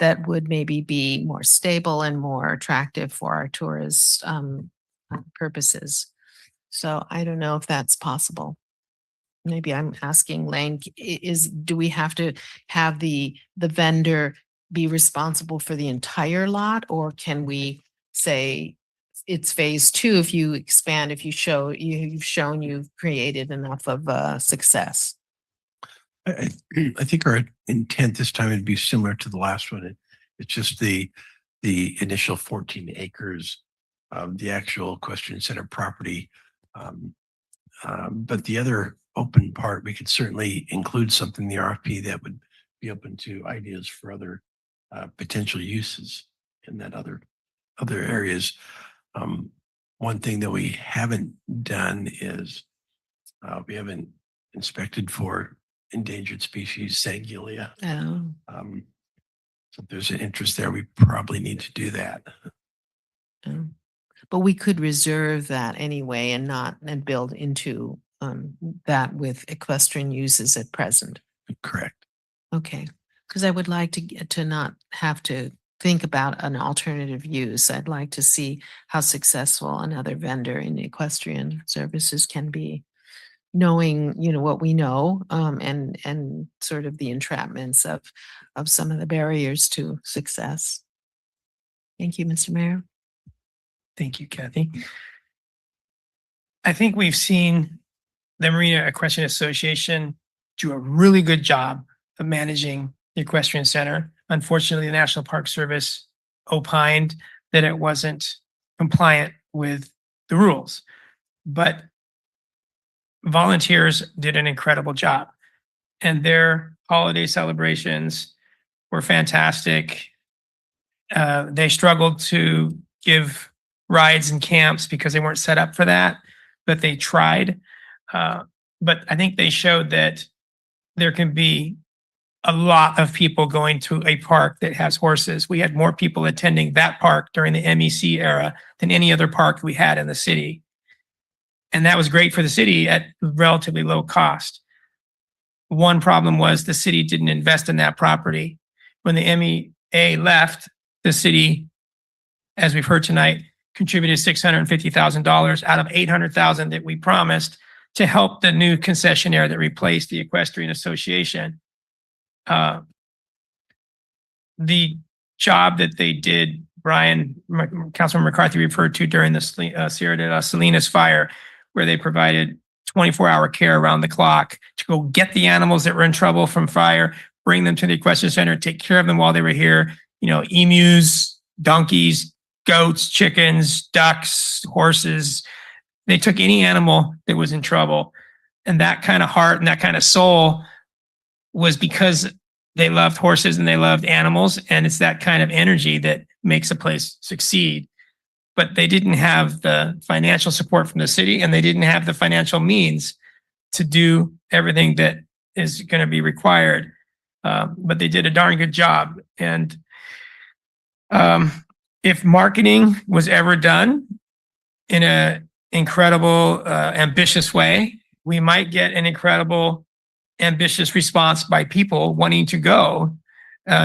that would maybe be more stable and more attractive for our tourist purposes. So I don't know if that's possible. Maybe I'm asking Lane, do we have to have the vendor be responsible for the entire lot, or can we say it's phase 2 if you expand, if you've shown you've created enough of success? I think our intent this time would be similar to the last one. It's just the initial 14 acres of the actual equestrian center property. But the other open part, we could certainly include something in the RFP that would be open to ideas for other potential uses in that other areas. One thing that we haven't done is we haven't inspected for endangered species, Sanguilia. Oh. So if there's an interest there, we probably need to do that. But we could reserve that anyway and build into that with equestrian uses at present. Correct. Okay, because I would like to not have to think about an alternative use. I'd like to see how successful another vendor in equestrian services can be, knowing what we know and sort of the entrapments of some of the barriers to success. Thank you, Mr. Mayor. Thank you, Kathy. I think we've seen the Marina Equestrian Association do a really good job of managing the equestrian center. Unfortunately, the National Park Service opined that it wasn't compliant with the rules, but volunteers did an incredible job, and their holiday celebrations were fantastic. They struggled to give rides and camps because they weren't set up for that, but they tried. But I think they showed that there can be a lot of people going to a park that has horses. We had more people attending that park during the MEC era than any other park we had in the city. And that was great for the city at relatively low cost. One problem was the city didn't invest in that property. When the MEA left, the city, as we've heard tonight, contributed $650,000 out of $800,000 that we promised to help the new concessionaire that replaced the Equestrian Association. The job that they did, Councilman McCarthy referred to during the Sierra de las Salinas fire, where they provided 24-hour care around the clock to go get the animals that were in trouble from fire, bring them to the equestrian center, take care of them while they were here. You know, emus, donkeys, goats, chickens, ducks, horses. They took any animal that was in trouble. And that kind of heart and that kind of soul was because they loved horses and they loved animals. And it's that kind of energy that makes a place succeed. But they didn't have the financial support from the city, and they didn't have the financial means to do everything that is going to be required. But they did a darn good job. And if marketing was ever done in an incredible, ambitious way, we might get an incredible, ambitious response by people wanting to go,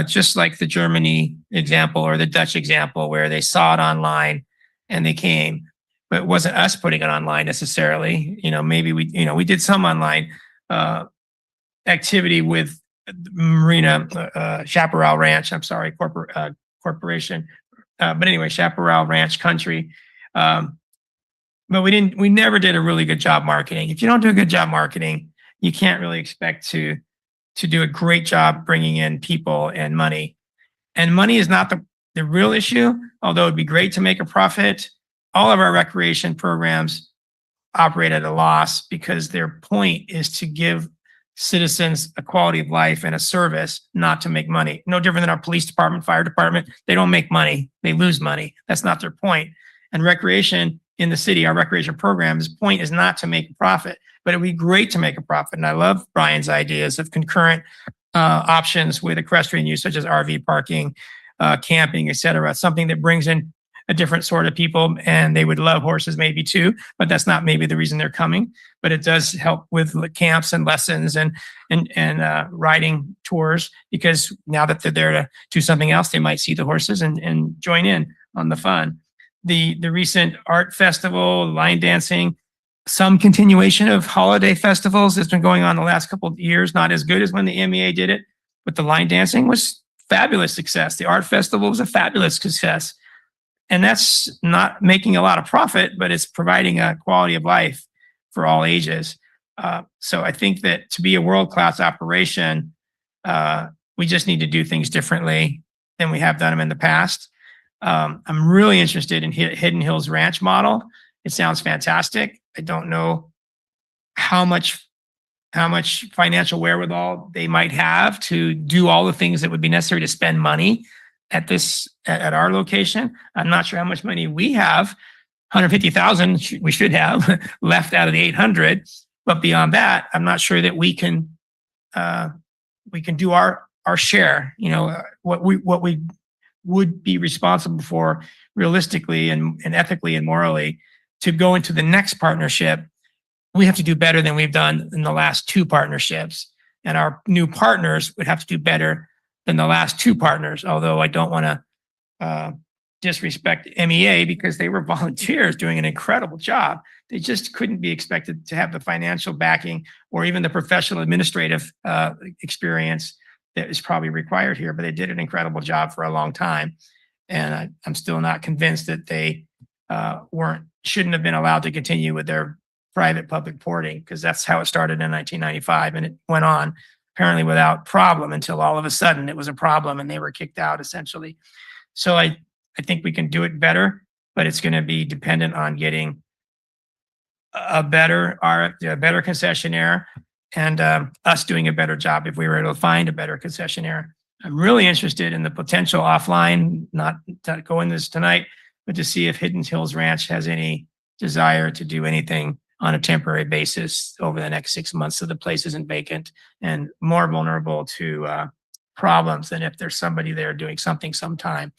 just like the Germany example or the Dutch example, where they saw it online and they came. But it wasn't us putting it online necessarily. You know, maybe we did some online activity with Marina, Chaparral Ranch. I'm sorry, corporation. But anyway, Chaparral Ranch Country. But we never did a really good job marketing. If you don't do a good job marketing, you can't really expect to do a great job bringing in people and money. And money is not the real issue, although it'd be great to make a profit. All of our recreation programs operate at a loss because their point is to give citizens a quality of life and a service, not to make money. No different than our police department, fire department. They don't make money. They lose money. That's not their point. And recreation in the city, our recreation program's point is not to make a profit, but it'd be great to make a profit. And I love Brian's ideas of concurrent options with equestrian use, such as RV parking, camping, et cetera. Something that brings in a different sort of people, and they would love horses maybe too, but that's not maybe the reason they're coming. But it does help with camps and lessons and riding tours, because now that they're there to do something else, they might see the horses and join in on the fun. The recent art festival, line dancing, some continuation of holiday festivals that's been going on the last couple of years, not as good as when the MEA did it, but the line dancing was fabulous success. The art festival was a fabulous success. And that's not making a lot of profit, but it's providing a quality of life for all ages. So I think that to be a world-class operation, we just need to do things differently than we have done them in the past. I'm really interested in Hidden Hills Ranch model. It sounds fantastic. I don't know how much financial wherewithal they might have to do all the things that would be necessary to spend money at our location. I'm not sure how much money we have. 150,000 we should have left out of the 800. But beyond that, I'm not sure that we can do our share. You know, what we would be responsible for realistically and ethically and morally to go into the next partnership. We have to do better than we've done in the last two partnerships, and our new partners would have to do better than the last two partners. Although I don't want to disrespect MEA, because they were volunteers doing an incredible job. They just couldn't be expected to have the financial backing or even the professional administrative experience that is probably required here, but they did an incredible job for a long time. And I'm still not convinced that they shouldn't have been allowed to continue with their private public porting, because that's how it started in 1995, and it went on apparently without problem until all of a sudden it was a problem and they were kicked out essentially. So I think we can do it better, but it's going to be dependent on getting a better concessionaire and us doing a better job if we were able to find a better concessionaire. I'm really interested in the potential offline, not to go in this tonight, but to see if Hidden Hills Ranch has any desire to do anything on a temporary basis over the next 6 months so the place isn't vacant and more vulnerable to problems than if there's somebody there doing something sometime.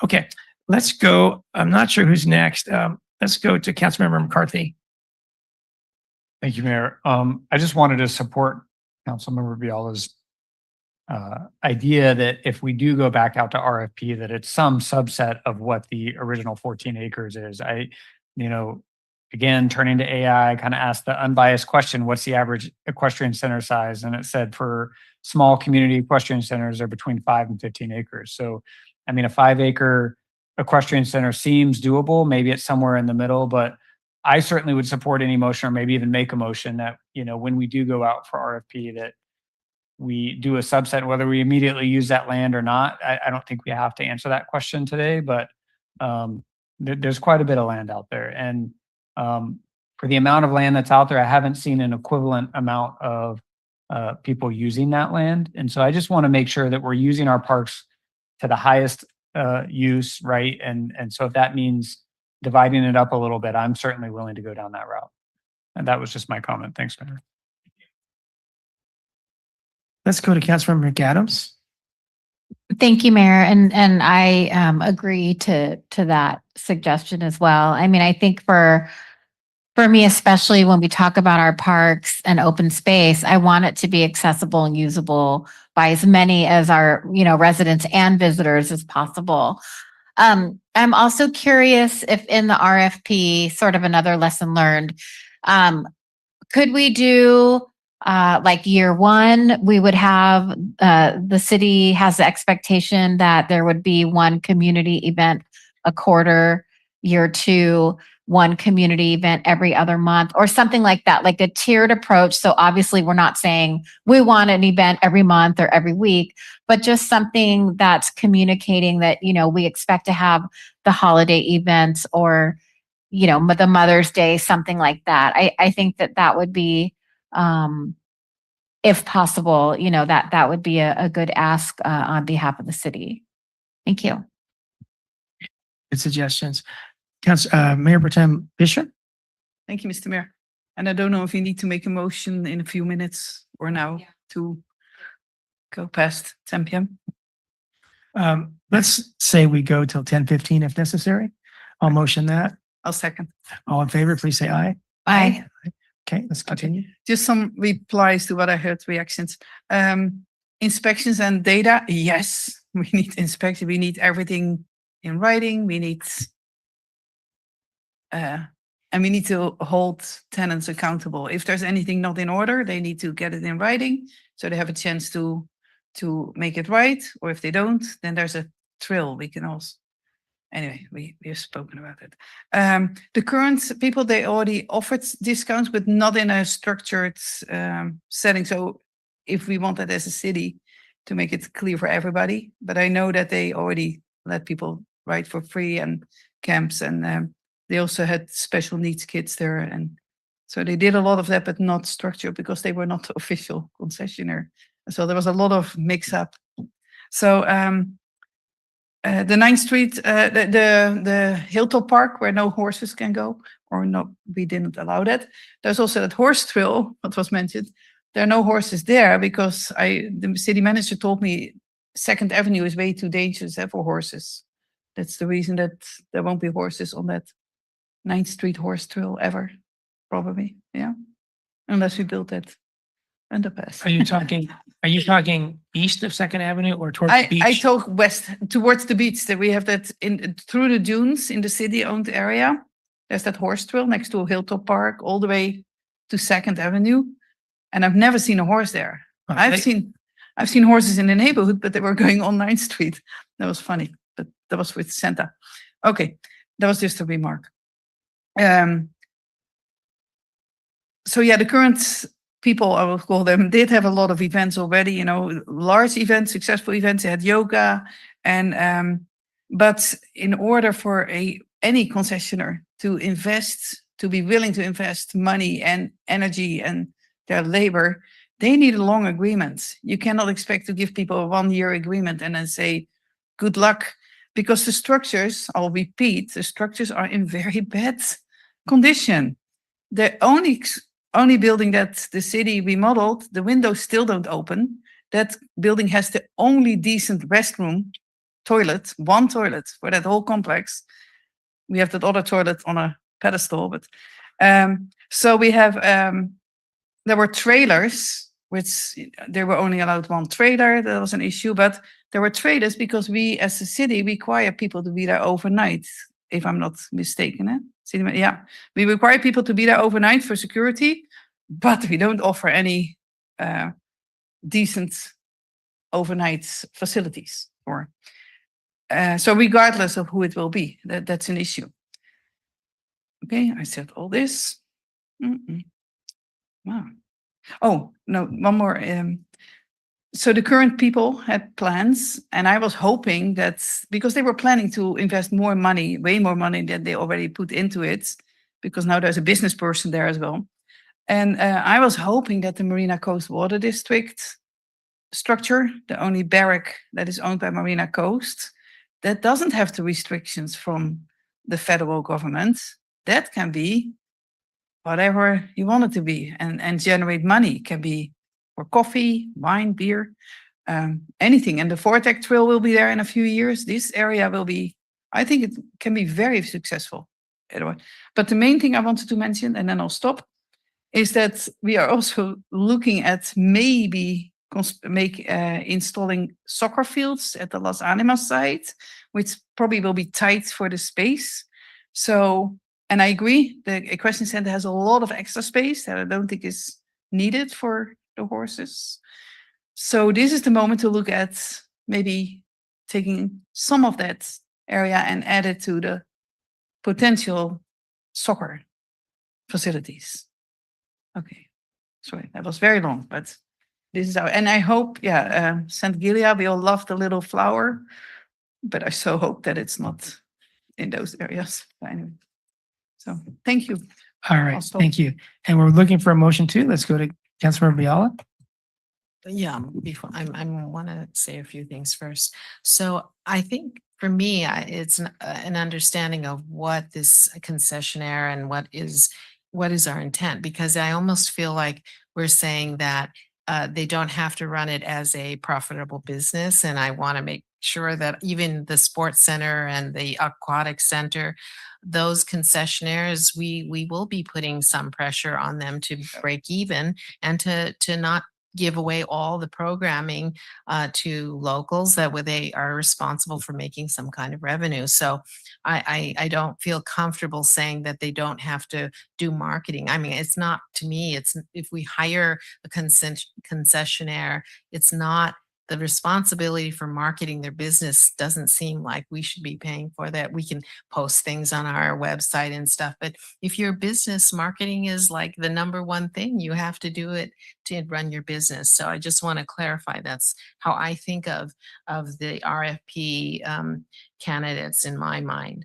Okay, let's go. I'm not sure who's next. Let's go to Councilmember McCarthy. Thank you, Mayor. I just wanted to support Councilmember Biala's idea that if we do go back out to RFP, that it's some subset of what the original 14 acres is. Again, turning to AI, kind of asked the unbiased question, what's the average equestrian center size? And it said for small community equestrian centers, they're between 5 and 15 acres. So, I mean, a 5-acre equestrian center seems doable. Maybe it's somewhere in the middle, but I certainly would support any motion or maybe even make a motion that, when we do go out for RFP, that we do a subset, whether we immediately use that land or not. I don't think we have to answer that question today, but there's quite a bit of land out there. And for the amount of land that's out there, I haven't seen an equivalent amount of people using that land. And so I just want to make sure that we're using our parks to the highest use, right? And so if that means dividing it up a little bit, I'm certainly willing to go down that route. And that was just my comment. Thanks, Mayor. Let's go to Councilmember McAdams. Thank you, Mayor. And I agree to that suggestion as well. I mean, I think for me, especially when we talk about our parks and open space, I want it to be accessible and usable by as many as our, residents and visitors as possible. I'm also curious if in the RFP, sort of another lesson learned, could we do like year one, we would have, the city has the expectation that there would be one community event a quarter, year two, one community event every other month, or something like that, like a tiered approach. So obviously we're not saying we want an event every month or every week, but just something that's communicating that, we expect to have the holiday events or, the Mother's Day, something like that. I think that would be, if possible, that would be a good ask on behalf of the city. Thank you. Good suggestions. Mayor Pro Tem Bishop. Thank you, Mr. Mayor. And I don't know if you need to make a motion in a few minutes or now to go past 10 p.m. Let's say we go till 10:15 if necessary. I'll motion that. I'll second. All in favor, please say aye. Aye. Okay, let's continue. Just some replies to what I heard, reactions. Inspections and data, yes, we need inspection. We need everything in writing. We need, and we need to hold tenants accountable. If there's anything not in order, they need to get it in writing so they have a chance to make it right. Or if they don't, then there's a trill. We can also. Anyway, we have spoken about it. The current people, they already offered discounts, but not in a structured setting. So if we wanted as a city to make it clear for everybody, but I know that they already let people ride for free and camps, and they also had special needs kids there. And so they did a lot of that, but not structured because they were not the official concessionaire. So there was a lot of mix up. So, the 9th Street, the Hilltop Park where no horses can go, or no, we didn't allow that. There's also that horse trail, what was mentioned. There are no horses there because the city manager told me 2nd Avenue is way too dangerous for horses. That's the reason that there won't be horses on that 9th Street horse trail ever, probably, yeah. Unless we build that underpass. Are you talking east of 2nd Avenue or towards the beach? I talk west towards the beach. That we have that through the dunes in the city-owned area. There's that horse trail next to a Hilltop Park, all the way to 2nd Avenue, and I've never seen a horse there. I've seen horses in the neighborhood, but they were going on 9th Street. That was funny, but that was with Santa. Okay, that was just a remark. So yeah, the current people, I will call them, did have a lot of events already, large events, successful events. They had yoga, and but in order for any concessionaire to invest, to be willing to invest money and energy and their labor, they need a long agreement. You cannot expect to give people a 1-year agreement and then say, good luck, because the structures, I'll repeat, the structures are in very bad condition. the only building that the city remodeled, the windows still don't open. That building has the only decent restroom, toilet, one toilet for that whole complex. We have that other toilet on a pedestal, but so we have there were trailers, which they were only allowed one trailer. That was an issue, but there were trailers because we, as a city, require people to be there overnight. If I'm not mistaken, yeah, we require people to be there overnight for security, but we don't offer any decent overnight facilities. Or so, regardless of who it will be, that's an issue. Okay, I said all this. Wow. Oh, no, one more. So the current people had plans, and I was hoping that because they were planning to invest more money, way more money than they already put into it, because now there's a business person there as well. And I was hoping that the Marina Coast Water District structure, the only barrack that is owned by Marina Coast, that doesn't have the restrictions from the federal government, that can be whatever you want it to be and generate money. It can be for coffee, wine, beer, anything. And the Vortex Trail will be there in a few years. This area will be, I think it can be very successful. But the main thing I wanted to mention, and then I'll stop, is that we are also looking at maybe installing soccer fields at the Las Animas site, which probably will be tight for the space. So, and I agree, the equestrian center has a lot of extra space that I don't think is needed for the horses. So this is the moment to look at maybe taking some of that area and add it to the potential soccer facilities. Okay, sorry, that was very long, but this is how, and I hope, St. Gilia, we all love the little flower, but I so hope that it's not in those areas. Anyway, so thank you. All I'll right, stop. thank you. And we're looking for a motion too. Let's go to Councilmember Biala. Yeah, before I want to say a few things first. So I think for me, it's an understanding of what this concessionaire and what is our intent, because I almost feel like we're saying that they don't have to run it as a profitable business. And I want to make sure that even the sports center and the aquatic center, those concessionaires, we will be putting some pressure on them to break even and to not give away all the programming to locals that way they are responsible for making some kind of revenue. So I don't feel comfortable saying that they don't have to do marketing. I mean, it's not, to me, it's if we hire a concessionaire, it's not the responsibility for marketing their business. Doesn't seem like we should be paying for that. We can post things on our website and stuff, but if your business, marketing is like the number one thing, you have to do it to run your business. So I just want to clarify that's how I think of the RFP candidates in my mind.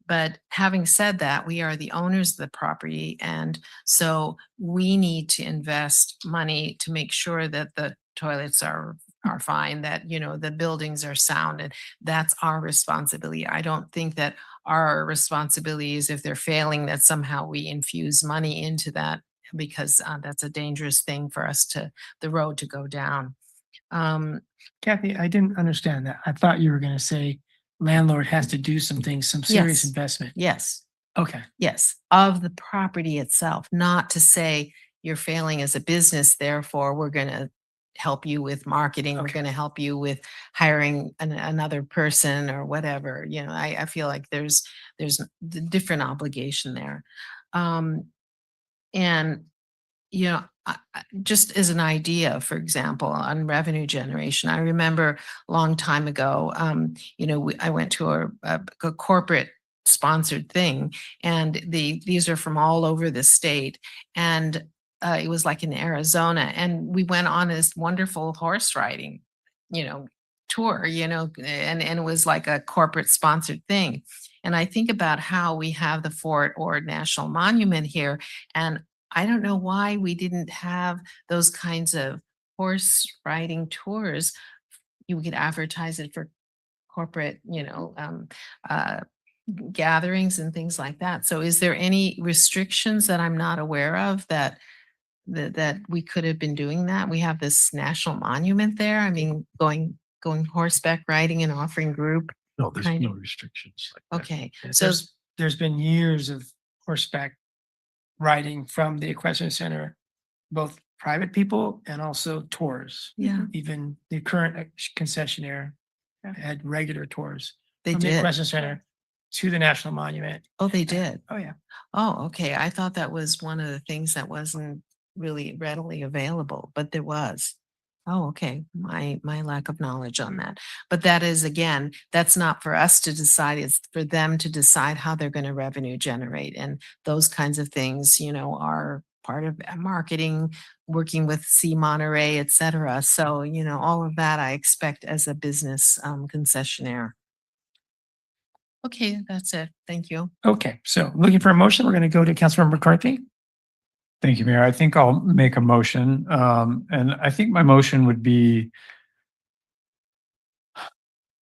But having said that, we are the owners of the property, and so we need to invest money to make sure that the toilets are fine, that, you know, the buildings are sound, and that's our responsibility. I don't think that our responsibility is if they're failing, that somehow we infuse money into that, because that's a dangerous thing for us the road to go down. Kathy, I didn't understand that. I thought you were going to say landlord has to do some things, some serious Yes. investment. Yes. Okay. Yes, of the property itself, not to say you're failing as a business, therefore we're going to help you with marketing, we're going to help you with hiring another person or whatever. You know, I feel like there's the different obligation there. And, you know, just as an idea, for example, on revenue generation, I remember a long time ago, you know, I went to a corporate sponsored thing, and these are from all over the state, and it was like in Arizona, and we went on this wonderful horse riding, you know, tour, you know, and it was like a corporate sponsored thing. And I think about how we have the Fort Ord National Monument here, and I don't know why we didn't have those kinds of horse riding tours. You could advertise it for corporate, you know, gatherings and things like that. So is there any restrictions that I'm not aware of that we could have been doing that? We have this national monument there. I mean, going horseback riding and offering group. No, there's kind no of- restrictions. like that. Okay, so There's been years of horseback riding from the equestrian center, both private people and also tours. yeah, Even the current concessionaire had regular tours they from the did. equestrian center to the national monument. Oh, they did. Oh, yeah. Oh, okay. I thought that was one of the things that wasn't really readily available, but there was. Oh, okay. My lack of knowledge on that. But that is, again, that's not for us to decide. It's for them to decide how they're going to revenue generate. And those kinds of things, are part of marketing, working with C Monterey, et cetera. So, all of that I expect as a business concessionaire. Okay, that's it. Thank you. Okay, so looking for a motion, we're going to go to Councilmember McCarthy. Thank you, Mayor. I think I'll make a motion. And I think my motion would be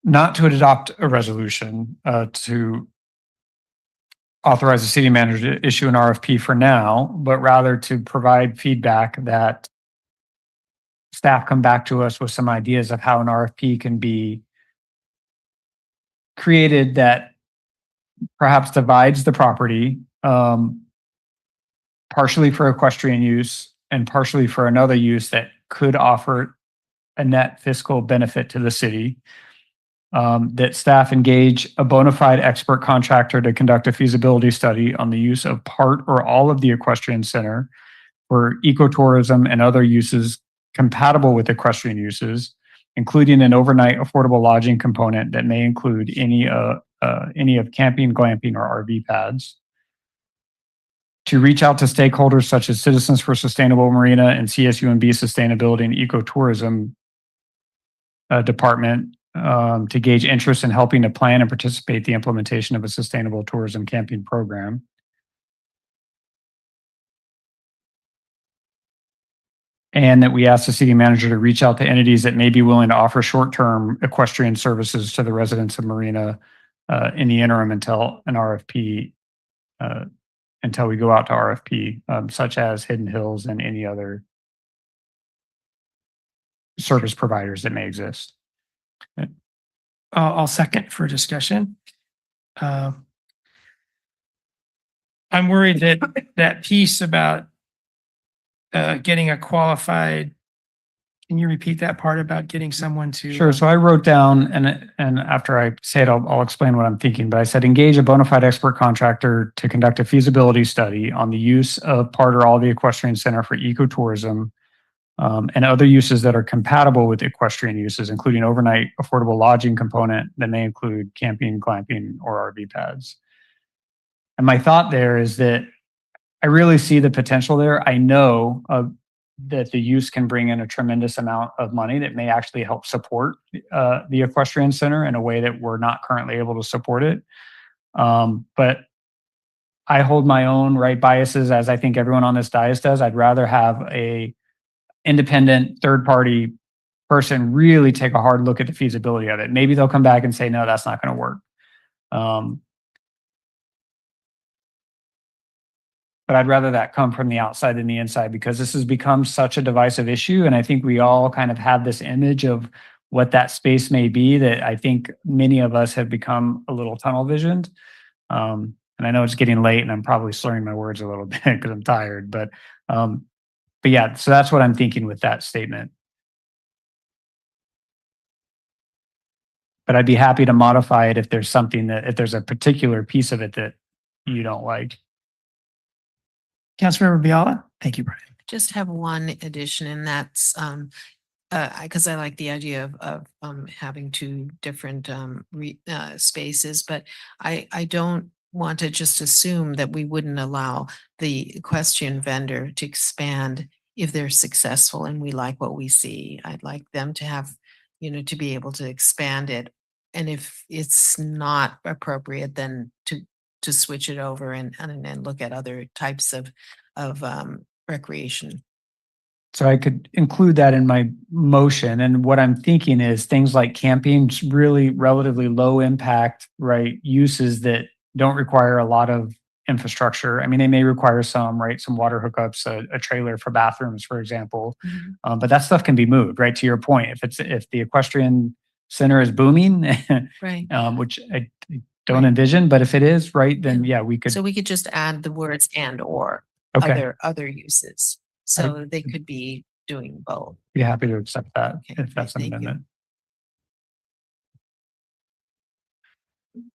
not to adopt a resolution to authorize the city manager to issue an RFP for now, but rather to provide feedback that staff come back to us with some ideas of how an RFP can be created that perhaps divides the property, partially for equestrian use and partially for another use that could offer a net fiscal benefit to the city. That staff engage a bona fide expert contractor to conduct a feasibility study on the use of part or all of the equestrian center for ecotourism and other uses compatible with equestrian uses, including an overnight affordable lodging component that may include any of camping, glamping, or RV pads. To reach out to stakeholders such as Citizens for Sustainable Marina and CSUMB Sustainability and Ecotourism Department to gauge interest in helping to plan and participate the implementation of a sustainable tourism camping program. And that we ask the city manager to reach out to entities that may be willing to offer short-term equestrian services to the residents of Marina in the interim until an RFP, until we go out to RFP, such as Hidden Hills and any other service providers that may exist. I'll second for discussion. I'm worried that that piece about getting a qualified, can you repeat that part about getting someone to? Sure. So I wrote down, and after I say it, I'll explain what I'm thinking. But I said, engage a bona fide expert contractor to conduct a feasibility study on the use of part or all the equestrian center for ecotourism and other uses that are compatible with equestrian uses, including overnight affordable lodging component that may include camping, glamping, or RV pads. And my thought there is that I really see the potential there. I know that the use can bring in a tremendous amount of money that may actually help support the equestrian center in a way that we're not currently able to support it. But I hold my own biases, as I think everyone on this dais does. I'd rather have a independent third-party person really take a hard look at the feasibility of it. Maybe they'll come back and say, no, that's not going to work. But I'd rather that come from the outside than the inside, because this has become such a divisive issue. And I think we all kind of have this image of what that space may be that I think many of us have become a little tunnel visioned. And I know it's getting late and I'm probably slurring my words a little bit because I'm tired, but yeah, so that's what I'm thinking with that statement. But I'd be happy to modify it if there's something if there's a particular piece of it that you don't like. Councilmember Biala? Thank you, Brian. Just have one addition, and that's because I like the idea of having two different spaces, but I don't want to just assume that we wouldn't allow the equestrian vendor to expand if they're successful and we like what we see. I'd like them to have, to be able to expand it. And if it's not appropriate, then to switch it over and look at other types of recreation. So I could include that in my motion. And what I'm thinking is things like camping, really relatively low impact, right? Uses that don't require a lot of infrastructure. I mean, they may require some, right? Some water hookups, a trailer for bathrooms, for example. But that stuff can be moved, right? To your point, if the equestrian center is booming, Right. which I don't envision, but if it is, right, then yeah, we could. So we could just add the words and or Okay. other uses. So they could be doing both. Be happy to accept that Okay, if that's an thank you. amendment.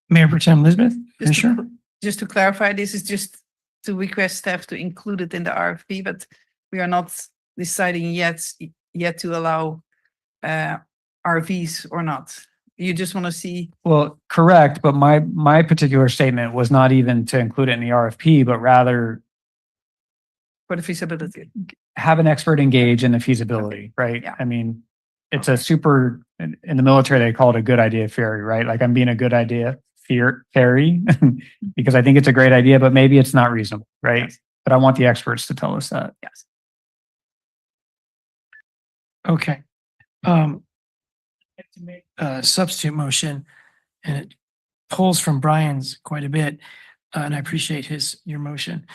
Mayor Pro Tem Elizabeth Just Fisher? just to clarify, this is just to request staff to include it in the RFP, but we are not deciding yet to allow RVs or not. You just want to see. Well, correct, but my particular statement was not even to include it in the RFP, but rather For the feasibility. have an expert engage in the feasibility, right? Yeah. I mean, it's a super, in the military, they call it a good idea fairy, right? Like I'm being a good idea fairy because I think it's a great idea, but maybe it's not reasonable, right? Yes. But I want the experts to tell us that. Yes. Okay. To make a substitute motion, and it pulls from Brian's quite a bit, and I appreciate your motion.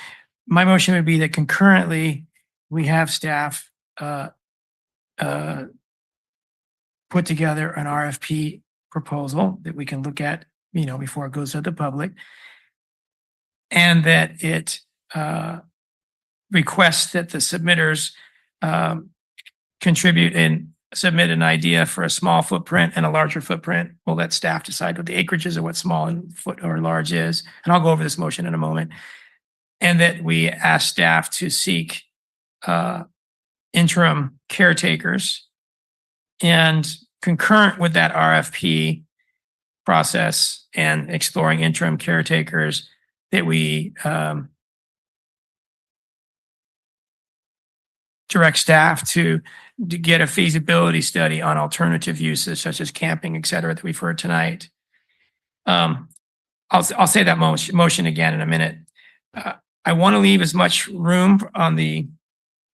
My motion would be that concurrently, we have staff put together an RFP proposal that we can look at, before it goes to the public. And that it requests that the submitters contribute and submit an idea for a small footprint and a larger footprint. We'll let staff decide what the acreage is or what small and foot or large is. And I'll go over this motion in a moment. And that we ask staff to seek interim caretakers. And concurrent with that RFP process and exploring interim caretakers, that we direct staff to get a feasibility study on alternative uses such as camping, et cetera, that we've heard tonight. I'll say that motion again in a minute. I want to leave as much room on the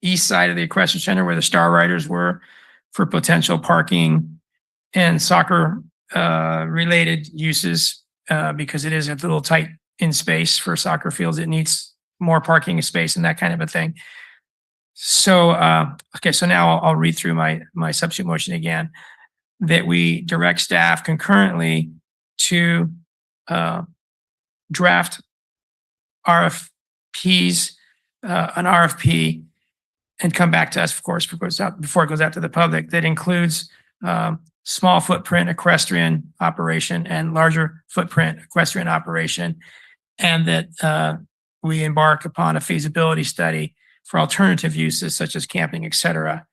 east side of the equestrian center where the Star Riders were for potential parking and soccer related uses because it is a little tight in space for soccer fields. It needs more parking space and that kind of a thing. So, okay, so now I'll read through my substitute motion again, that we direct staff concurrently to draft RFPs, an RFP, and come back to us, of course, before it goes out to the public, that includes small footprint equestrian operation and larger footprint equestrian operation, and that we embark upon a feasibility study for alternative uses such as camping, et cetera.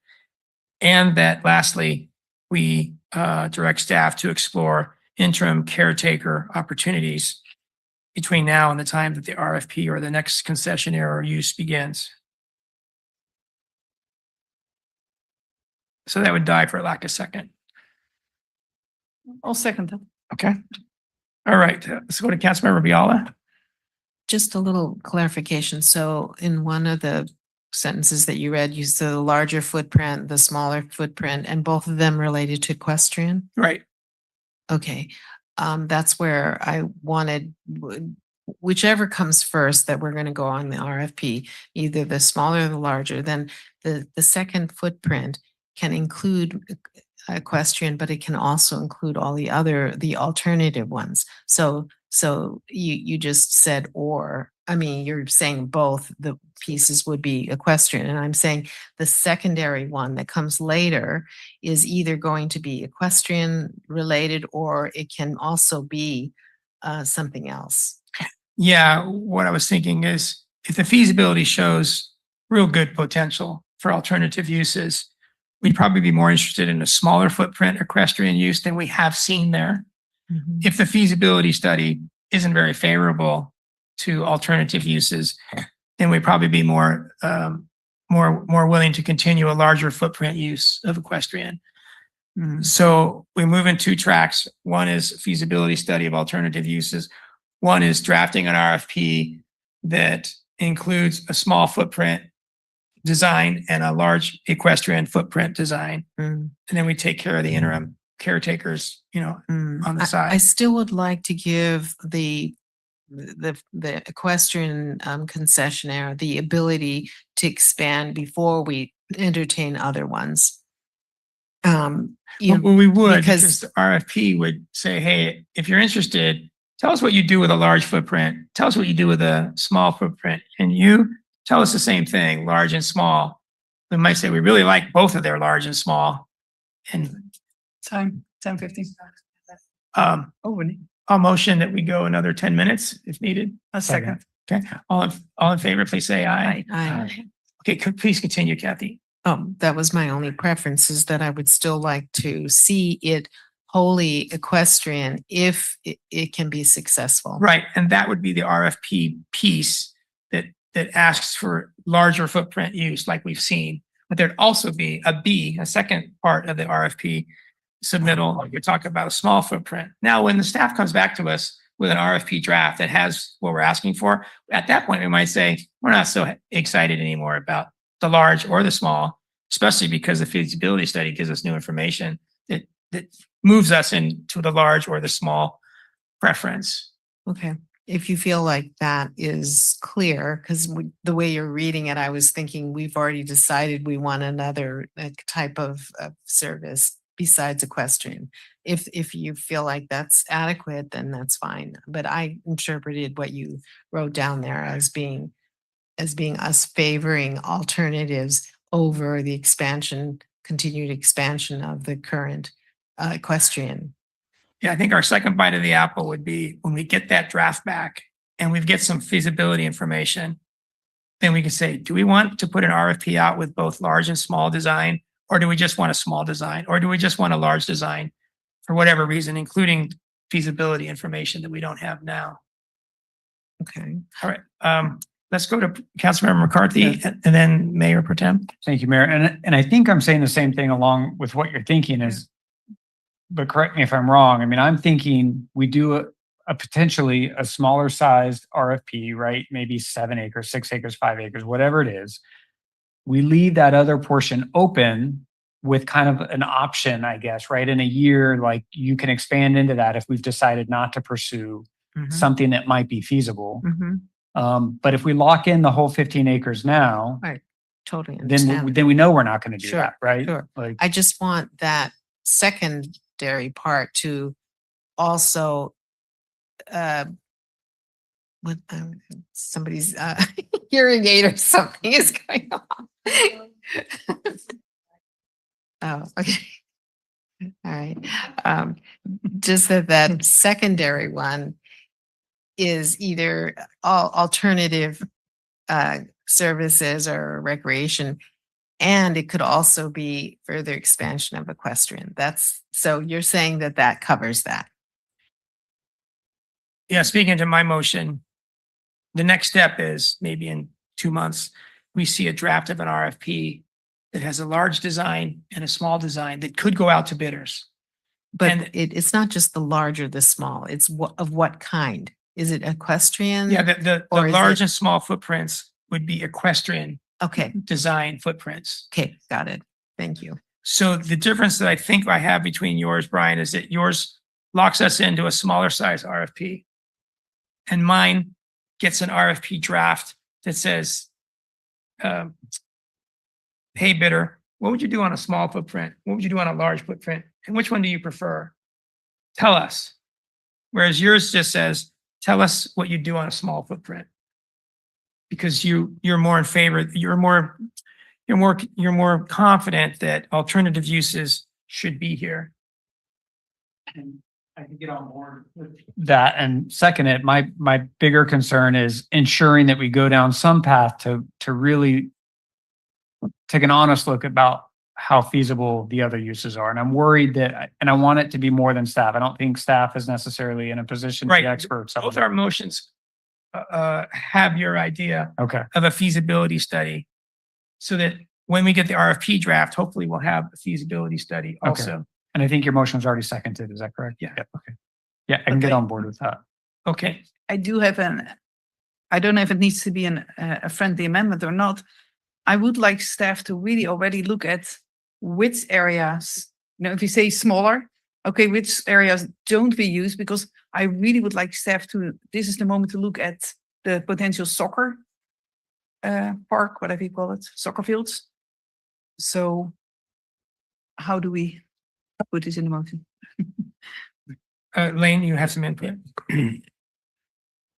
And that lastly, we direct staff to explore interim caretaker opportunities between now and the time that the RFP or the next concessionaire or use begins. So that would die for lack of second. I'll second that. Okay. All right. Let's go to Councilmember Biala. Just a little clarification. So in one of the sentences that you read, you said the larger footprint, the smaller footprint, and both of them related to equestrian? Right. Okay. That's where I wanted, whichever comes first that we're going to go on the RFP, either the smaller or the larger, then the second footprint can include equestrian, but it can also include all the alternative ones. So you just said, or, I mean, you're saying both the pieces would be equestrian. And I'm saying the secondary one that comes later is either going to be equestrian related, or it can also be something else. Yeah, what I was thinking is if the feasibility shows real good potential for alternative uses, we'd probably be more interested in a smaller footprint equestrian use than we have seen there. Mm-hmm. If the feasibility study isn't very favorable to alternative uses, then we'd probably be more willing to continue a larger footprint use of equestrian. So we move in two tracks. One is feasibility study of alternative uses. One is drafting an RFP that includes a small footprint design and a large equestrian footprint design. Mm. And then we take care of the interim caretakers, on the I side. still would like to give the equestrian concessionaire the ability to expand before we entertain other ones. Well, we would, because- because the RFP would say, hey, if you're interested, tell us what you do with a large footprint. Tell us what you do with a small footprint. And you tell us the same thing, large and small. We might say, we really like both of their large and small. And Time, 10:15. oh, I'll motion that we go another 10 minutes if needed. A second. Okay, all in favor, please say aye. Aye. Okay, please continue, Kathy. That was my only preference, is that I would still like to see it wholly equestrian if it can be successful. Right, and that would be the RFP piece that asks for larger footprint use like we've seen. But there'd also be a second part of the RFP submittal, like you're talking about a small footprint. Now, when the staff comes back to us with an RFP draft that has what we're asking for, at that point, we might say, we're not so excited anymore about the large or the small, especially because the feasibility study gives us new information that moves us into the large or the small preference. Okay, if you feel like that is clear, because the way you're reading it, I was thinking we've already decided we want another type of service besides equestrian. If you feel like that's adequate, then that's fine. But I interpreted what you wrote down there as being us favoring alternatives over the continued expansion of the current equestrian. Yeah, I think our second bite of the apple would be when we get that draft back and we get some feasibility information, then we can say, do we want to put an RFP out with both large and small design? Or do we just want a small design? Or do we just want a large design for whatever reason, including feasibility information that we don't have now? Okay. All right. Let's go to Councilmember McCarthy and then Mayor Pro Tem. Thank you, Mayor. And I think I'm saying the same thing along with what you're thinking is, but correct me if I'm wrong. I mean, I'm thinking we do a potentially a smaller sized RFP, right? Maybe 7 acres, 6 acres, 5 acres, whatever it is. We leave that other portion open with kind of an option, I guess, right? In a year, like you can expand into that if we've decided not to pursue something that might be feasible. But if we lock in the whole 15 acres now, Right. Totally understand. then we know we're not going to do Sure, that, right? sure. Like, I just want that secondary part to also what somebody's hearing aid or something is going on. Oh, okay. All right. Just that secondary one is either alternative services or recreation, and it could also be further expansion of equestrian. So you're saying that covers that. Yeah, speaking to my motion, the next step is maybe in 2 months, we see a draft of an RFP that has a large design and a small design that could go out to bidders. But it's not just the large or the small. It's of what kind? Is it equestrian? Yeah, the or is large it- and small footprints would be equestrian Okay, design footprints. okay, got it. Thank you. So the difference that I think I have between yours, Brian, is that yours locks us into a smaller size RFP. And mine gets an RFP draft that says, hey bidder, what would you do on a small footprint? What would you do on a large footprint? And which one do you prefer? Tell us. Whereas yours just says, tell us what you do on a small footprint. Because you're more in favor, you're more confident that alternative uses should be here. and I can get on board with that and second it. My bigger concern is ensuring that we go down some path to really take an honest look about how feasible the other uses are. And I'm worried that, and I want it to be more than staff. I don't think staff is necessarily in a position to Right. be experts. on Both it. our motions have your idea Okay. of a feasibility study so that when we get the RFP draft, hopefully we'll have a feasibility study Okay. also. And I think your motion was already seconded. Is that correct? Yeah. Okay. Yeah, I can get Okay. on board with that. Okay. I do have I don't know if it needs to be a friendly amendment or not. I would like staff to really already look at which areas, if you say smaller, okay, which areas don't be used, because I really would like staff to, this is the moment to look at the potential soccer park, whatever you call it, soccer fields. So how do we put this in the motion? Lane, you have some input?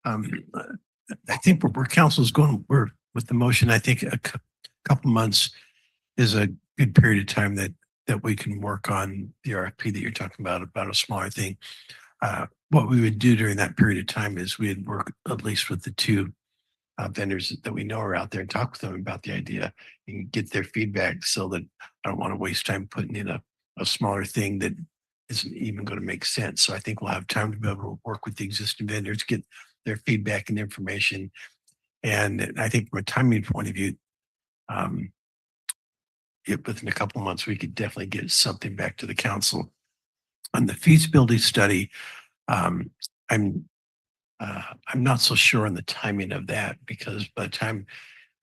I think where council's going, we're with the motion, I think a couple months is a good period of time that we can work on the RFP that you're talking about a smaller thing. What we would do during that period of time is we'd work at least with the two vendors that we know are out there and talk with them about the idea and get their feedback, so that I don't want to waste time putting in a smaller thing that isn't even going to make sense. So I think we'll have time to be able to work with the existing vendors, get their feedback and information. And I think from a timing point of view, within a couple of months, we could definitely get something back to the council. On the feasibility study, I'm not so sure on the timing of that, because by the time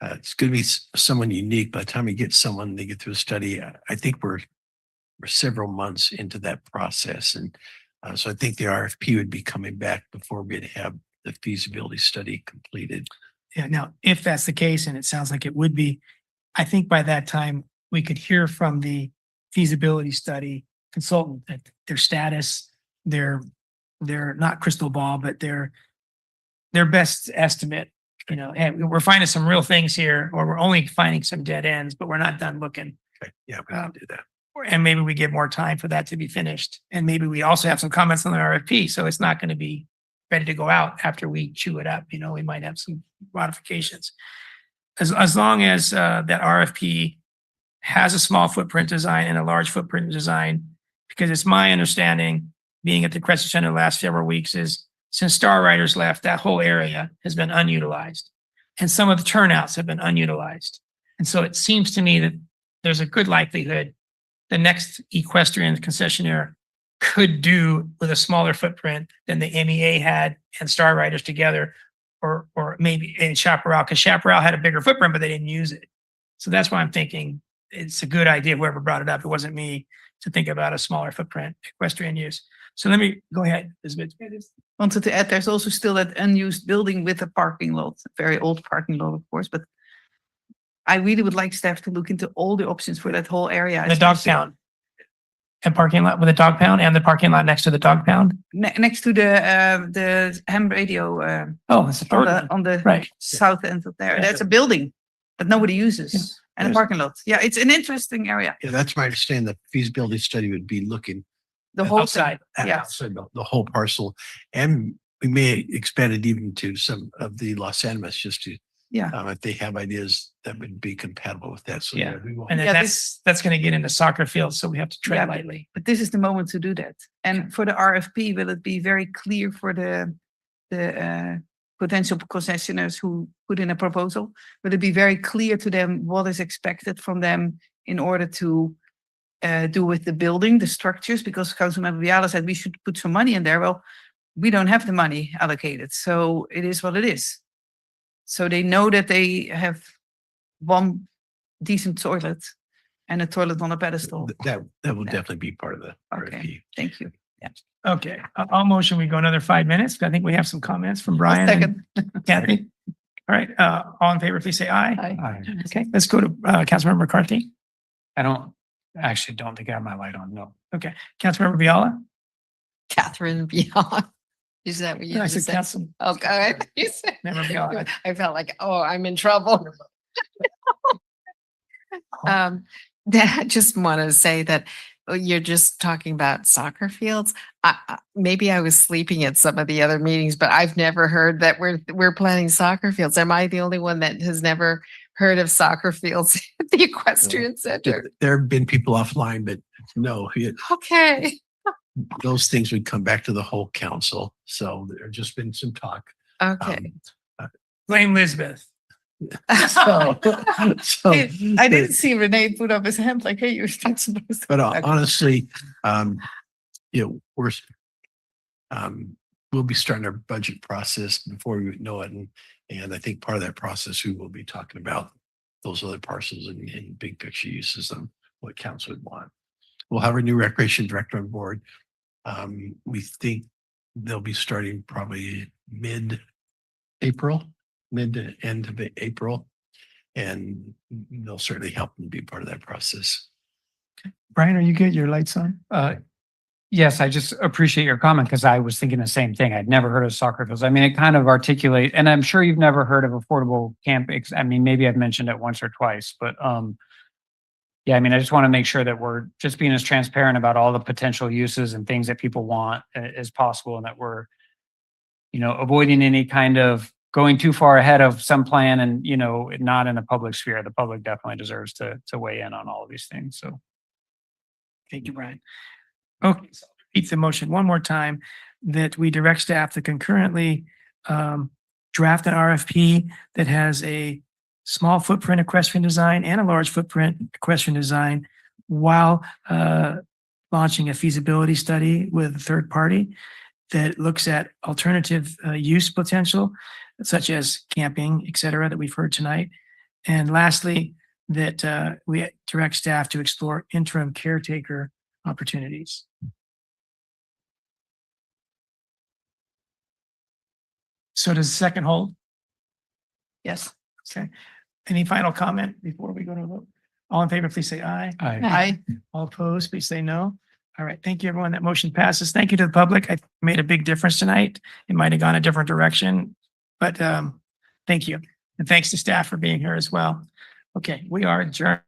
it's going to be someone unique, by the time we get someone, they get through a study, I think we're several months into that process. And so I think the RFP would be coming back before we'd have the feasibility study completed. Yeah, now, if that's the case, and it sounds like it would be, I think by that time, we could hear from the feasibility study consultant that their status, their not crystal ball, but their best estimate, and we're finding some real things here, or we're only finding some dead ends, but we're not done looking. Okay. Yeah, we can do that. And maybe we get more time for that to be finished. And maybe we also have some comments on the RFP, so it's not going to be ready to go out after we chew it up. We might have some modifications. As long as that RFP has a small footprint design and a large footprint design, because it's my understanding, being at the Crescent Center the last several weeks, is since Star Riders left, that whole area has been unutilized. And some of the turnouts have been unutilized. And so it seems to me that there's a good likelihood the next equestrian concessionaire could do with a smaller footprint than the MEA had and Star Riders together, or maybe in Chaparral, because Chaparral had a bigger footprint, but they didn't use it. So that's why I'm thinking it's a good idea, whoever brought it up, it wasn't me, to think about a smaller footprint equestrian use. So let me go ahead, Elizabeth. Wanted to add, there's also still that unused building with a parking lot, a very old parking lot, of course, but I really would like staff to look into all the options for that whole area. The dog especially pound and parking lot, with a dog pound and the parking lot next to the dog pound. next to the ham radio. Oh, it's a on the right. south end of there. Yeah. That's a building that nobody uses, and a Yes. parking lot. Yeah, it's an interesting area. Yeah, that's my understanding. The feasibility study would be looking The whole outside. thing. Yeah. outside the whole parcel, and we may expand it even to some of the Los Animas, just to if they have ideas that would be compatible with that. So Yeah. we won't. And then Yeah, that's going to get into soccer fields, so we have to tread Yeah, lightly. But this is the moment to do that. And for the RFP, will it be very clear for the potential concessionaires who put in a proposal? Will it be very clear to them what is expected from them in order to do with the building, the structures? Because Councilmember Viala said we should put some money in there. Well, we don't have the money allocated, so it is what it is. So they know that they have one decent toilet and a toilet on a pedestal. That will definitally be part of the Okay, RFP. thank you. Yeah. Okay, I'll motion we go another 5 minutes. I think we have some comments from Brian and Kathy. All right, all in favor, please say aye. Aye. Okay, let's go to Councilmember McCarthy. I don't think I have my light on. No. Okay, Councilmember Viala. Catherine Biala. Is that what you I just said said? Council. Okay. You said- Member Biala. I felt like, oh, I'm in trouble. I just want to say that you're just talking about soccer fields. Maybe I was sleeping at some of the other meetings, but I've never heard that we're planning soccer fields. Am I the only one that has never heard of soccer fields at the equestrian center? There have been people offline, but no, Okay. those things would come back to the whole council. So there's just been some talk. Okay. Blame Lisbeth. So I didn't see Renee put up his hand like, hey, you're not supposed to. But Okay. honestly, we'll be starting our budget process before we know it, and I think part of that process we will be talking about those other parcels in big picture uses of what council would want. We'll have our new recreation director on board. We think they'll be starting probably mid-April, mid to end of April. And they'll certainly help them be part of that process. Brian, are you good? Your lights on? Yes, I just appreciate your comment because I was thinking the same thing. I'd never heard of soccer fields. I mean, it kind of articulate, and I'm sure you've never heard of affordable camp. I mean, maybe I've mentioned it once or twice, but yeah, I mean, I just want to make sure that we're just being as transparent about all the potential uses and things that people want as possible, and that we're, avoiding any kind of going too far ahead of some plan and, not in a public sphere. The public definitely deserves to weigh in on all of these things. So. Thank you, Brian. Okay, so I'll repeat the motion one more time, that we direct staff to concurrently draft an RFP that has a small footprint equestrian design and a large footprint equestrian design, while launching a feasibility study with a third party that looks at alternative use potential, such as camping, et cetera, that we've heard tonight. And lastly, that we direct staff to explore interim caretaker opportunities. So does the second hold? Yes. Okay. Any final comment before we go to a vote? All in favor, please say aye. Aye. All opposed, please say no. All right. Thank you, everyone. That motion passes. Thank you to the public. I made a big difference tonight. It might have gone a different direction, but thank you. And thanks to staff for being here as well. Okay, we are adjourned.